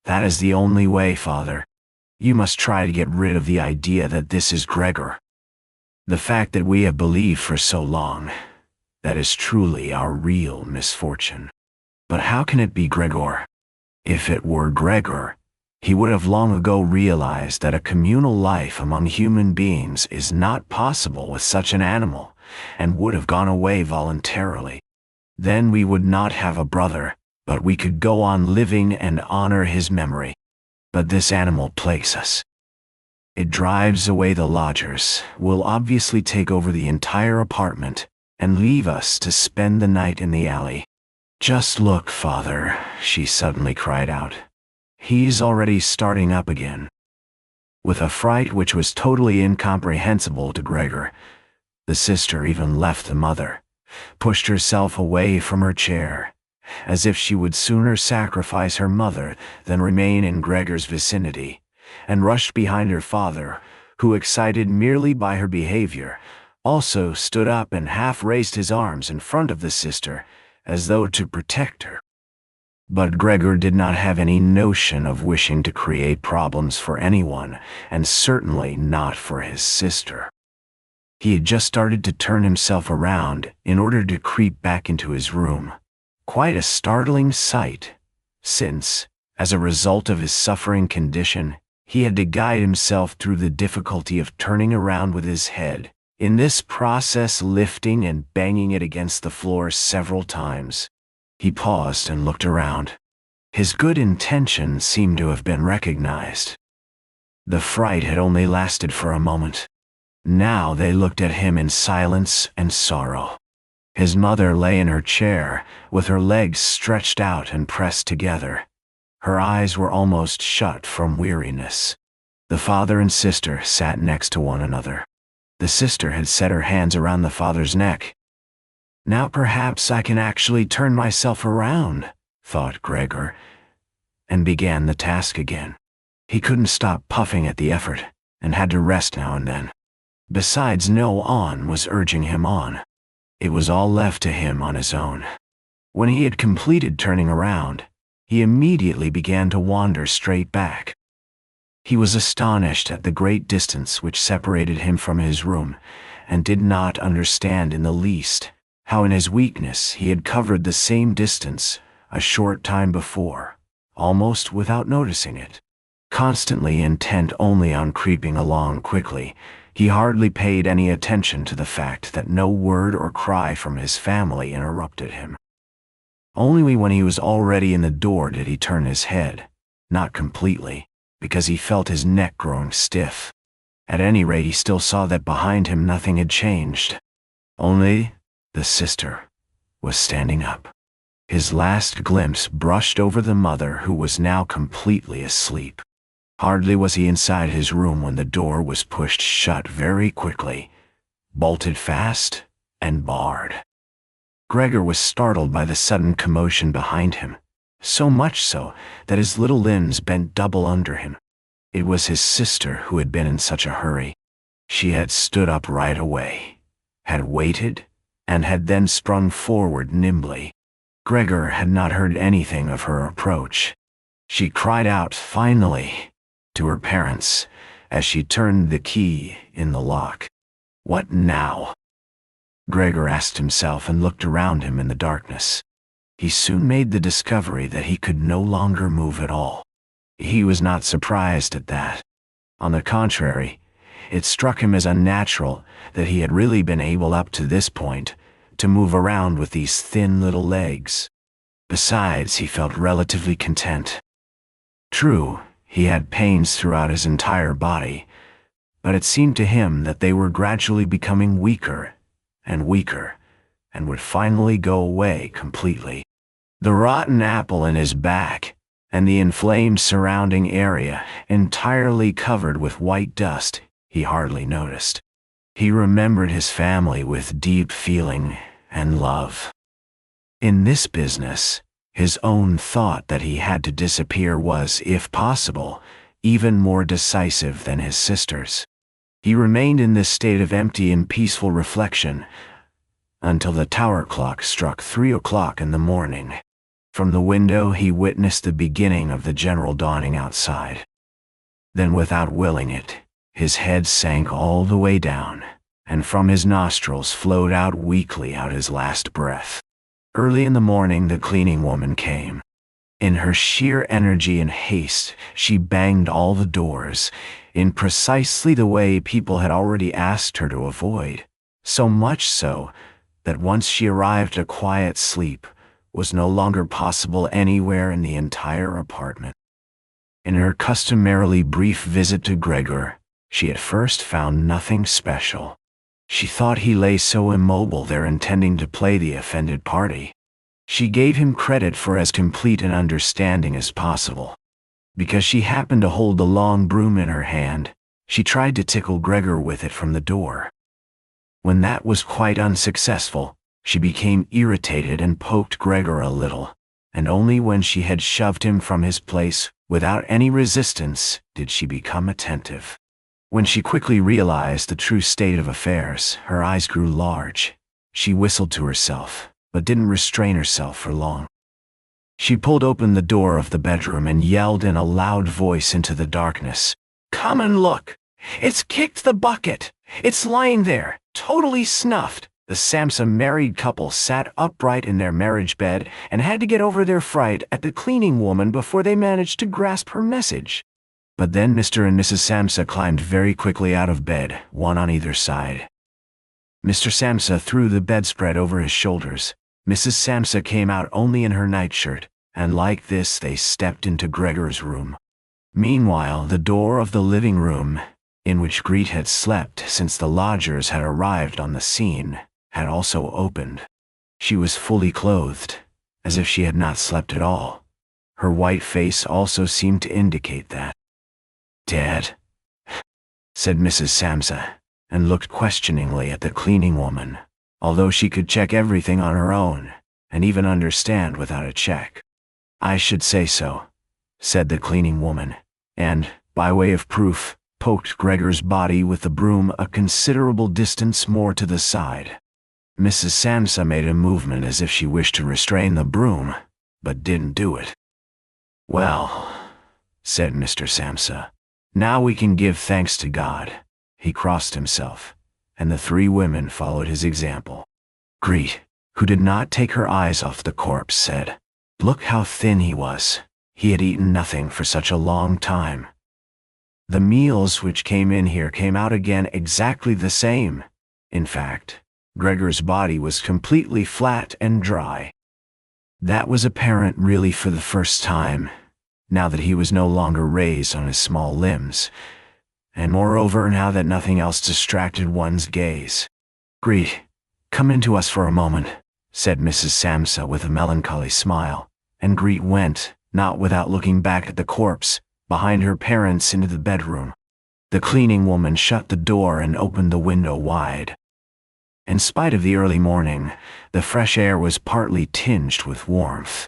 "That is the only way, father. You must try to get rid of the idea that this is Gregor. The fact that we have believed for so long, that is truly our real misfortune. But how can it be Gregor? If it were Gregor, he would have long ago realized that a communal life among human beings is not possible with such an animal, and would have gone away voluntarily. Then we would not have a brother, but we could go on living and honor his memory. But this animal plagues us. It drives away the lodgers, will obviously take over the entire apartment, and leave us to spend the night in the alley. Just look, father," she suddenly cried out. "He's already starting up again." With a fright which was totally incomprehensible to Gregor, the sister even left the mother, pushed herself away from her chair, as if she would sooner sacrifice her mother than remain in Gregor's vicinity, and rushed behind her father, who, excited merely by her behavior, also stood up and half raised his arms in front of the sister, as though to protect her. But Gregor did not have any notion of wishing to create problems for anyone, and certainly not for his sister. He had just started to turn himself around in order to creep back into his room. Quite a startling sight, since, as a result of his suffering condition, he had to guide himself through the difficulty of turning around with his head, in this process lifting and banging it against the floor several times. He paused and looked around. His good intention seemed to have been recognized. The fright had only lasted for a moment. Now they looked at him in silence and sorrow. His mother lay in her chair, with her legs stretched out and pressed together. Her eyes were almost shut from weariness. The father and sister sat next to one another. The sister had set her hands around the father's neck. Now perhaps I can actually turn myself around, thought Gregor, and began the task again. He couldn't stop puffing at the effort, and had to rest now and then. Besides, no one was urging him on. It was all left to him on his own. When he had completed turning around, he immediately began to wander straight back. He was astonished at the great distance which separated him from his room, and did not understand in the least how in his weakness he had covered the same distance a short time before, almost without noticing it. Constantly intent only on creeping along quickly, he hardly paid any attention to the fact that no word or cry from his family interrupted him. Only when he was already in the door did he turn his head, not completely, because he felt his neck growing stiff. At any rate, he still saw that behind him nothing had changed. Only the sister was standing up. His last glimpse brushed over the mother, who was now completely asleep. Hardly was he inside his room when the door was pushed shut very quickly, bolted fast, and barred. Gregor was startled by the sudden commotion behind him, so much so that his little limbs bent double under him. It was his sister who had been in such a hurry. She had stood up right away, had waited, and had then sprung forward nimbly. Gregor had not heard anything of her approach. She cried out, finally, to her parents as she turned the key in the lock. What now? Gregor asked himself and looked around him in the darkness. He soon made the discovery that he could no longer move at all. He was not surprised at that. On the contrary, it struck him as unnatural that he had really been able up to this point to move around with these thin little legs. Besides, he felt relatively content. True, he had pains throughout his entire body, but it seemed to him that they were gradually becoming weaker and weaker, and would finally go away completely. The rotten apple in his back, and the inflamed surrounding area, entirely covered with white dust, he hardly noticed. He remembered his family with deep feeling and love. In this business, his own thought that he had to disappear was, if possible, even more decisive than his sister's. He remained in this state of empty and peaceful reflection until the tower clock struck 3 o'clock in the morning. From the window he witnessed the beginning of the general dawning outside. Then, without willing it, his head sank all the way down, and from his nostrils flowed out weakly his last breath. Early in the morning the cleaning woman came. In her sheer energy and haste, she banged all the doors, in precisely the way people had already asked her to avoid, so much so that once she arrived a quiet sleep was no longer possible anywhere in the entire apartment. In her customarily brief visit to Gregor, she at first found nothing special. She thought he lay so immobile there intending to play the offended party. She gave him credit for as complete an understanding as possible. Because she happened to hold the long broom in her hand, she tried to tickle Gregor with it from the door. When that was quite unsuccessful, she became irritated and poked Gregor a little, and only when she had shoved him from his place without any resistance did she become attentive. When she quickly realized the true state of affairs, her eyes grew large. She whistled to herself, but didn't restrain herself for long. She pulled open the door of the bedroom and yelled in a loud voice into the darkness, "Come and look! It's kicked the bucket! It's lying there, totally snuffed!" The Samsa married couple sat upright in their marriage bed and had to get over their fright at the cleaning woman before they managed to grasp her message. But then Mr. and Mrs. Samsa climbed very quickly out of bed, one on either side. Mr. Samsa threw the bedspread over his shoulders. Mrs. Samsa came out only in her nightshirt, and like this they stepped into Gregor's room. Meanwhile, the door of the living room, in which Greet had slept since the lodgers had arrived on the scene, had also opened. She was fully clothed, as if she had not slept at all. Her white face also seemed to indicate that. "Dead," said Mrs. Samsa, and looked questioningly at the cleaning woman, although she could check everything on her own, and even understand without a check. "I should say so," said the cleaning woman, and, by way of proof, poked Gregor's body with the broom a considerable distance more to the side. Mrs. Samsa made a movement as if she wished to restrain the broom, but didn't do it. "Well," said Mr. Samsa, "now we can give thanks to God." He crossed himself, and the three women followed his example. Greet, who did not take her eyes off the corpse, said, "Look how thin he was. He had eaten nothing for such a long time." The meals which came in here came out again exactly the same. In fact, Gregor's body was completely flat and dry. That was apparent really for the first time, now that he was no longer raised on his small limbs, and moreover now that nothing else distracted one's gaze. "Greet, come into us for a moment," said Mrs. Samsa with a melancholy smile, and Greet went, not without looking back at the corpse, behind her parents into the bedroom. The cleaning woman shut the door and opened the window wide. In spite of the early morning, the fresh air was partly tinged with warmth.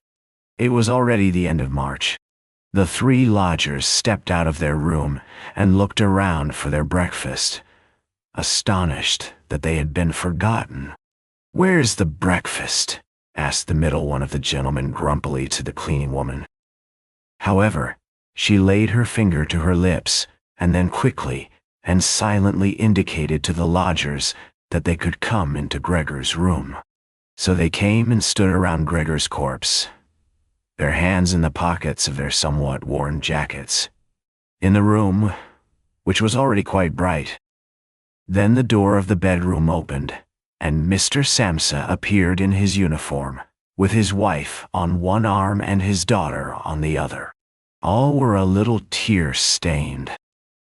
It was already the end of March. The three lodgers stepped out of their room and looked around for their breakfast, astonished that they had been forgotten. "Where's the breakfast?" asked the middle one of the gentlemen grumpily to the cleaning woman. However, she laid her finger to her lips, and then quickly and silently indicated to the lodgers that they could come into Gregor's room. So they came and stood around Gregor's corpse, their hands in the pockets of their somewhat worn jackets, in the room, which was already quite bright. Then the door of the bedroom opened, and Mr. Samsa appeared in his uniform, with his wife on one arm and his daughter on the other. All were a little tear-stained.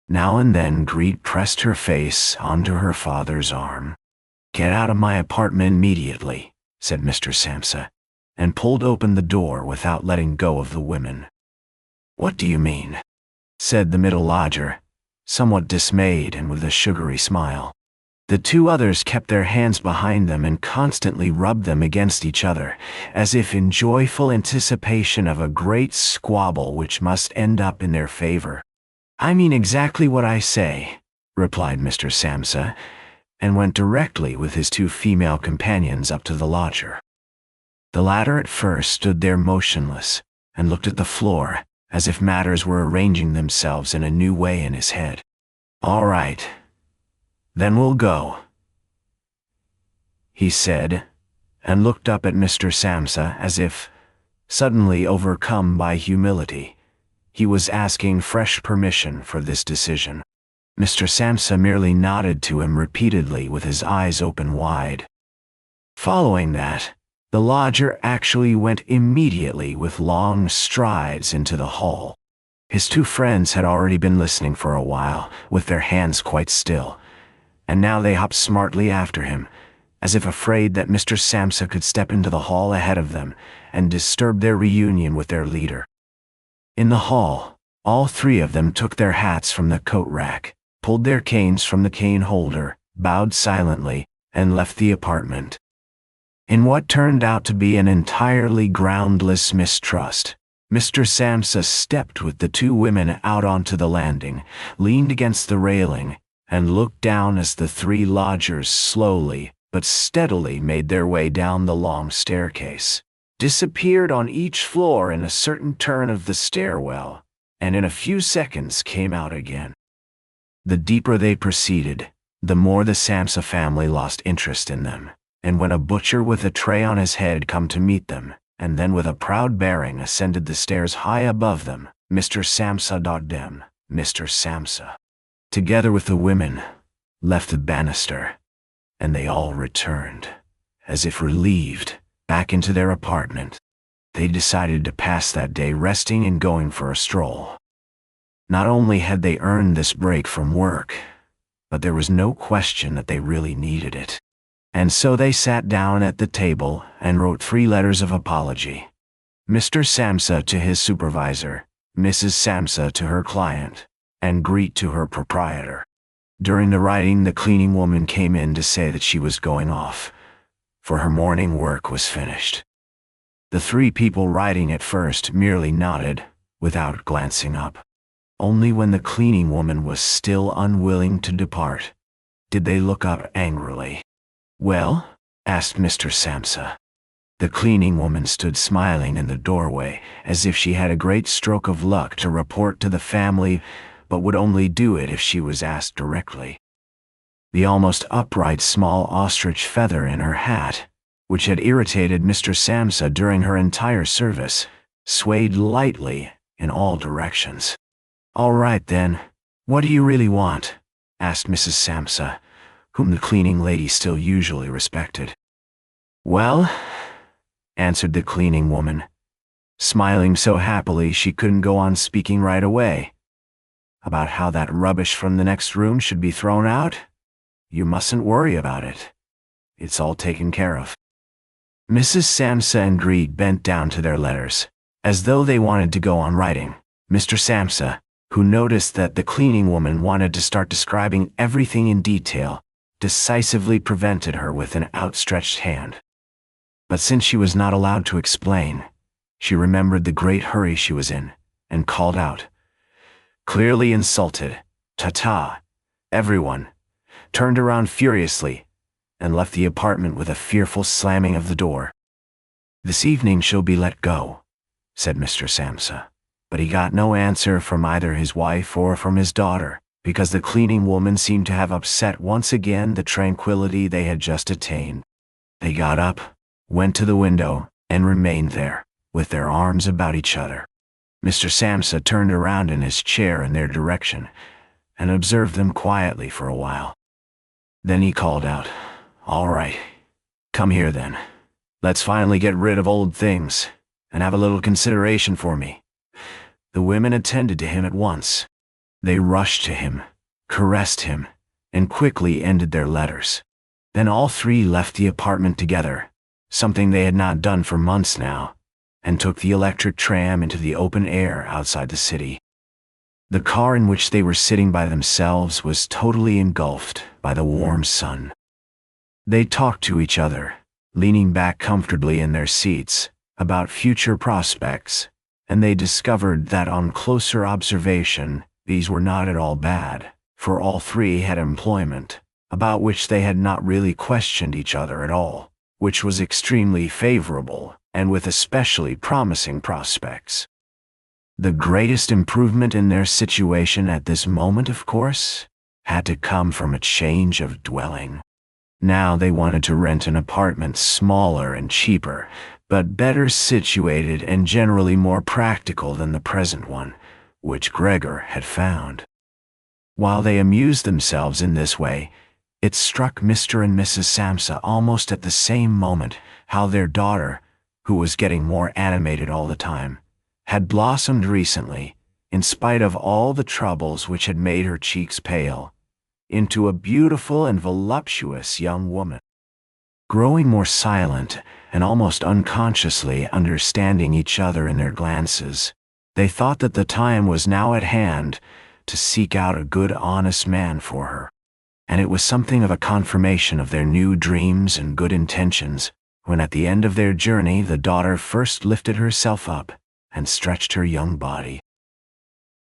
Now and then Greet pressed her face onto her father's arm. "Get out of my apartment immediately," said Mr. Samsa, and pulled open the door without letting go of the women. "What do you mean?" said the middle lodger, somewhat dismayed and with a sugary smile. The two others kept their hands behind them and constantly rubbed them against each other, as if in joyful anticipation of a great squabble which must end up in their favor. "I mean exactly what I say," replied Mr. Samsa, and went directly with his two female companions up to the lodger. The latter at first stood there motionless, and looked at the floor, as if matters were arranging themselves in a new way in his head. "All right, then we'll go," he said, and looked up at Mr. Samsa as if, suddenly overcome by humility, he was asking fresh permission for this decision. Mr. Samsa merely nodded to him repeatedly with his eyes open wide. Following that, the lodger actually went immediately with long strides into the hall. His two friends had already been listening for a while, with their hands quite still, and now they hopped smartly after him, as if afraid that Mr. Samsa could step into the hall ahead of them and disturb their reunion with their leader. In the hall, all three of them took their hats from the coat rack, pulled their canes from the cane holder, bowed silently, and left the apartment. In what turned out to be an entirely groundless mistrust, Mr. Samsa stepped with the two women out onto the landing, leaned against the railing, and looked down as the three lodgers slowly but steadily made their way down the long staircase, disappeared on each floor in a certain turn of the stairwell, and in a few seconds came out again. The deeper they proceeded, the more the Samsa family lost interest in them, and when a butcher with a tray on his head come to meet them, and then with a proud bearing ascended the stairs high above them, Mr. Samsa dem, Mr. Samsa, together with the women, left the banister, and they all returned, as if relieved, back into their apartment. They decided to pass that day resting and going for a stroll. Not only had they earned this break from work, but there was no question that they really needed it. And so they sat down at the table and wrote 3 letters of apology. Mr. Samsa to his supervisor, Mrs. Samsa to her client, and Greet to her proprietor. During the writing, the cleaning woman came in to say that she was going off, for her morning work was finished. The three people writing at first merely nodded, without glancing up. Only when the cleaning woman was still unwilling to depart did they look up angrily. "Well?" asked Mr. Samsa. The cleaning woman stood smiling in the doorway, as if she had a great stroke of luck to report to the family, but would only do it if she was asked directly. The almost upright small ostrich feather in her hat, which had irritated Mr. Samsa during her entire service, swayed lightly in all directions. "All right then, what do you really want?" asked Mrs. Samsa, whom the cleaning lady still usually respected. "Well," answered the cleaning woman, smiling so happily she couldn't go on speaking right away. "About how that rubbish from the next room should be thrown out? You mustn't worry about it. It's all taken care of." Mrs. Samsa and Greed bent down to their letters, as though they wanted to go on writing. Mr. Samsa, who noticed that the cleaning woman wanted to start describing everything in detail, decisively prevented her with an outstretched hand. But since she was not allowed to explain, she remembered the great hurry she was in, and called out, clearly insulted, "Ta-ta!" Everyone turned around furiously and left the apartment with a fearful slamming of the door. "This evening she'll be let go," said Mr. Samsa. But he got no answer from either his wife or from his daughter, because the cleaning woman seemed to have upset once again the tranquility they had just attained. They got up, went to the window, and remained there, with their arms about each other. Mr. Samsa turned around in his chair in their direction, and observed them quietly for a while. Then he called out, "All right, come here then. Let's finally get rid of old things, and have a little consideration for me." The women attended to him at once. They rushed to him, caressed him, and quickly ended their letters. Then all three left the apartment together, something they had not done for months now, and took the electric tram into the open air outside the city. The car in which they were sitting by themselves was totally engulfed by the warm sun. They talked to each other, leaning back comfortably in their seats, about future prospects, and they discovered that on closer observation, these were not at all bad, for all three had employment, about which they had not really questioned each other at all, which was extremely favorable, and with especially promising prospects. The greatest improvement in their situation at this moment, of course, had to come from a change of dwelling. Now they wanted to rent an apartment smaller and cheaper, but better situated and generally more practical than the present one, which Gregor had found. While they amused themselves in this way, it struck Mr. and Mrs. Samsa almost at the same moment how their daughter, who was getting more animated all the time, had blossomed recently, in spite of all the troubles which had made her cheeks pale, into a beautiful and voluptuous young woman. Growing more silent and almost unconsciously understanding each other in their glances, they thought that the time was now at hand to seek out a good, honest man for her. And it was something of a confirmation of their new dreams and good intentions when at the end of their journey the daughter first lifted herself up and stretched her young body.